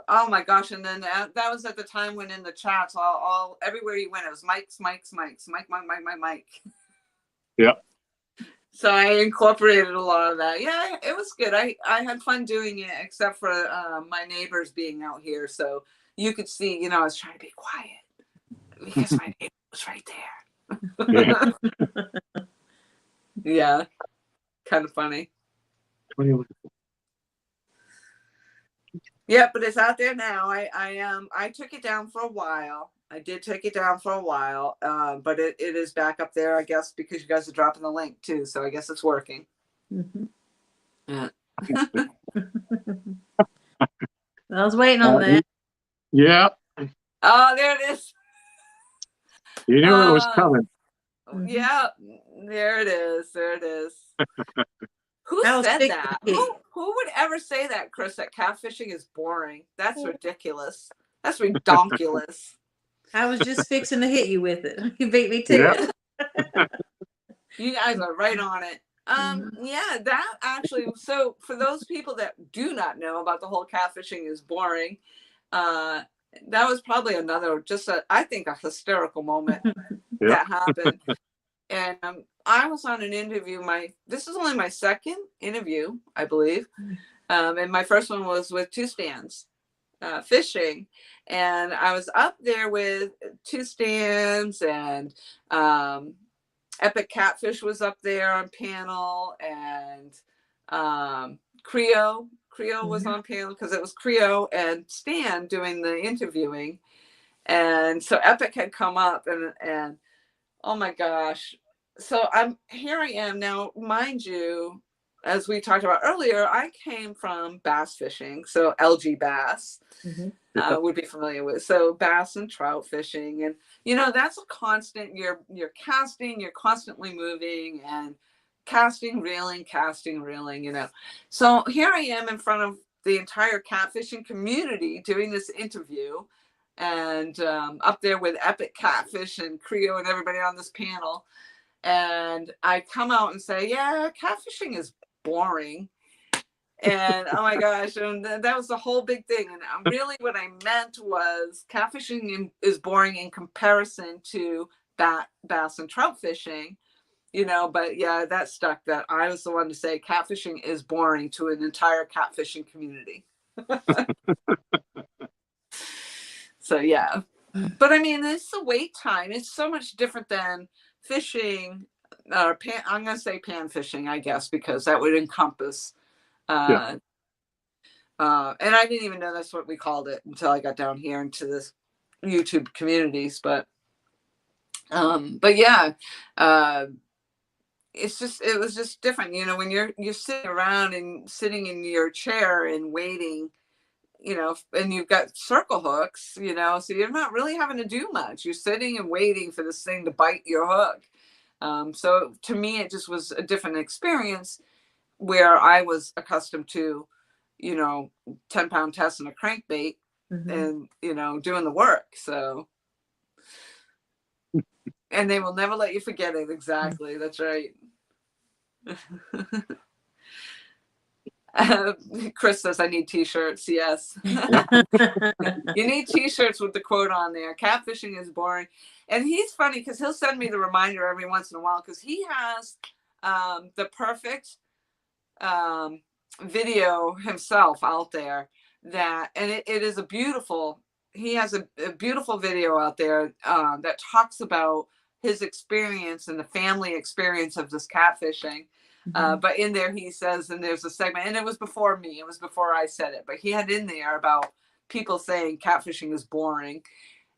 oh my gosh. And then that was at the time when in the chats, all everywhere you went, it was Mike. Yeah. So I incorporated a lot of that. Yeah, it was good. I had fun doing it, except for my neighbors being out here. So you could see, I was trying to be quiet because my neighbor was right there. Yeah, kind of funny. Yeah, but it's out there now. I took it down for a while. I did take it down for a while, but it is back up there, I guess, because you guys are dropping the link too. So I guess it's working. Yeah. I was waiting on that. Yeah. Oh, there it is. You knew it was coming. Yeah, there it is. There it is. Who said that? Who would ever say that, Chris, that catfishing is boring? That's ridiculous. That's redonkulous. I was just fixing to hit you with it. You beat me to it. You guys are right on it. Yeah, that actually, so for those people that do not know about the whole catfishing is boring, that was probably another, I think a hysterical moment that happened. And I was on an interview, this is only my second interview, I believe. And my first one was with Two Stands Fishing. And I was up there with Two Stands, and Epic Catfish was up there on panel, and Creo was on panel because it was Creo and Stan doing the interviewing. And so Epic had come up, and oh my gosh. So here I am now, mind you, as we talked about earlier, I came from bass fishing. So LG bass would be familiar with. So bass and trout fishing. And, that's a constant, you're casting, you're constantly moving and casting, reeling. So here I am in front of the entire catfishing community doing this interview, and up there with Epic Catfish and Creo and everybody on this panel. And I come out and say, yeah, catfishing is boring. And oh my gosh, and that was the whole big thing. And really what I meant was catfishing is boring in comparison to bass and trout fishing, but yeah, that stuck, that I was the one to say catfishing is boring to an entire catfishing community. So yeah, but I mean, it's the wait time. It's so much different than fishing, I'm going to say pan fishing, I guess, because that would encompass. And I didn't even know that's what we called it until I got down here into this YouTube communities. But yeah, it was just different, when you're sitting around and sitting in your chair and waiting, and you've got circle hooks, so you're not really having to do much. You're sitting and waiting for this thing to bite your hook. So to me, it just was a different experience where I was accustomed to, 10-pound tests and a crankbait and, doing the work. So, and they will never let you forget it. Exactly. That's right. Chris says, I need t-shirts. Yes. You need t-shirts with the quote on there. Catfishing is boring. And he's funny because he'll send me the reminder every once in a while, because he has the perfect video himself out there and it is he has a beautiful video out there that talks about his experience and the family experience of this catfishing. But in there he says, and there's a segment, and it was before I said it, but he had in there about people saying catfishing is boring.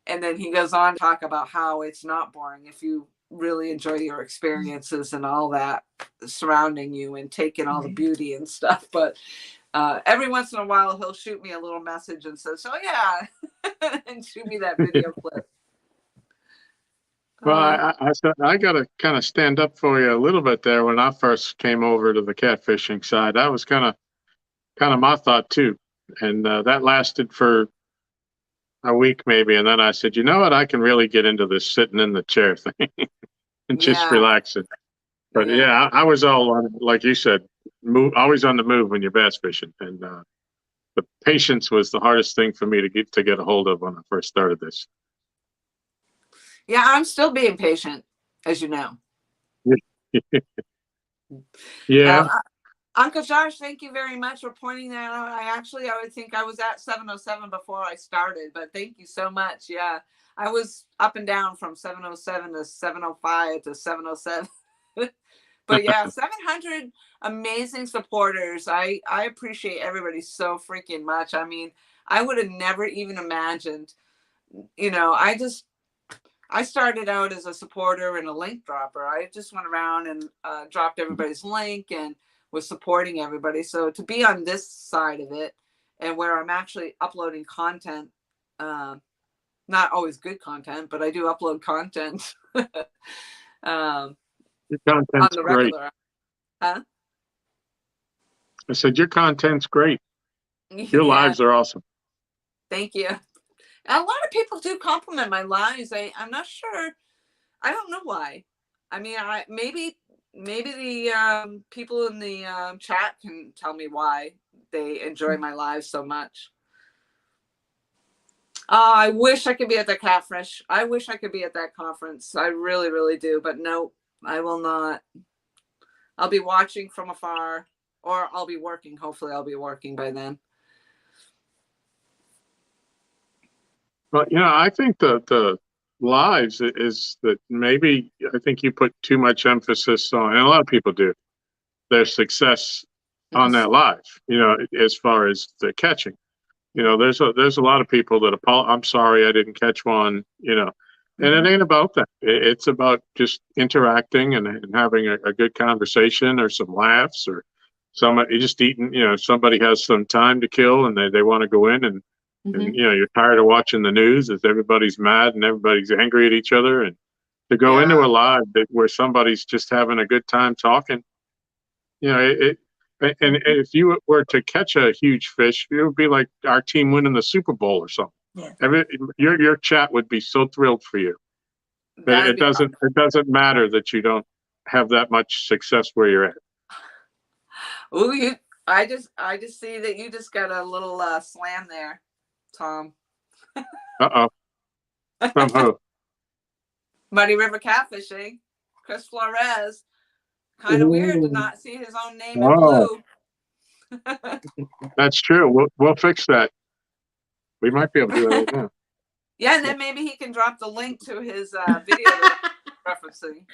And then he goes on to talk about how it's not boring if you really enjoy your experiences and all that surrounding you and taking all the beauty and stuff. But every once in a while, he'll shoot me a little message and says, "Oh yeah," and shoot me that video clip. Well, I got to kind of stand up for you a little bit there. When I first came over to the catfishing side, that was kind of my thought too, and that lasted for a week maybe, and then I said, you know what, I can really get into this sitting in the chair thing and just relaxing. But yeah, I was all on, like you said, always on the move when you're bass fishing, and the patience was the hardest thing for me to get a hold of when I first started this. Yeah, I'm still being patient, as you know. Yeah. Uncle Josh, thank you very much for pointing that out. I would think I was at 707 before I started, but thank you so much. Yeah, I was up and down from 707 to 705 to 707. But yeah, 700 amazing supporters. I appreciate everybody so freaking much. I mean, I would have never even imagined, you know, I started out as a supporter and a link dropper. I just went around and dropped everybody's link and was supporting everybody. So to be on this side of it, and where I'm actually uploading content, not always good content, but I do upload content. Your content's great. Huh? I said your content's great. Your lives are awesome. Thank you. A lot of people do compliment my lives. I'm not sure. I don't know why. I mean, maybe the people in the chat can tell me why they enjoy my lives so much. I wish I could be at the Catfish. I wish I could be at that conference. I really, really do. But no, I will not. I'll be watching from afar, or I'll be working. Hopefully, I'll be working by then. But you know, I think the lives is that maybe I think you put too much emphasis on, and a lot of people do, their success on that live. You know, as far as the catching, you know, there's a lot of people that I'm sorry I didn't catch one. You know, and it ain't about that. It's about just interacting and having a good conversation or some laughs or somebody just eating. You know, somebody has some time to kill and they want to go in and. And, you know, you're tired of watching the news as everybody's mad and everybody's angry at each other. And to go into a live where somebody's just having a good time talking, you know, and if you were to catch a huge fish, it would be like our team winning the Super Bowl or something. Yeah. Your chat would be so thrilled for you. But it doesn't matter that you don't have that much success where you're at. Ooh, I just see that you just got a little slam there, Tom. Uh-oh. From who? Muddy River Catfishing. Chris Flores. Kind of weird to not see his own name in blue. That's true. We'll fix that. We might be able to do that right now. Yeah, and then maybe he can drop the link to his video referencing.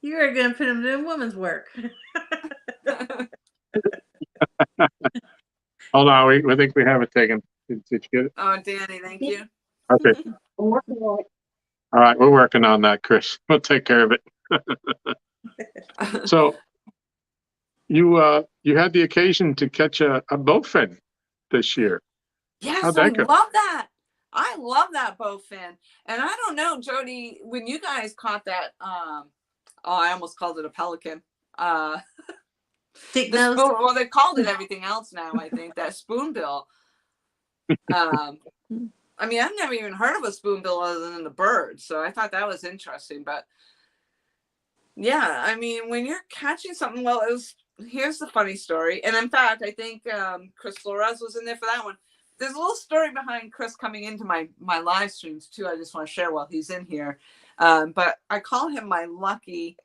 You are going to put him doing women's work. Hold on, I think we have it taken. Did you get it? Oh, Danny, thank you. Okay. All right, we're working on that, Chris. We'll take care of it. So, you had the occasion to catch a bowfin this year. Yes, I love that. I love that bowfin. And I don't know, Jody, when you guys caught that, I almost called it a pelican. Well, they called it everything else now, I think, that spoonbill. I mean, I've never even heard of a spoonbill other than the bird, so I thought that was interesting. But yeah, I mean, when you're catching something, well, here's the funny story. And in fact, I think Chris Flores was in there for that one. There's a little story behind Chris coming into my live streams too. I just want to share while he's in here. But I call him my lucky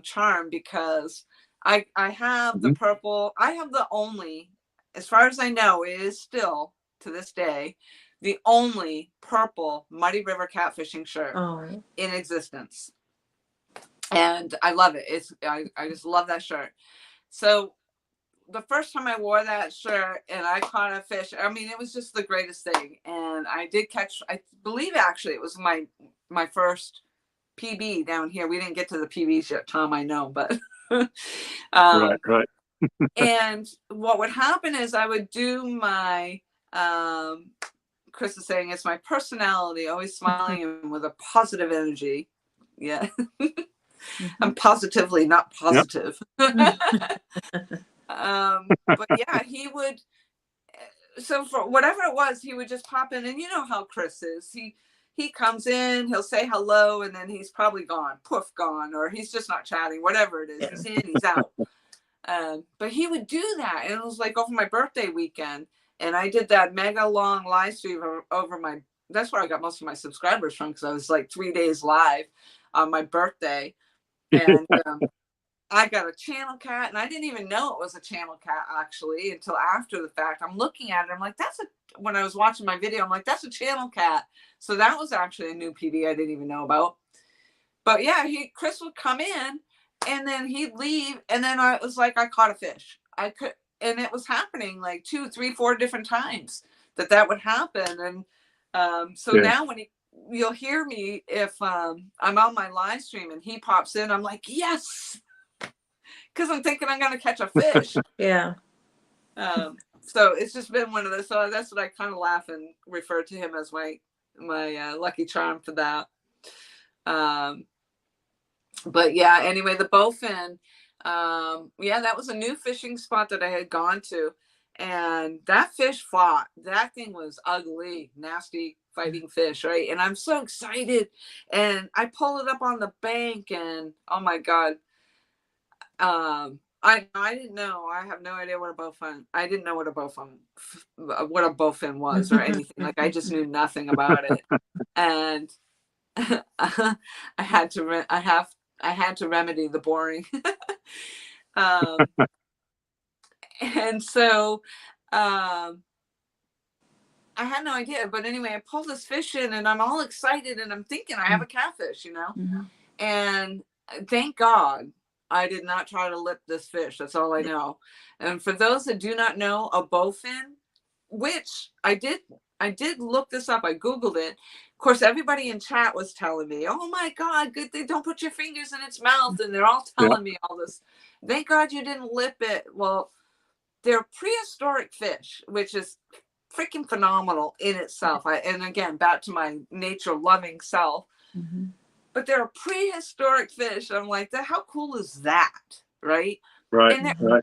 charm because I have the purple. I have the only, as far as I know, it is still to this day the only purple Muddy River catfishing shirt in existence, and I love it. I just love that shirt. So the first time I wore that shirt and I caught a fish, I mean, it was just the greatest thing. And I did catch, I believe actually it was my first PB down here. We didn't get to the PBs yet, Tom, I know, but Right. And what would happen is I would do my Chris is saying it's my personality, always smiling and with a positive energy. Yeah. I'm positively not positive. Yep. But yeah, he would, so for whatever it was, he would just pop in, and you know how Chris is. He comes in, he'll say hello, and then he's probably gone, poof, gone, or he's just not chatting, whatever it is. He's in, he's out. But he would do that, and it was like over my birthday weekend, and I did that mega long live stream over my, that's where I got most of my subscribers from, because I was like 3 days live on my birthday. And I got a channel cat, and I didn't even know it was a channel cat actually until after the fact. I'm looking at it, I'm like, when I was watching my video, I'm like, that's a channel cat. So that was actually a new PB I didn't even know about. But yeah, Chris would come in, and then he'd leave, and then I was like, I caught a fish. And it was happening like 2, 3, 4 different times that would happen. And so now when you'll hear me if I'm on my live stream and he pops in, I'm like, yes, because I'm thinking I'm going to catch a fish. Yeah. So it's just been one of those. So that's what I kind of laugh and refer to him as my lucky charm for that. But yeah, anyway, the Bowfin, that was a new fishing spot that I had gone to, and that fish fought. That thing was ugly, nasty fighting fish, right? And I'm so excited, and I pull it up on the bank, and oh my God, I didn't know. I have no idea what a Bowfin. I didn't know what a Bowfin was or anything. Like I just knew nothing about it, and I had to remedy the boring. And so I had no idea. But anyway, I pulled this fish in, and I'm all excited, and I'm thinking I have a catfish, you know. Mm-hmm. And thank God I did not try to lip this fish. That's all I know. And for those that do not know, a Bowfin, which I did look this up. I Googled it. Of course, everybody in chat was telling me, oh my God, good thing, don't put your fingers in its mouth. And they're all telling me all this. Thank God you didn't lip it. Well, they're prehistoric fish, which is freaking phenomenal in itself. And again, back to my nature loving self. Mm-hmm. But they're a prehistoric fish. I'm like, how cool is that? Right. Right. And they're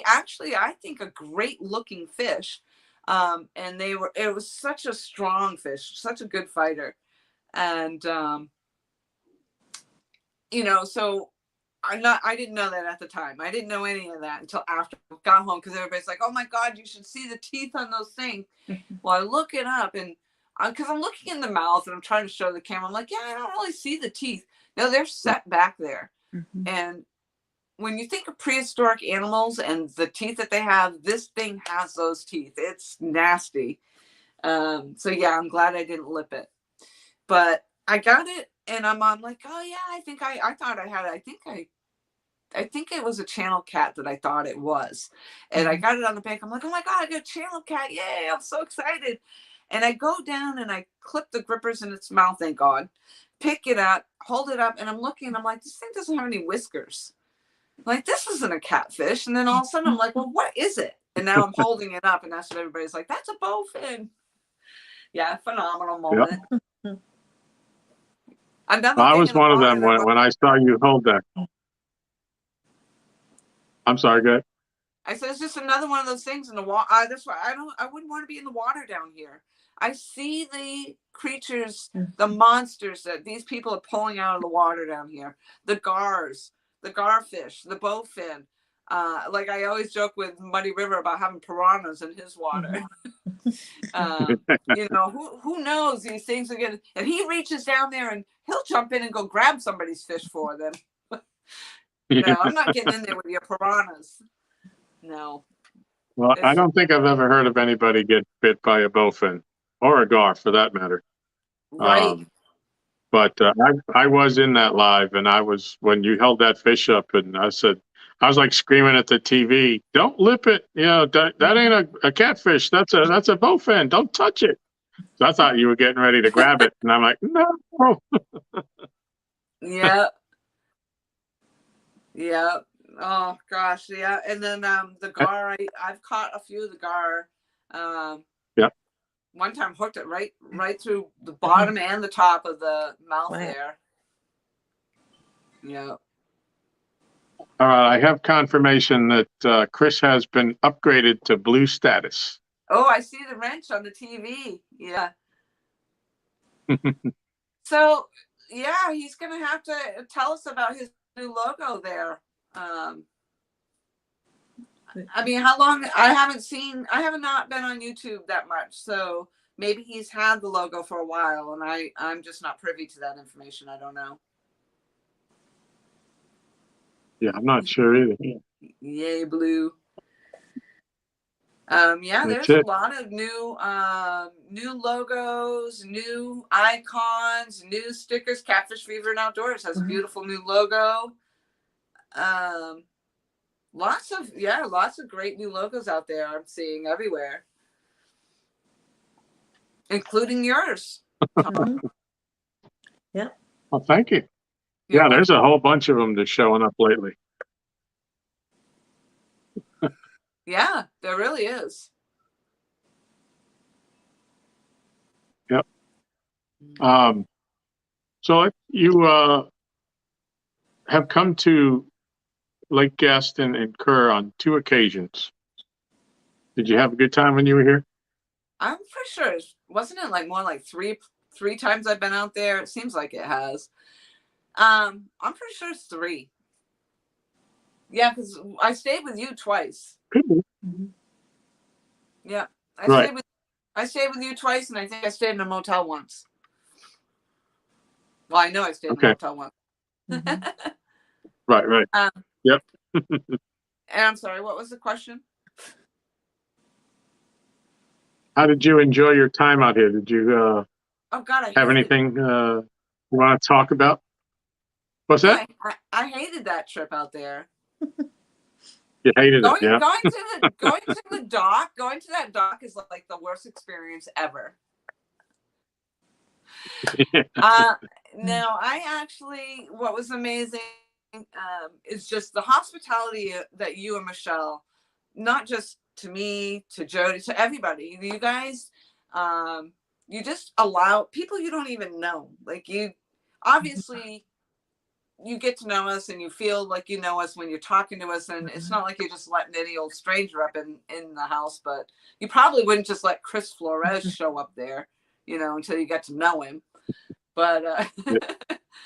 actually, I think a great looking fish. And it was such a strong fish, such a good fighter. And, so I didn't know that at the time. I didn't know any of that until after I got home, because everybody's like, oh my God, you should see the teeth on those things. Well, I look it up, and because I'm looking in the mouth and I'm trying to show the camera, I'm like, yeah, I don't really see the teeth. No, they're set back there. Mm-hmm. And when you think of prehistoric animals and the teeth that they have, this thing has those teeth. It's nasty. So yeah, I'm glad I didn't lip it. But I got it, and I'm like, oh yeah, I think I thought I had it. I think it was a channel cat that I thought it was. And I got it on the bank. I'm like, oh my God, I got a channel cat. Yay, I'm so excited. And I go down and I clip the grippers in its mouth, thank God, pick it up, hold it up, and I'm looking, and I'm like, this thing doesn't have any whiskers. I'm like, this isn't a catfish. And then all of a sudden I'm like, well, what is it? And now I'm holding it up, and that's what everybody's like, that's a Bowfin. Yeah, phenomenal moment. Yep. I was one of them when I saw you hold that. I'm sorry, go ahead. I said, it's just another one of those things in the water. That's why I wouldn't want to be in the water down here. I see the creatures, the monsters that these people are pulling out of the water down here. The gars, the garfish, the Bowfin. Like I always joke with Muddy River about having piranhas in his water. Who knows these things again? And he reaches down there and he'll jump in and go grab somebody's fish for them. No, I'm not getting in there with your piranhas. No. Well, I don't think I've ever heard of anybody get bit by a Bowfin or a gar for that matter. Right. But I was in that live, and when you held that fish up, and I said, I was like screaming at the TV, "Don't lip it! You know that ain't a catfish. That's a bowfin. Don't touch it." So I thought you were getting ready to grab it, and I'm like, "No." Yeah. Yeah. Oh gosh, yeah. And then the gar, I've caught a few of the gar. Yeah. One time hooked it right through the bottom and the top of the mouth there. Yeah. All right, I have confirmation that Chris has been upgraded to blue status. Oh, I see the wrench on the TV. Yeah. So, yeah, he's going to have to tell us about his new logo there. I mean, how long? I have not been on YouTube that much. So maybe he's had the logo for a while and I'm just not privy to that information. I don't know. Yeah, I'm not sure either. Yay, blue. Yeah, That's there's it. a lot of new logos, new icons, new stickers. Catfish Fever and Outdoors has a beautiful new logo. Lots of great new logos out there I'm seeing everywhere, including yours. Yeah. Well, thank you. Yeah, there's a whole bunch of them that's showing up lately. Yeah, there really is. Yep. So you have come to Lake Gaston and Kerr on 2 occasions. Did you have a good time when you were here? I'm pretty sure wasn't it like more like three times I've been out there? It seems like it has. I'm pretty sure it's 3. Yeah, because I stayed with you twice. Yeah, I stayed with you twice, and I think I stayed in a motel once. Well, I know I stayed in a motel once. Right. Yep. And I'm sorry, what was the question? How did you enjoy your time out here? Did you have anything you want to talk about? What's that? I hated that trip out there. You hated it, yeah. Going to the dock, going to that dock is like the worst experience ever. No, what was amazing is just the hospitality that you and Michelle, not just to me, to Jody, to everybody, you guys, you just allow people you don't even know. Like you, obviously, you get to know us and you feel like you know us when you're talking to us, and it's not like you're just letting any old stranger up in the house, but you probably wouldn't just let Chris Flores show up there, until you get to know him. But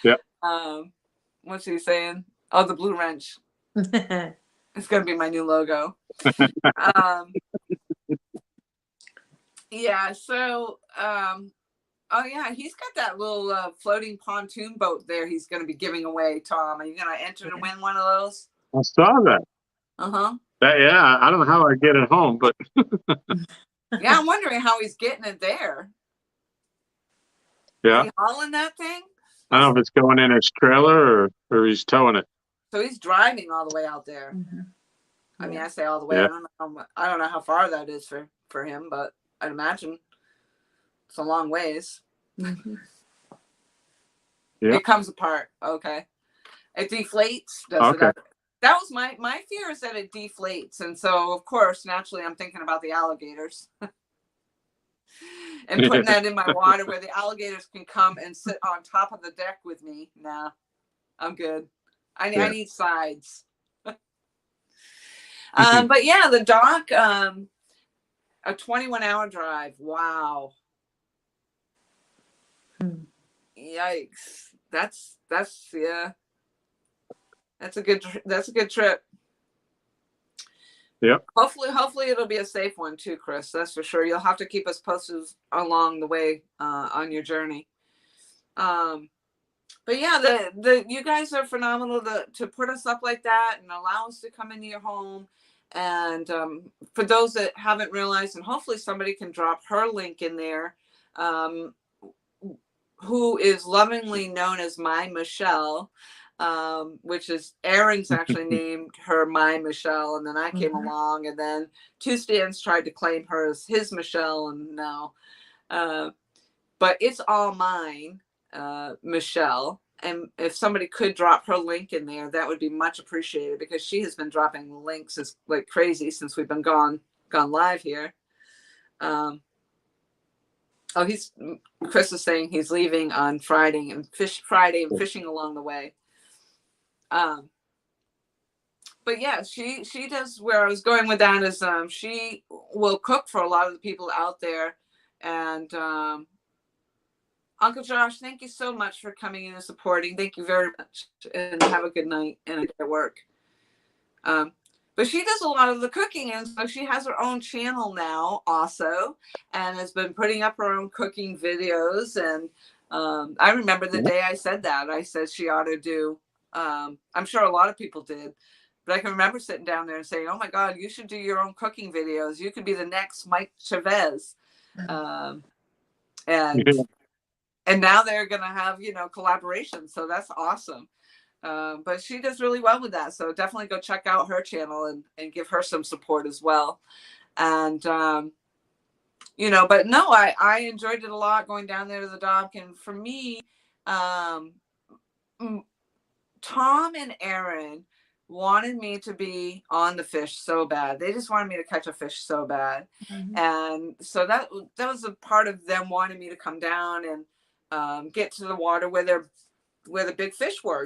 yeah. What's he saying? Oh, the blue wrench. It's gonna be my new logo. Yeah, so oh yeah, he's got that little floating pontoon boat there he's gonna be giving away, Tom. Are you gonna enter to win one of those? I saw that. Yeah, I don't know how I get it home, but yeah, I'm wondering how he's getting it there. Yeah. Is he hauling that thing? I don't know if it's going in his trailer or he's towing it. So he's driving all the way out there. I mean, I say all the way. Yeah. I don't know how far that is for him, but I'd imagine it's a long ways. Yeah. It comes apart. Okay. It deflates. Okay. That was my fear, is that it deflates. And so, of course, naturally, I'm thinking about the alligators. And putting that in my water where the alligators can come and sit on top of the deck with me. Nah, I'm good. I need sides. But yeah, the dock, a 21-hour drive. Wow. Yikes. That's yeah. That's a good trip. Yep. Hopefully it'll be a safe one too, Chris. That's for sure. You'll have to keep us posted along the way on your journey. But yeah, the you guys are phenomenal to put us up like that and allow us to come into your home. And for those that haven't realized, and hopefully somebody can drop her link in there, who is lovingly known as my Michelle, which is Erin's actually named her my Michelle, and then I came along, and then two stands tried to claim her as his Michelle, and no. But it's all mine, Michelle. And if somebody could drop her link in there, that would be much appreciated, because she has been dropping links as like crazy since we've been gone live here. Chris is saying he's leaving on Friday and fishing along the way. But yeah, she does. Where I was going with that is she will cook for a lot of the people out there. And Uncle Josh, thank you so much for coming in and supporting. Thank you very much, and have a good night and a good work. But she does a lot of the cooking, and so she has her own channel now also, and has been putting up her own cooking videos. And I remember the day I said that. I said she ought to do, I'm sure a lot of people did, but I can remember sitting down there and saying, oh my God, you should do your own cooking videos. You could be the next Mike Chavez. And now they're going to have, collaboration. So that's awesome. But she does really well with that. So definitely go check out her channel and give her some support as well. And, but no, I enjoyed it a lot going down there to the dock. And for me, Tom and Aaron wanted me to be on the fish so bad. They just wanted me to catch a fish so bad. And so that was a part of them wanting me to come down and get to the water where the big fish were,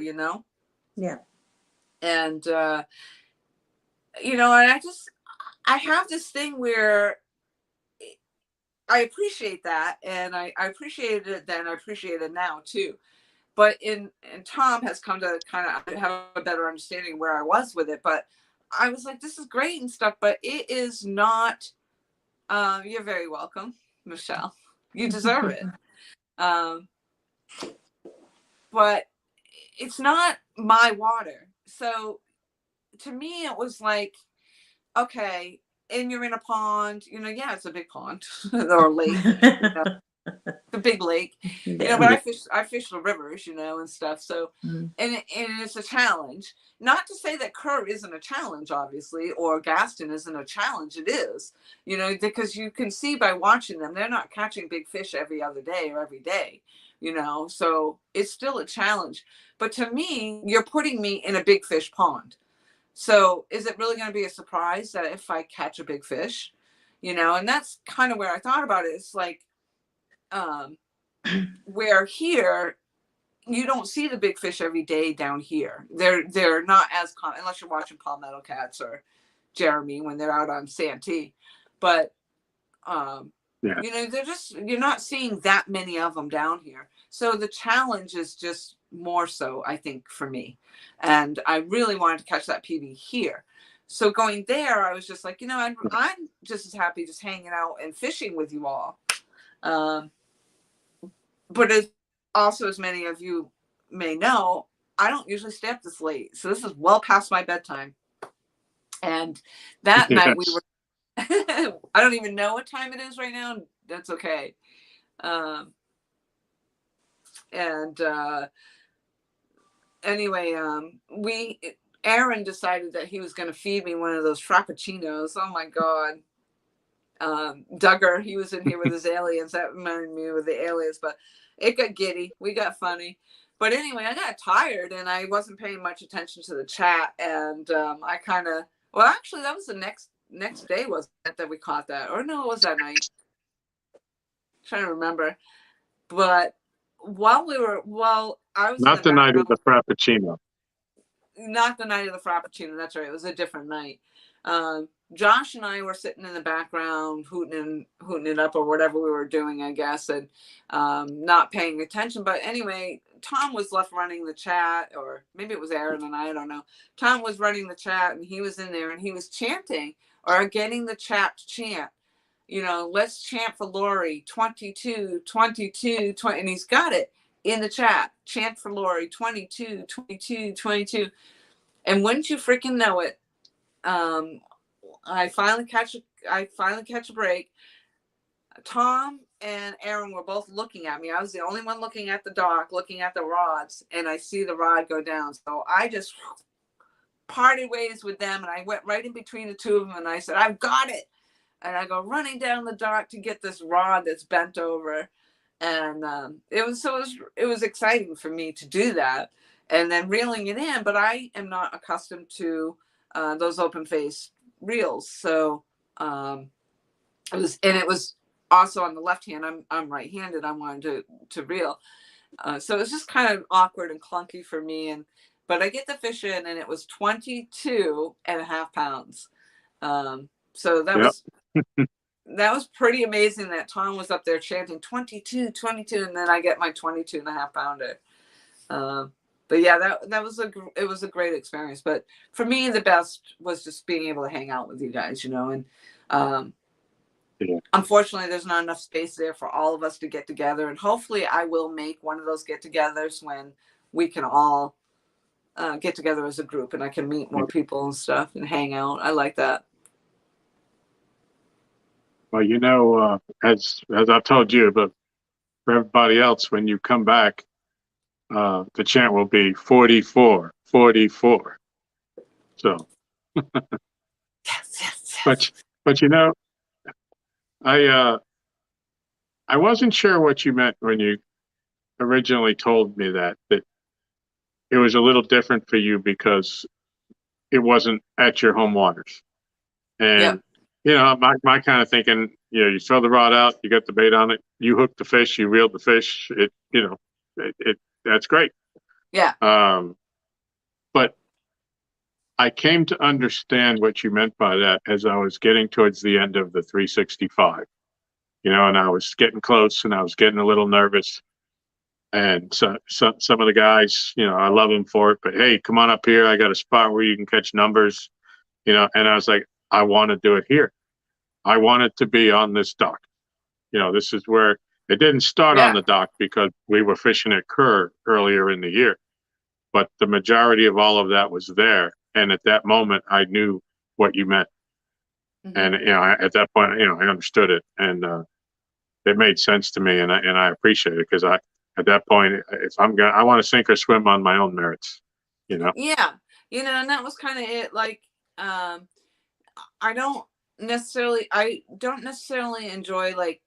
Yeah. And and I have this thing where I appreciate that, and I appreciated it then, I appreciate it now too. But and Tom has come to kind of have a better understanding where I was with it. But I was like, this is great and stuff, but it is not. You're very welcome, Michelle. You deserve it. But it's not my water. So to me, it was like, okay, and you're in a pond, yeah, it's a big pond or lake, a big lake, but I fish the rivers, and stuff. So, and it's a challenge. Not to say that Kerr isn't a challenge, obviously, or Gaston isn't a challenge. It is, because you can see by watching them, they're not catching big fish every other day or every day. So it's still a challenge. But to me, you're putting me in a big fish pond. So is it really going to be a surprise that if I catch a big fish, and that's kind of where I thought about it. It's like, where here, you don't see the big fish every day down here. They're not as common, unless you're watching palmetto cats or Jeremy when they're out on Santee. But, you're not seeing that many of them down here. So the challenge is just more so, I think, for me. And I really wanted to catch that PB here. So going there, I was just like, I'm just as happy just hanging out and fishing with you all. But as many of you may know, I don't usually stay up this late. So this is well past my bedtime. And that night we were, I don't even know what time it is right now. That's okay. Anyway, Aaron decided that he was going to feed me one of those frappuccinos. Oh my God. Duggar, he was in here with his aliens. That reminded me of the aliens, but it got giddy. We got funny. But anyway, I got tired and I wasn't paying much attention to the chat. And I kind of, actually, that was the next day, wasn't it, that we caught that? Or no, it was that night. I'm trying to remember. But I was not the night of the Frappuccino. Not the night of the Frappuccino. That's right. It was a different night. Josh and I were sitting in the background, hooting it up or whatever we were doing, I guess, and not paying attention. But anyway, Tom was left running the chat, or maybe it was Aaron and I don't know. Tom was running the chat, and he was in there, and he was chanting or getting the chat to chant. Let's chant for Laurie, 22, 22, 20, and he's got it in the chat. Chant for Laurie, 22, 22, 22. And wouldn't you freaking know it, I finally catch a break. Tom and Aaron were both looking at me. I was the only one looking at the dock, looking at the rods, and I see the rod go down. So I just parted ways with them, and I went right in between the two of them, and I said, I've got it. And I go running down the dock to get this rod that's bent over. And it was exciting for me to do that, and then reeling it in. But I am not accustomed to those open face reels, so it was also on the left hand. I'm right handed. I wanted to reel, so it was just kind of awkward and clunky for me. But I get the fish in, and it was 22.5 pounds. So that was. That was pretty amazing that Tom was up there chanting 22, 22, and then I get my 22.5 pounder. But yeah, it was a great experience. But for me, the best was just being able to hang out with you guys, and unfortunately, there's not enough space there for all of us to get together. And hopefully I will make one of those get-togethers when we can all get together as a group, and I can meet more people and stuff and hang out. I like that. Well, as I've told you, but for everybody else, when you come back, the chant will be 44, 44. So, yes. but I wasn't sure what you meant when you originally told me that it was a little different for you because it wasn't at your home waters, and. My kind of thinking, you throw the rod out, you get the bait on it, you hook the fish, you reel the fish. That's great. Yeah. But I came to understand what you meant by that as I was getting towards the end of the 365, and I was getting close and I was getting a little nervous. And so some of the guys, I love them for it, but hey, come on up here. I got a spot where you can catch numbers, and I was like, I want to do it here. I want it to be on this dock. This is where it didn't start on the dock because we were fishing at Kerr earlier in the year, but the majority of all of that was there. And at that moment, I knew what you meant. Mm-hmm. And, at that point, I understood it, and it made sense to me, and I appreciate it because at that point, if I want to sink or swim on my own merits, Yeah. And that was kind of it. Like, I don't necessarily enjoy like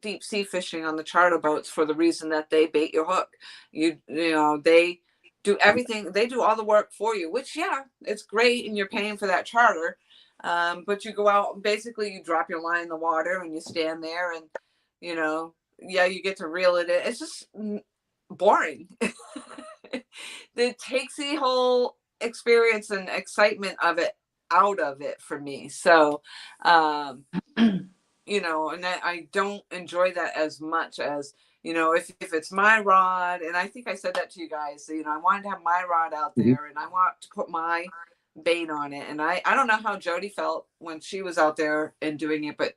deep sea fishing on the charter boats for the reason that they bait your hook. They do everything. They do all the work for you, which, it's great. And you're paying for that charter. But you go out and basically you drop your line in the water and you stand there and, you get to reel it in. It's just boring. It takes the whole experience and excitement of it out of it for me. So, and I don't enjoy that as much as, if it's my rod, and I think I said that to you guys, I wanted to have my rod out there and I want to put my bait on it. And I don't know how Jody felt when she was out there and doing it, but,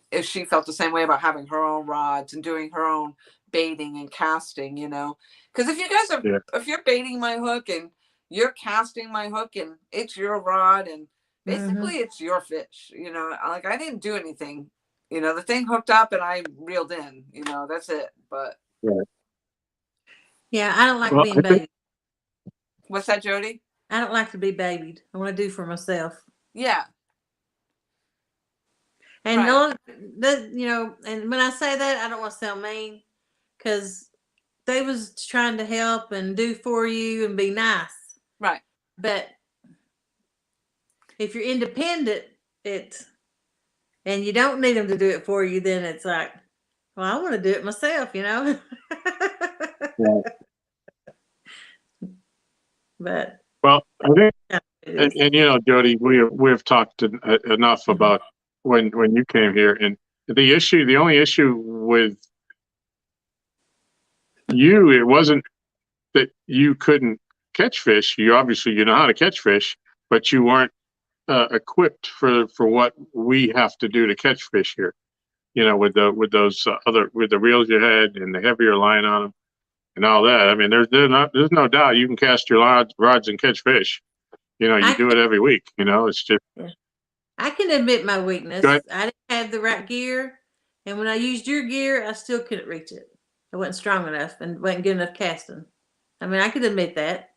if she felt the same way about having her own rods and doing her own baiting and casting, because if you guys if you're baiting my hook and you're casting my hook and it's your rod and basically it's your fish, like I didn't do anything, the thing hooked up and I reeled in, that's it. But I don't like being babied. What's that, Jody? I don't like to be babied. I want to do for myself. Yeah. And and when I say that, I don't want to sound mean, because they was trying to help and do for you and be nice. Right. But if you're independent, and you don't need them to do it for you, then it's like, well, I want to do it myself, Yeah. But well, I think, and Jody, we've talked enough about when you came here, and the only issue with you, it wasn't that you couldn't catch fish. You obviously know how to catch fish, but you weren't equipped for what we have to do to catch fish here. With the reels you had and the heavier line on them and all that. I mean, there's no doubt you can cast your rods and catch fish. You do it every week. It's just. I can admit my weakness. I didn't have the right gear, and when I used your gear, I still couldn't reach it. I wasn't strong enough and wasn't good enough casting. I mean, I could admit that.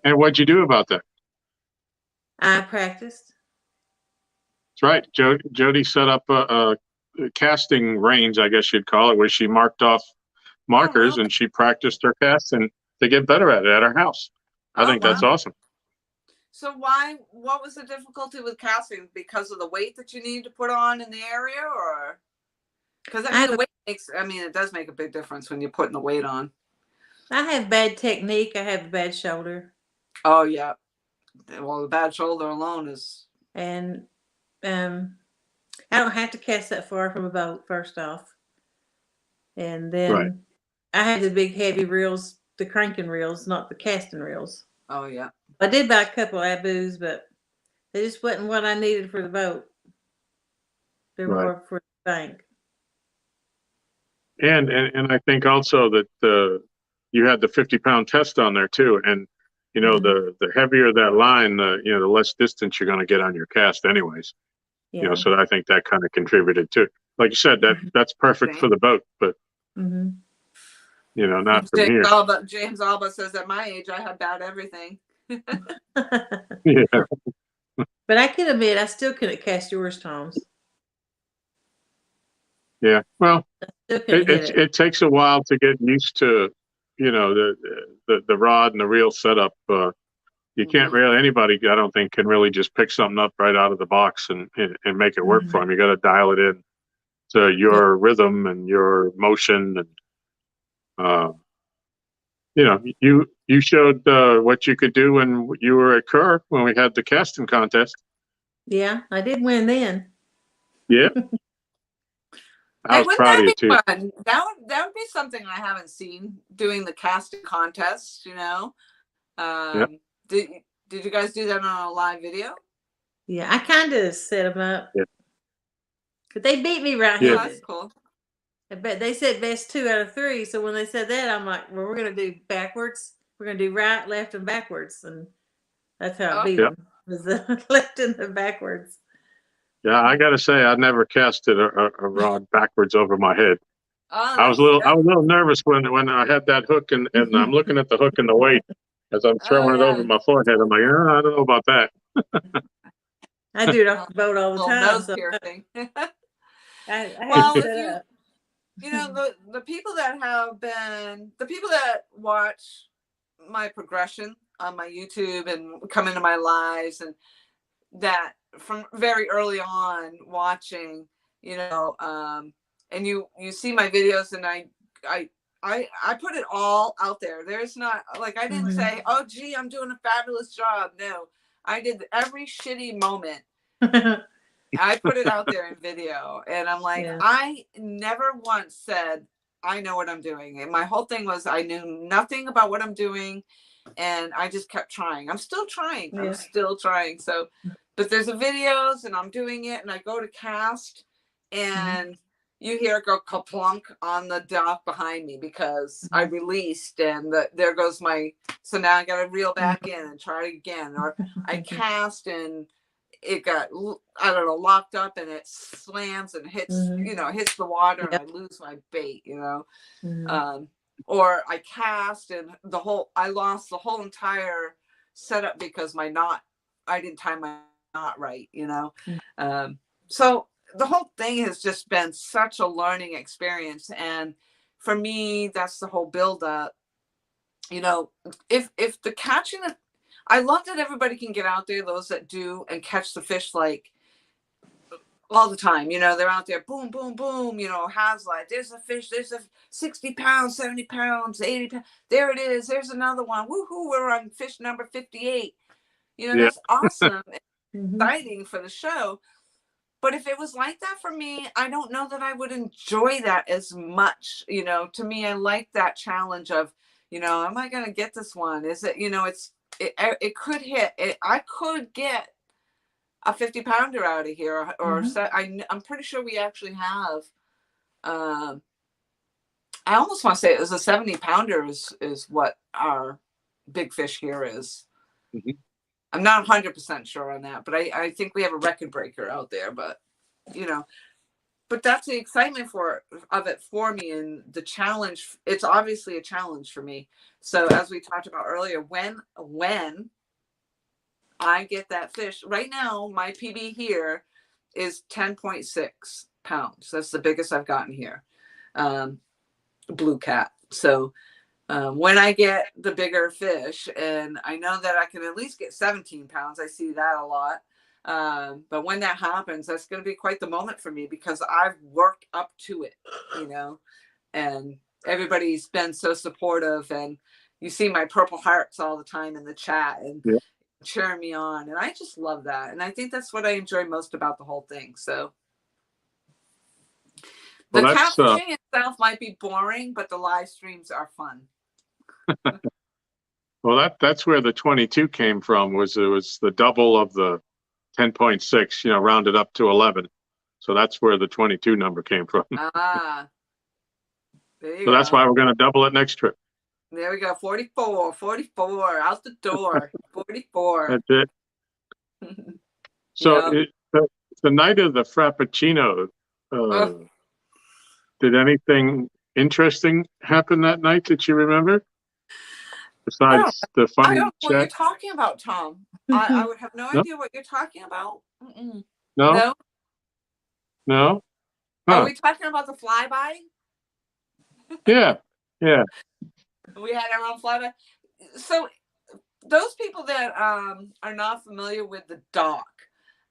And what'd you do about that? I practiced. That's right. Jody set up a casting range, I guess you'd call it, where she marked off markers really? and she practiced her cast and to get better at it at her house. I think that's awesome. So what was the difficulty with casting? Because of the weight that you need to put on in the area, or? Because the weight it does make a big difference when you're putting the weight on. I have bad technique. I have a bad shoulder. Oh yeah. Well, the bad shoulder alone is. And I don't have to cast that far from a boat, first off. And then I had the big heavy reels, the cranking reels, not the casting reels. Oh yeah. I did buy a couple of Abus, but they just wasn't what I needed for the boat. They're more for the bank. And I think also that you had the 50-pound test on there too, and the heavier that line, the less distance you're going to get on your cast, anyways. Yeah. So I think that kind of contributed too. Like you said, that's perfect for the boat, but not from here. James Alba says at my age I had bad everything. Yeah. But I can admit I still couldn't cast yours, Tom's. Yeah, well, it takes a while to get used to, the rod and the reel setup. You can't really, anybody, I don't think, can really just pick something up right out of the box and make it work for them. You got to dial it in to your rhythm and your motion. And, you showed what you could do when you were at Kerr when we had the casting contest. Yeah, I did win then. Yeah. I was proud of you too. Fun? That would be something I haven't seen, doing the casting contest. Did you guys do that on a live video? Yeah, I kind of set them up. Yeah. But they beat me right-handed. Yeah, that's cool. But they said best 2 out of 3. So when they said that, I'm like, well, we're going to do backwards. We're going to do right, left, and backwards. And that's how I beat them. Was the left and the backwards. Yeah, I got to say, I never casted a rod backwards over my head. I was a little nervous when I had that hook and I'm looking at the hook and the weight as I'm throwing it over my forehead. I'm like, I don't know about that. I do it off the boat all the time. Nose piercing. The people that watch my progression on my YouTube and come into my lives, and that from very early on watching, and you see my videos, and I put it all out there. There's not like, I didn't say, oh gee, I'm doing a fabulous job. No, I did every shitty moment. I put it out there in video, and I'm like, I never once said I know what I'm doing. And my whole thing was I knew nothing about what I'm doing, and I just kept trying. I'm still trying. I'm still trying. So, but there's the videos, and I'm doing it, and I go to cast, and you hear it go kaplunk on the dock behind me because I released, and there goes so now I got to reel back in and try it again. Or I cast and it got, I don't know, locked up, and it slams and hits, hits the water, and I lose my bait, or I cast and I lost the whole entire setup because I didn't tie my knot right, so the whole thing has just been such a learning experience. And for me, that's the whole build up, if the catching I love that everybody can get out there, those that do, and catch the fish like all the time. They're out there, boom, boom, boom, has like, there's a fish, there's a 60 pounds, 70 pounds, 80 pounds. There it is. There's another one. Woohoo, we're on fish number 58. That's awesome. Exciting for the show. But if it was like that for me, I don't know that I would enjoy that as much. To me, I like that challenge of, am I going to get this one? Is it, it could hit it. I could get a 50-pounder out of here, or I'm pretty sure we actually have. I almost want to say it was a 70-pounder is what our big fish here is. I'm not 100% sure on that, but I think we have a record breaker out there. But but that's the excitement of it for me, and the challenge. It's obviously a challenge for me. So as we talked about earlier, when I get that fish, right now my PB here is 10.6 pounds. That's the biggest I've gotten here. Blue cat. So when I get the bigger fish, and I know that I can at least get 17 pounds, I see that a lot. But when that happens, that's going to be quite the moment for me, because I've worked up to it, and everybody's been so supportive, and you see my purple hearts all the time in the chat and cheering me on. And I just love that. And I think that's what I enjoy most about the whole thing. So the catfishing itself might be boring, but the live streams are fun. Well, that's where the 22 came from. It was the double of the 10.6, rounded up to 11. So that's where the 22 number came from. Ah, there you go. That's why we're going to double it next trip. There we go. 44 out the door. 44. That's it. So the night of the Frappuccino, did anything interesting happen that night that you remember? Besides the funny I don't know chat? what you're talking about, Tom. I would have no idea what you're talking about. No? Huh. Are we talking about the flyby? Yeah. We had our own flyby. So those people that are not familiar with the dock,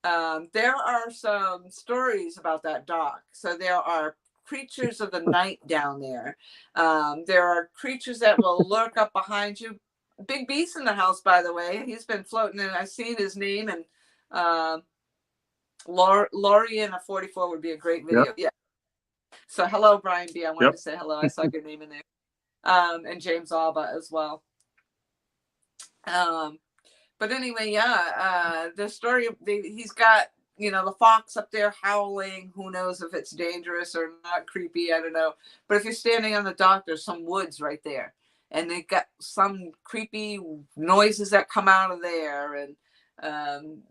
there are some stories about that dock. So there are creatures of the night down there. There are creatures that will lurk up behind you. Big Beast in the house, by the way. He's been floating, and I've seen his name. And Laurie in a 44 would be a great video. Yep. Yeah. So hello, Brian B. I wanted to say hello. I saw your name in there. And James Alba as well. But anyway, the story, he's got, the fox up there howling. Who knows if it's dangerous or not, creepy, I don't know. But if you're standing on the dock, there's some woods right there. And they got some creepy noises that come out of there. And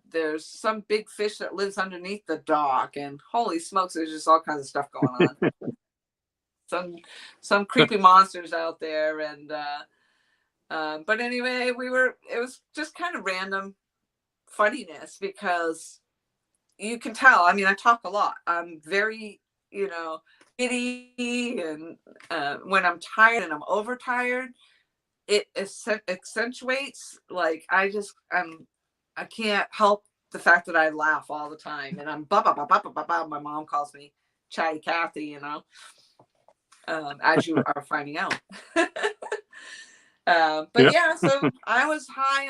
there's some big fish that lives underneath the dock. And holy smokes, there's just all kinds of stuff going on. Some creepy monsters out there. And but anyway, it was just kind of random funniness, because you can tell, I mean, I talk a lot. I'm very, giddy, and when I'm tired and I'm overtired, it accentuates, like, I can't help the fact that I laugh all the time, and I'm my mom calls me Chatty Cathy, as you are finding out. So I was high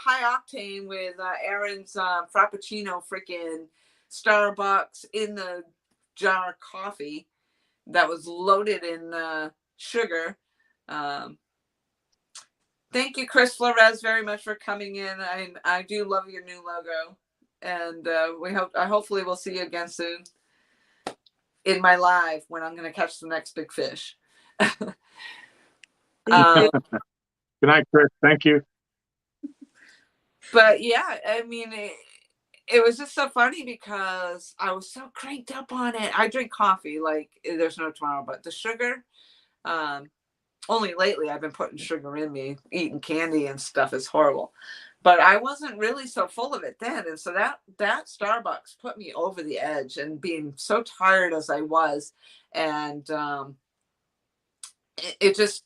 octane with Aaron's Frappuccino freaking Starbucks in the jar coffee that was loaded in sugar. Thank you, Chris Flores, very much for coming in. I do love your new logo, and hopefully we'll see you again soon in my live when I'm going to catch the next big fish. Good night, Chris. Thank you. But yeah, I mean, it was just so funny because I was so cranked up on it. I drink coffee like there's no tomorrow, but the sugar, only lately I've been putting sugar in me. Eating candy and stuff is horrible. But I wasn't really so full of it then. And so that Starbucks put me over the edge, and being so tired as I was. And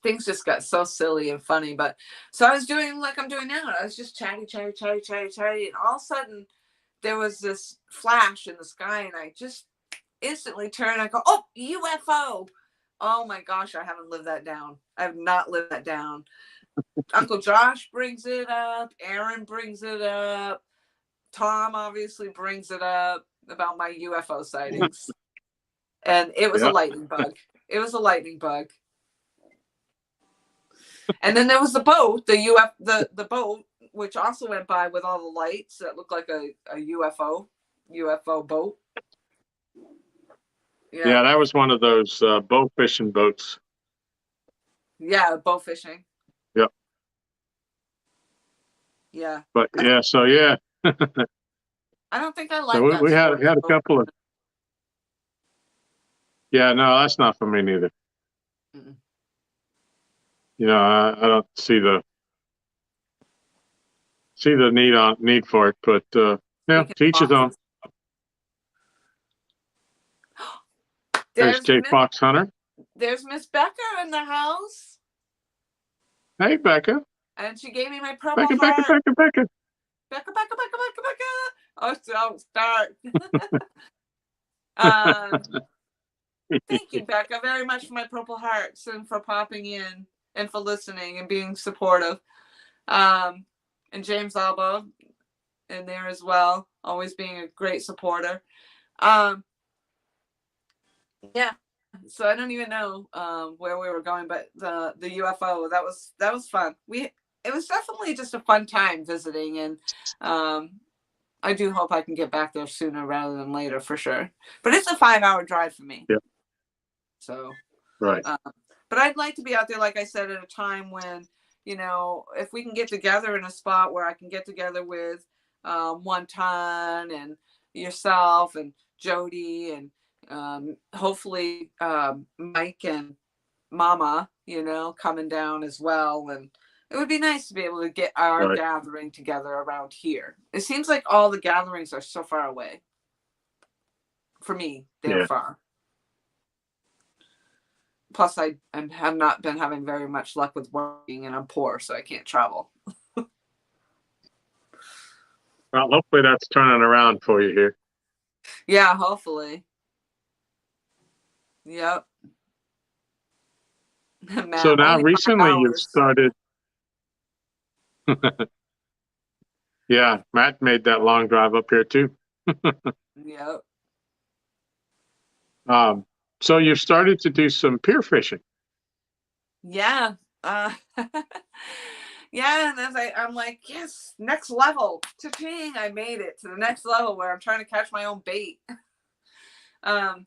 things just got so silly and funny. But so I was doing like I'm doing now. I was just chatty. And all of a sudden there was this flash in the sky, and I just instantly turned. I go, oh, UFO. Oh my gosh, I haven't lived that down. I have not lived that down. Uncle Josh brings it up. Aaron brings it up. Tom obviously brings it up about my UFO sightings. And it was a lightning bug. It was a lightning bug. And then there was the boat, the boat, which also went by with all the lights that looked like a UFO boat. Yeah, that was one of those bow fishing boats. Yeah, bow fishing. Yep. Yeah. But yeah, so yeah. I don't think I like so that. We had a couple of. Yeah, no, that's not for me neither. Mm-mm. You know, I don't see the need for it, but yeah, Speaking to of each his own. foxes, There's Jay Fox Hunter. there's Miss Becca in the house, Hey, Becca. and she gave me my purple Becca, Becca, heart. Becca, Becca. Becca, Becca, Becca, Becca, Becca. Oh, don't start. um, Thank you, Becca, very much for my purple hearts and for popping in and for listening and being supportive. And James Alba in there as well, always being a great supporter. Yeah, so I don't even know where we were going, but the UFO, that was fun. It was definitely just a fun time visiting, and I do hope I can get back there sooner rather than later for sure. But it's a 5-hour drive for me. Yeah. So Right. but I'd like to be out there, like I said, at a time when, you know, if we can get together in a spot where I can get together with One Ton and yourself and Jody and hopefully Mike and Mama, you know, coming down as well. And it would be nice to be able to get our Right. gathering together around here. It seems like all the gatherings are so far away. For me, they're far. Plus, I have not been having very much luck with working, and I'm poor, so I can't travel. Well, hopefully that's turning around for you here. Yeah, hopefully. Yep. Matt, So now only 5 recently you've hours. started. Yeah, Matt made that long drive up here too. Yep. So you've started to do some pier fishing. Yeah. Yeah, and as I'm like, yes, next level. Cha-ching, I made it to the next level where I'm trying to catch my own bait. I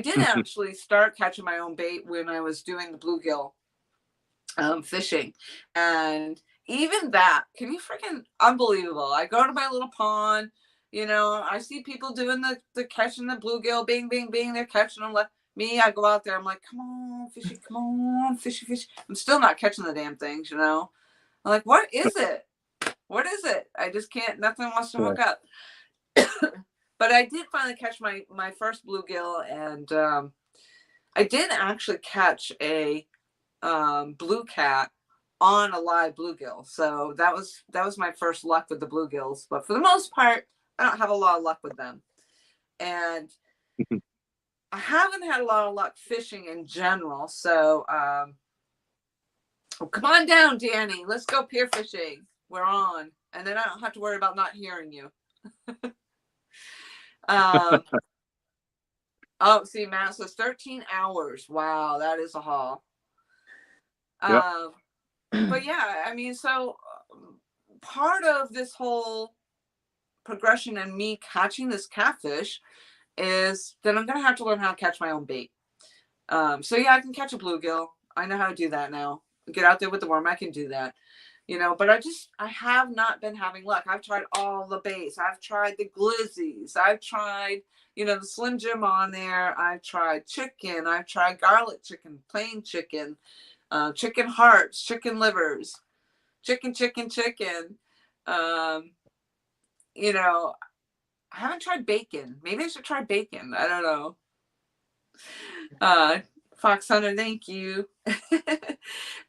did actually start catching my own bait when I was doing the bluegill fishing. And even that, can you freaking unbelievable. I go to my little pond, you know, I see people doing the catching the bluegill, bing, bing, bing, they're catching them. Me, I go out there, I'm like, come on, fishy, come on, fishy, fishy. I'm still not catching the damn things, you know. I'm like, what is it? What is it? I just can't, nothing wants to hook up. But I did finally catch my first bluegill, and I did actually catch a blue cat on a live bluegill. So that was my first luck with the bluegills. But for the most part, I don't have a lot of luck with them. And I haven't had a lot of luck fishing in general. So come on down, Danny. Let's go pier fishing. We're on. And then I don't have to worry about not hearing you. Oh, see, Matt says 13 hours. Wow, that is a haul. Yep. But yeah, I mean, so part of this whole progression and me catching this catfish is that I'm going to have to learn how to catch my own bait. So yeah, I can catch a bluegill. I know how to do that now. Get out there with the worm. I can do that, you know, but I have not been having luck. I've tried all the baits. I've tried the glizzies. I've tried, you know, the Slim Jim on there. I've tried chicken. I've tried garlic chicken, plain chicken, chicken hearts, chicken livers, chicken. You know, I haven't tried bacon. Maybe I should try bacon. I don't know. Fox Hunter, thank you.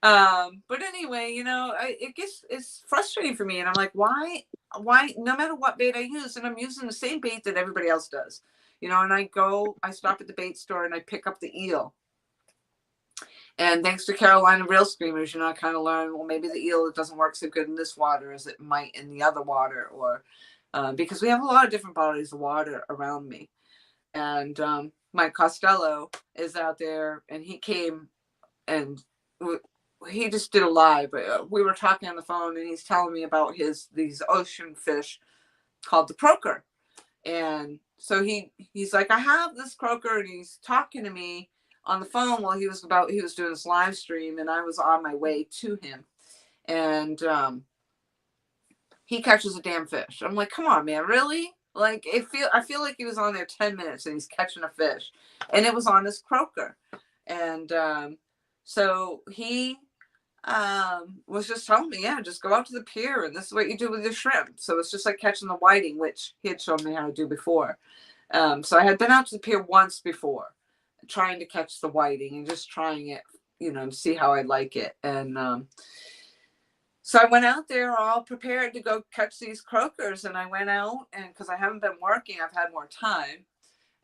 But anyway, you know, it's frustrating for me, and I'm like, why? No matter what bait I use, and I'm using the same bait that everybody else does, you know. And I stop at the bait store and I pick up the eel. And thanks to Carolina Real Screamers, you know, I kind of learned, well, maybe the eel doesn't work so good in this water as it might in the other water, or because we have a lot of different bodies of water around me. And Mike Costello is out there, and he came and he just did a live. We were talking on the phone, and he's telling me about these ocean fish called the croaker. And so he's like, I have this croaker, and he's talking to me on the phone while he was doing this live stream, and I was on my way to him. And he catches a damn fish. I'm like, come on, man, really? Like I feel like he was on there 10 minutes and he's catching a fish, and it was on this croaker. And so he was just telling me, yeah, just go out to the pier and this is what you do with your shrimp. So it's just like catching the whiting, which he had shown me how to do before. So I had been out to the pier once before, trying to catch the whiting and just trying it, you know, to see how I like it. And so I went out there all prepared to go catch these croakers, and I went out, and because I haven't been working, I've had more time.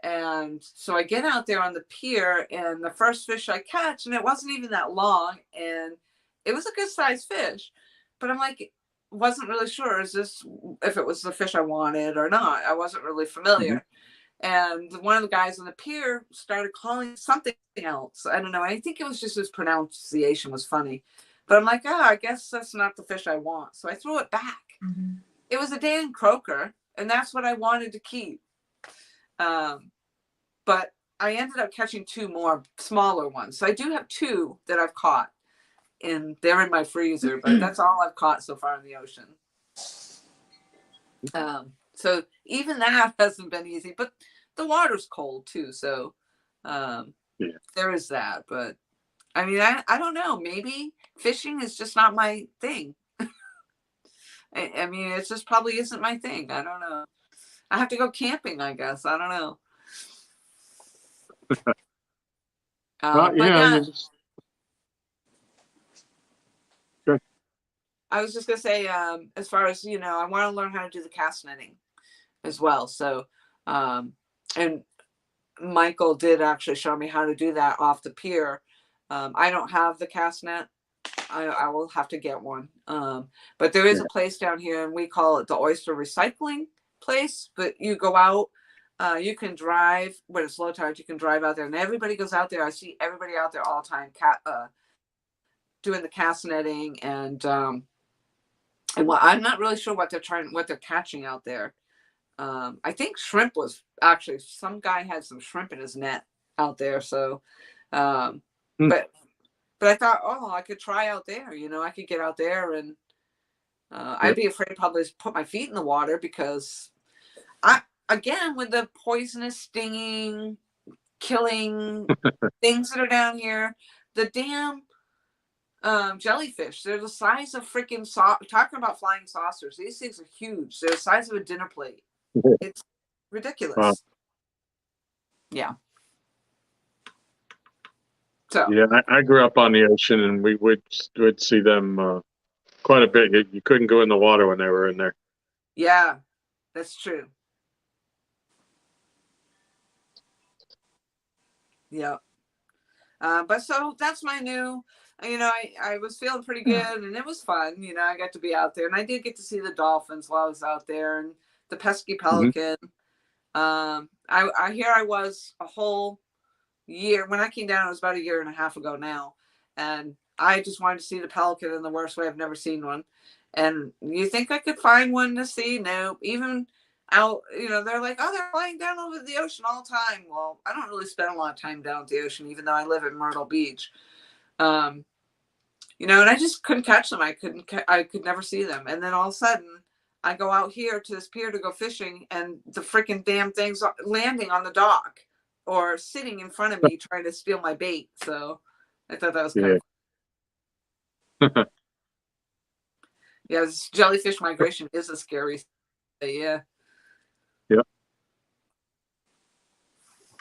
And so I get out there on the pier, and the first fish I catch, and it wasn't even that long, and it was a good sized fish, but I'm like, wasn't really sure if it was the fish I wanted or not. I wasn't really familiar. And one of the guys on the pier started calling something else. I don't know. I think it was just his pronunciation was funny. But I'm like, I guess that's not the fish I want. So I threw it back. It was a Dan croaker, and that's what I wanted to keep. But I ended up catching 2 more smaller ones. So I do have 2 that I've caught, and they're in my freezer, but that's all I've caught so far in the ocean. So even that hasn't been easy, but the water's cold too. So there is that. But I mean, I don't know. Maybe fishing is just not my thing. I mean, it just probably isn't my thing. I don't know. I have to go camping, I guess. I don't know. Well, But yeah, yeah, good. I was just gonna say, as far as you know, I want to learn how to do the cast netting as well. So, and Michael did actually show me how to do that off the pier. I don't have the cast net. I will have to get one. But there is a place down here, and we call it the oyster recycling place. But you go out, you can drive when it's low tide. You can drive out there, and everybody goes out there. I see everybody out there all the time, doing the cast netting, and well, I'm not really sure what they're catching out there. I think shrimp was actually, some guy had some shrimp in his net out there. So, but I thought, I could try out there. You know, I could get out there, and I'd be afraid probably to put my feet in the water because again, with the poisonous, stinging, killing things that are down here, the damn jellyfish, they're the size of freaking talking about flying saucers. These things are huge. They're the size of a dinner plate. It's ridiculous. Wow. Yeah. So Yeah, I grew up on the ocean, and we would see them quite a bit. You couldn't go in the water when they were in there. yeah, that's true. Yeah. But so that's my new, you know, I was feeling pretty good, and it was fun. You know, I got to be out there, and I did get to see the dolphins while I was out there, and the pesky pelican. Here I was a whole year. When I came down, it was about a year and a half ago now, and I just wanted to see the pelican in the worst way. I've never seen one. And you think I could find one to see? Nope. Even out, you know, they're like, oh, they're flying down over the ocean all the time. Well, I don't really spend a lot of time down at the ocean, even though I live in Myrtle Beach. You know, and I just couldn't catch them. I could never see them. And then all of a sudden, I go out here to this pier to go fishing, and the freaking damn thing's landing on the dock or sitting in front of me trying to steal my bait. So I thought that was kind of yeah, this jellyfish migration is a scary thing. Yeah. Yeah.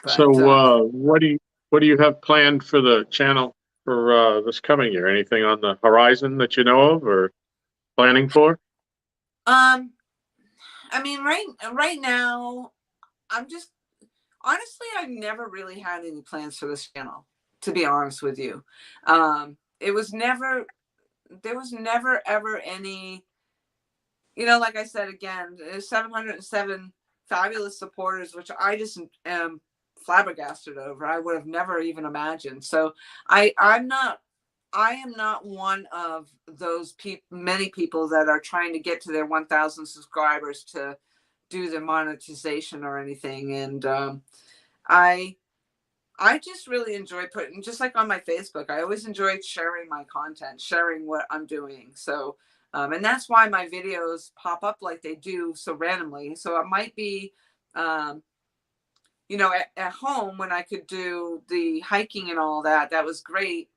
But, so what do you have planned for the channel for this coming year? Anything on the horizon that you know of or planning for? I mean, right now, I'm just honestly, I've never really had any plans for this channel, to be honest with you. There was never ever any, you know, like I said, again, there's 707 fabulous supporters, which I just am flabbergasted over. I would have never even imagined. So I am not one of those many people that are trying to get to their 1,000 subscribers to do the monetization or anything. And I just really enjoy putting, just like on my Facebook, I always enjoyed sharing my content, sharing what I'm doing. So And that's why my videos pop up like they do so randomly. So it might be, you know, at home when I could do the hiking and all that, that was great.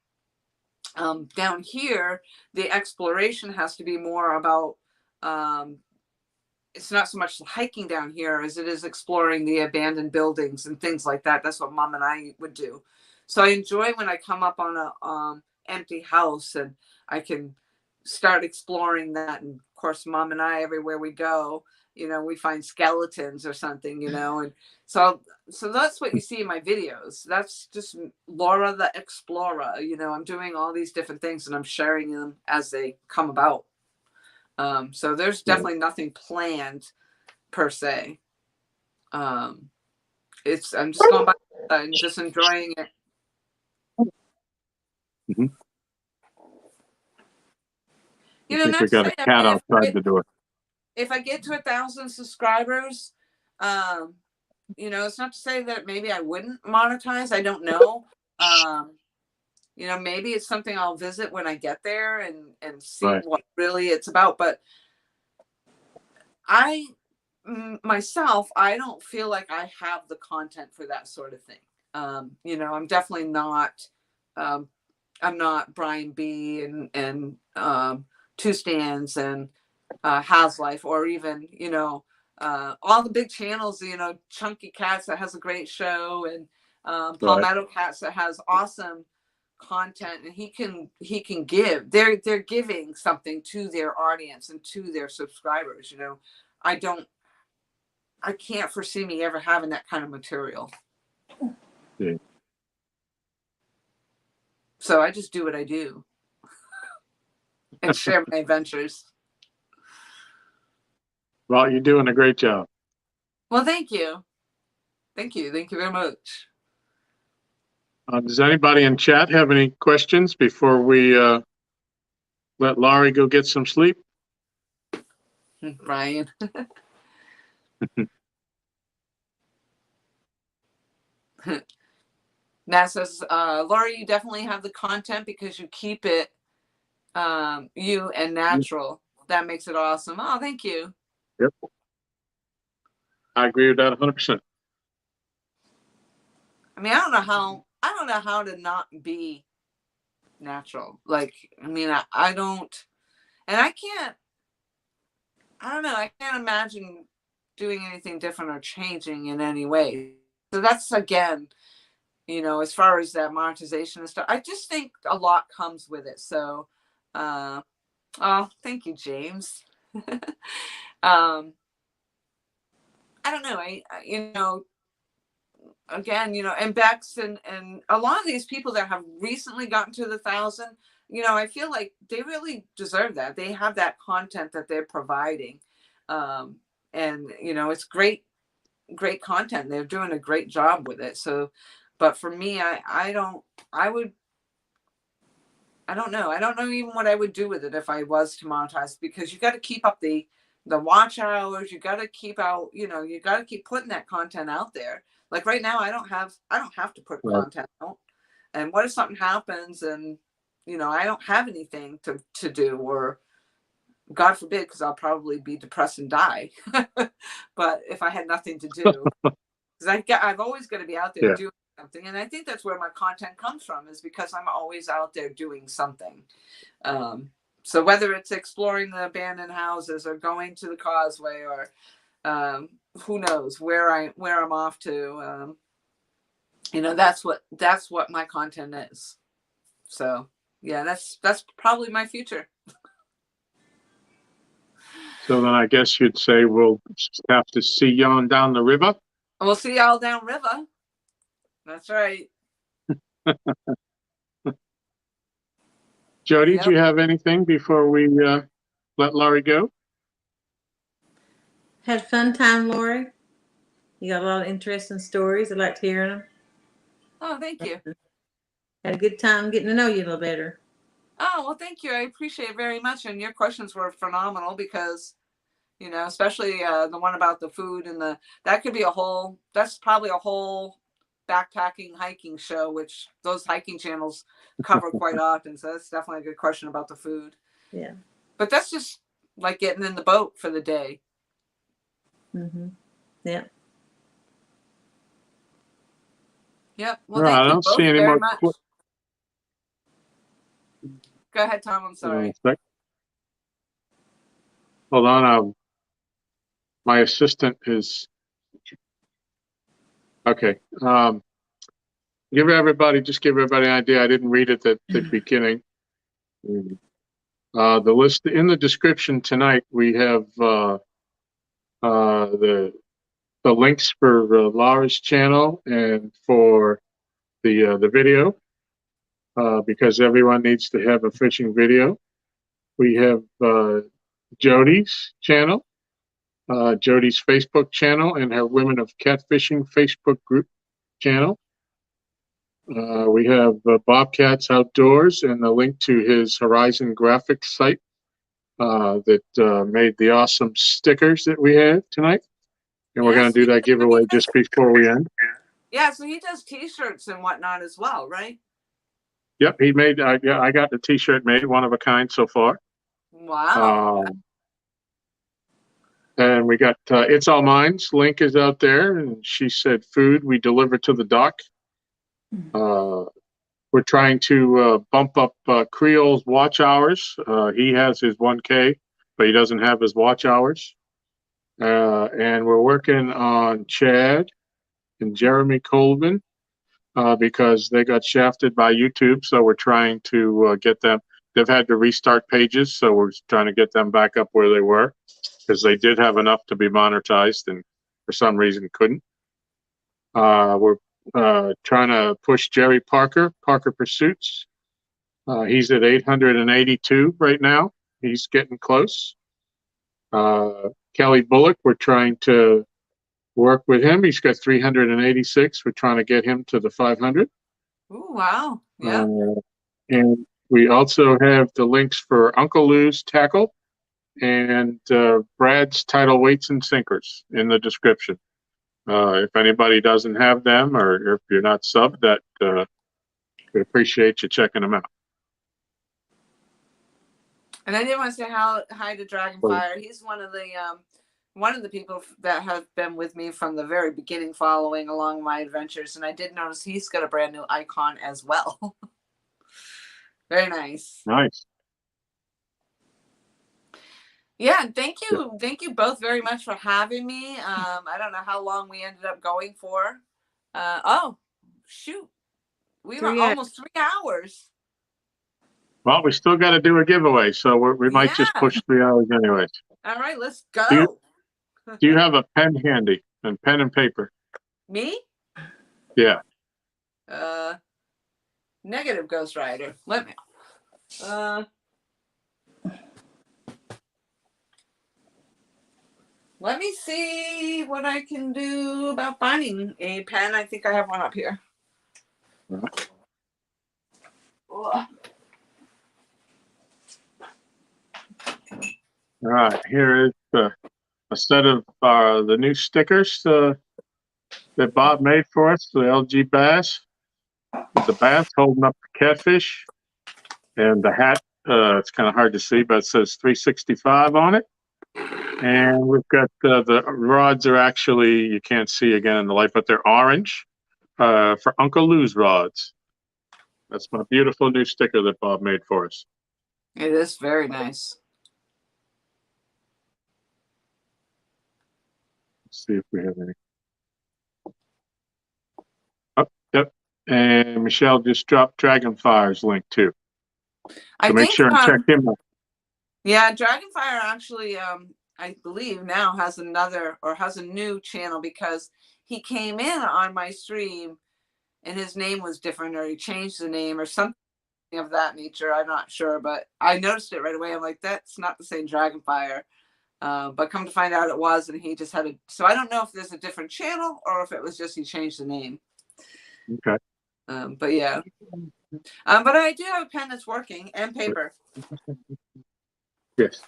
Down here, the exploration has to be more about, it's not so much hiking down here as it is exploring the abandoned buildings and things like that. That's what Mom and I would do. So I enjoy when I come up on a empty house and I can start exploring that. And of course, Mom and I, everywhere we go, you know, we find skeletons or something, you know, and so that's what you see in my videos. That's just Laura the Xplora. You know, I'm doing all these different things and I'm sharing them as they come about. So there's definitely nothing planned per se. I'm just going by and just enjoying it. Mm-hmm. You know, I think we got a cat outside the door. If I get to 1,000 subscribers, you know, it's not to say that maybe I wouldn't monetize. I don't know. You know, maybe it's something I'll visit when I get there and see what really it's about. But myself, I don't feel like I have the content for that sort of thing. You know, I'm definitely not, I'm not Brian B and Two Stands and Has Life, or even, you know, all the big channels, you know, Chunky Cats that has a great show, and Palmetto Cats that has awesome content, and he can give, they're giving something to their audience and to their subscribers. You know, I can't foresee me ever having that kind of material. Yeah. So I just do what I do and share my adventures. Well, you're doing a great job. Well, thank you. Thank you. Thank you very much. Does anybody in chat have any questions before we let Laurie go get some sleep? Brian. Matt says, Laurie, you definitely have the content because you keep it you and natural. That makes it awesome. Oh, thank you. Yep. I agree with that 100%. I mean, I don't know how to not be natural. Like, I mean, I don't, and I don't know, I can't imagine doing anything different or changing in any way. So that's, again, you know, as far as that monetization and stuff, I just think a lot comes with it. So, oh, thank you, James. I don't know. You know, again, you know, and Bex and a lot of these people that have recently gotten to the 1,000, you know, I feel like they really deserve that. They have that content that they're providing. And, you know, it's great content. They're doing a great job with it. So, but for me, I don't know. I don't know even what I would do with it if I was to monetize, because you got to keep up the watch hours. You got to keep out, you know, you got to keep putting that content out there. Like right now, I don't have to put content out. And what if something happens and, you know, I don't have anything to do, or God forbid, because I'll probably be depressed and die. But if I had nothing to do, because I've always got to be out there doing something. And I think that's where my content comes from, is because I'm always out there doing something. So whether it's exploring the abandoned houses or going to the causeway, or who knows where I'm off to, you know, that's what my content is. So yeah, that's probably my future. So then I guess you'd say we'll have to see you on down the river. We'll see y'all down river. That's right. Jody, do you have anything before we let Laurie go? Had a fun time, Laurie. You got a lot of interesting stories. I liked hearing them. Oh, thank you. Had a good time getting to know you a little better. Oh, well, thank you. I appreciate it very much. And your questions were phenomenal, because, you know, especially the one about the food and that's probably a whole backpacking hiking show, which those hiking channels cover quite often. So that's definitely a good question about the food. Yeah. But that's just like getting in the boat for the day. Mm-hmm. Yeah. Yep. Well, All right, thank I you don't see both any very more. much. Go ahead, Tom. I'm sorry. Hold on. My assistant is okay. Give everybody an idea. I didn't read it at the beginning. The list in the description tonight, we have the links for Laura's channel and for the video, because everyone needs to have a fishing video. We have Jody's channel, Jody's Facebook channel, and her Women of Catfishing Facebook group channel. We have Bobcats Outdoors and the link to his Horizon Graphics site that made the awesome stickers that we have tonight. And we're going to do that giveaway just before we end. Yeah, so he does t-shirts and whatnot as well, right? Yep, he made, yeah, I got the t-shirt made, one of a kind so far. Wow. And we got It's All Mine's link is out there, and she said food we deliver to the dock. We're trying to bump up Creole's watch hours. He has his 1K, but he doesn't have his watch hours. And we're working on Chad and Jeremy Colvin because they got shafted by YouTube. So we're trying to get them. They've had to restart pages, so we're trying to get them back up where they were, because they did have enough to be monetized and for some reason couldn't. We're trying to push Jerry Parker Pursuits. He's at 882 right now. He's getting close. Kelly Bullock, we're trying to work with him. He's got 386. We're trying to get him to the 500. Oh, wow. Yeah. And we also have the links for Uncle Lou's Tackle and Brad's Tidal Weights and Sinkers in the description. If anybody doesn't have them, or if you're not subbed, that we appreciate you checking them out. And I did want to say hi to Dragonfire. He's one of the people that have been with me from the very beginning, following along my adventures. And I did notice he's got a brand new icon as well. Very nice. Nice. Yeah, thank you both very much for having me. I don't know how long we ended up going for. Oh, shoot. We were almost 3 hours. Well, we still got to do a giveaway, so we might just push 3 hours anyways. All right, let's go. Do you have a pen handy, and pen and paper? Me? Yeah. Negative Ghost Rider. Let me. Let me see what I can do about finding a pen. I think I have one up here. All right, here is a set of the new stickers that Bob made for us, the LG bass. The bass holding up the catfish, and the hat, it's kind of hard to see, but it says 365 on it. And we've got the rods are actually, you can't see again in the light, but they're orange for Uncle Lou's rods. That's my beautiful new sticker that Bob made for us. It is very nice. Let's see if we have any. Oh, yep. And Michelle just dropped Dragonfire's link too. So make sure and check him out. Yeah, Dragonfire actually, I believe now has a new channel, because he came in on my stream and his name was different, or he changed the name or something of that nature. I'm not sure, but I noticed it right away. I'm like, that's not the same Dragonfire. But come to find out it was, and he just had so I don't know if there's a different channel or if it was just he changed the name. Okay. But yeah. But I do have a pen that's working and paper. Yes.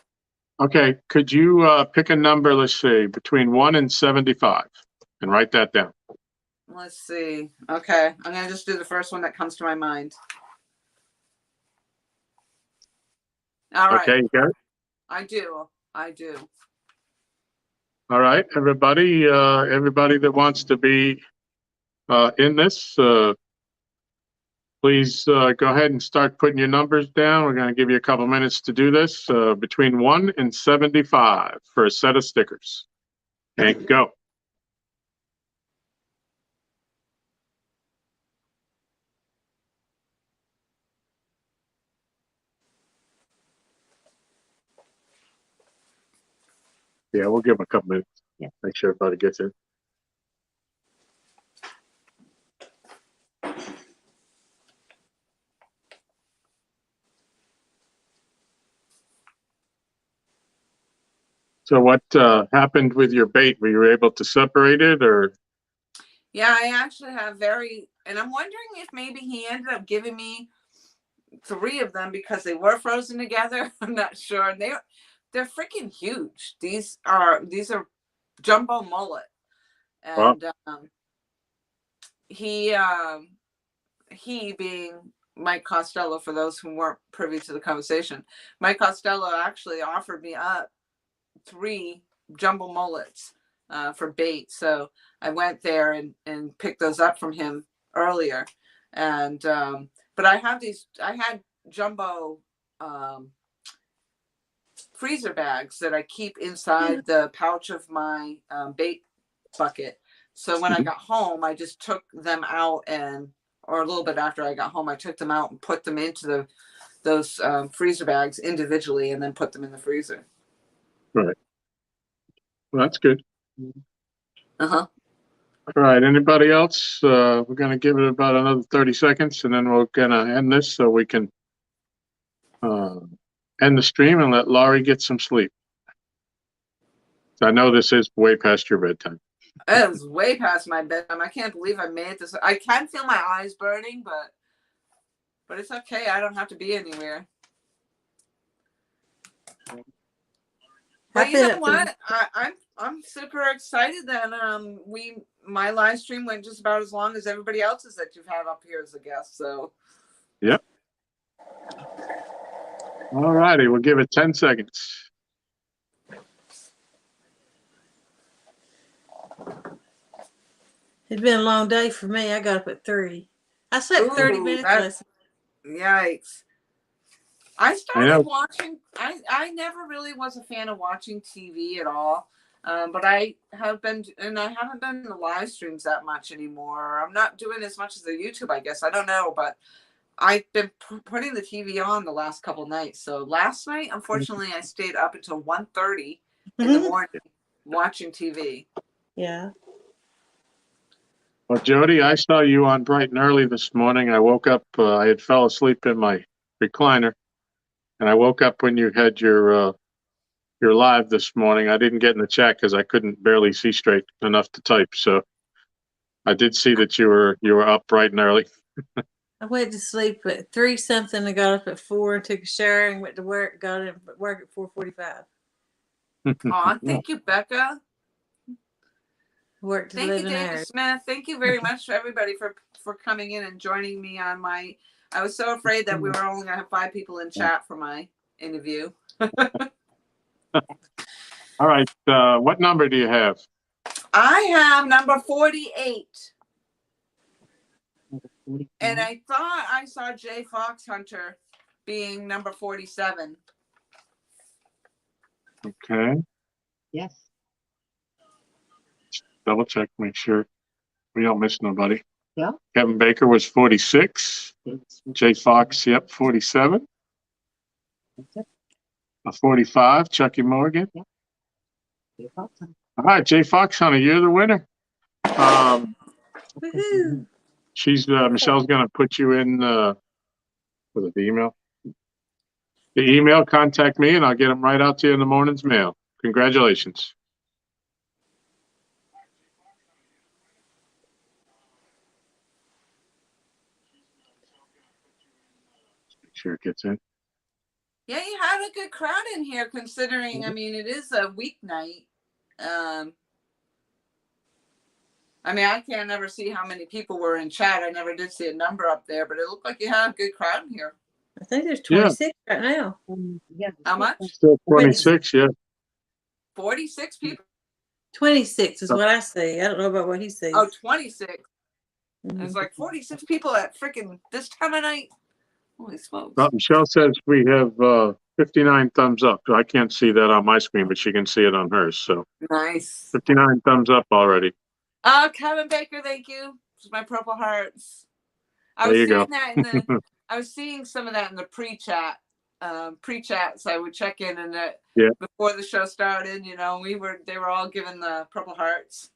Okay. Could you pick a number, let's see, between 1 and 75 and write that down? Let's see. Okay. I'm going to just do the first one that comes to my mind. All right. Okay. You got it? I do. I do. All right, everybody, everybody that wants to be in this, please go ahead and start putting your numbers down. We're going to give you a couple minutes to do this, between 1 and 75 for a set of stickers. And go. Yeah, we'll give them a couple minutes. Yeah. Make sure everybody gets in. So what happened with your bait? Were you able to separate it, or? Yeah, I actually have and I'm wondering if maybe he ended up giving me 3 of them because they were frozen together. I'm not sure. And they're freaking huge. These are jumbo mullet. And Wow. He being Mike Costello, for those who weren't privy to the conversation, Mike Costello actually offered me up 3 jumbo mullets for bait. So I went there and picked those up from him earlier. And but I had jumbo freezer bags that I keep inside the pouch of my bait bucket. So when I got home, I just took them out, or a little bit after I got home, I took them out and put them into those freezer bags individually, and then put them in the freezer. Right. Well, that's good. Uh-huh. All right. Anybody else? We're going to give it about another 30 seconds, and then we're going to end this so we can end the stream and let Laurie get some sleep. I know this is way past your bedtime. It was way past my bedtime. I can't believe I made this. I can feel my eyes burning, but it's okay. I don't have to be anywhere. But you know what? I'm super excited that my live stream went just about as long as everybody else's that you've had up here as a guest. So. Yep. All righty. We'll give it 10 seconds. It's been a long day for me. I got up at 3. I slept 30 minutes last night. Yikes. I started watching. I never really was a fan of watching TV at all. But I haven't been in the live streams that much anymore. I'm not doing as much as the YouTube, I guess. I don't know, but I've been putting the TV on the last couple nights. So last night, unfortunately, I stayed up until 1:30 in the morning watching TV. Yeah. Well, Jody, I saw you on bright and early this morning. I woke up. I had fell asleep in my recliner, and I woke up when you had your live this morning. I didn't get in the chat because I couldn't barely see straight enough to type. So I did see that you were up bright and early. I went to sleep at 3 something. I got up at 4 and took a shower and went to work. Got in work at 4:45. Aw, thank you, Becca. Worked Thank you, 11 David hours. Smith. Thank you very much, everybody, for coming in and joining me on my. I was so afraid that we were only going to have 5 people in chat for my interview. All right. What number do you have? I have number 48. And I thought I saw Jay Fox Hunter being number 47. Okay. Yes. Double check, make sure we don't miss nobody. Yeah. Kevin Baker was 46. Jay Fox, yep, 47. That's it. A 45, Chucky Morgan. Yeah. Jay Fox. All right, Jay Fox Hunter, you're the winner. Woohoo! Michelle's going to put you in with the email. The email, contact me, and I'll get them right out to you in the morning's mail. Congratulations. Make sure it gets in. Yeah, you had a good crowd in here, considering, I mean, it is a weeknight. I mean, I can't never see how many people were in chat. I never did see a number up there, but it looked like you had a good crowd in here. I think there's Yeah. 26 right now. Yeah. How much? Still 26, yeah. 46 people? 26 is what I see. I don't know about what he sees. Oh, 26. Mhm. It's like 46 people at freaking this time of night. Holy smokes. Well, Michelle says we have 59 thumbs up. I can't see that on my screen, but she can see it on hers. So Nice. 59 thumbs up already. Oh, Kevin Baker, thank you. It's my Purple Hearts. I There was you seeing go. that in the I was seeing some of that in the pre-chat. So I would check in and Yeah. before the show started, you know, they were all given the Purple Hearts.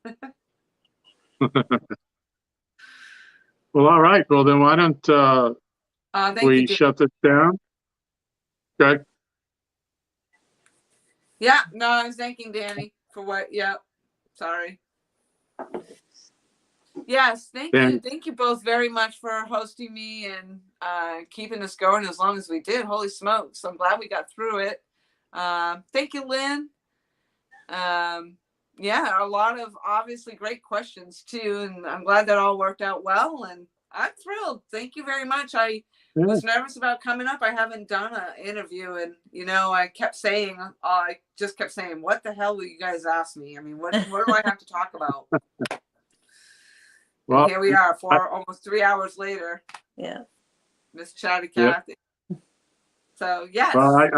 Well, all right. Well, then why don't Thank we you, Dan. shut this down? Okay. Yeah, no, I was thanking Danny for what. Yeah, sorry. Yes, thank Dan- you. Thank you both very much for hosting me and keeping us going as long as we did. Holy smokes. I'm glad we got through it. Thank you, Lynn. Yeah, a lot of obviously great questions too. And I'm glad that all worked out well. And I'm thrilled. Thank you very much. I was nervous about coming up. I haven't done an interview. And, you know, I just kept saying, what the hell will you guys ask me? I mean, what do I have to talk about? Well, and here we are, almost 3 hours later. Yeah. Miss Chatty Yeah. Cathy. So, yes. Well,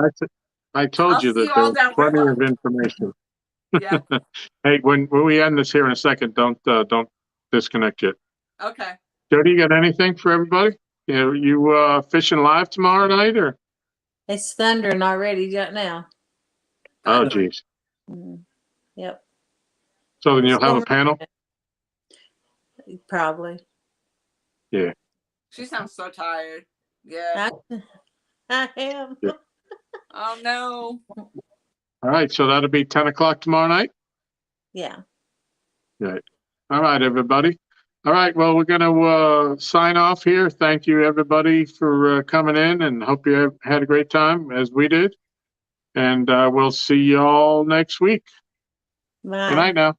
I told I'll you see that you there all was down plenty river. of information. Yeah. Hey, when we end this here in a second, don't disconnect yet. Okay. Jody, you got anything for everybody? You fishing live tomorrow night or? It's thundering already right now. Oh, Thundering. geez. Yep. So then you'll have a panel? Probably. Yeah. She sounds so tired. Yeah. I am. Yeah. Oh, no. All right. So that'll be 10 o'clock tomorrow night? Yeah. Right. All right, everybody. All right. Well, we're going to sign off here. Thank you, everybody, for coming in, and hope you had a great time as we did. And we'll see you all next week. Bye. Good night now.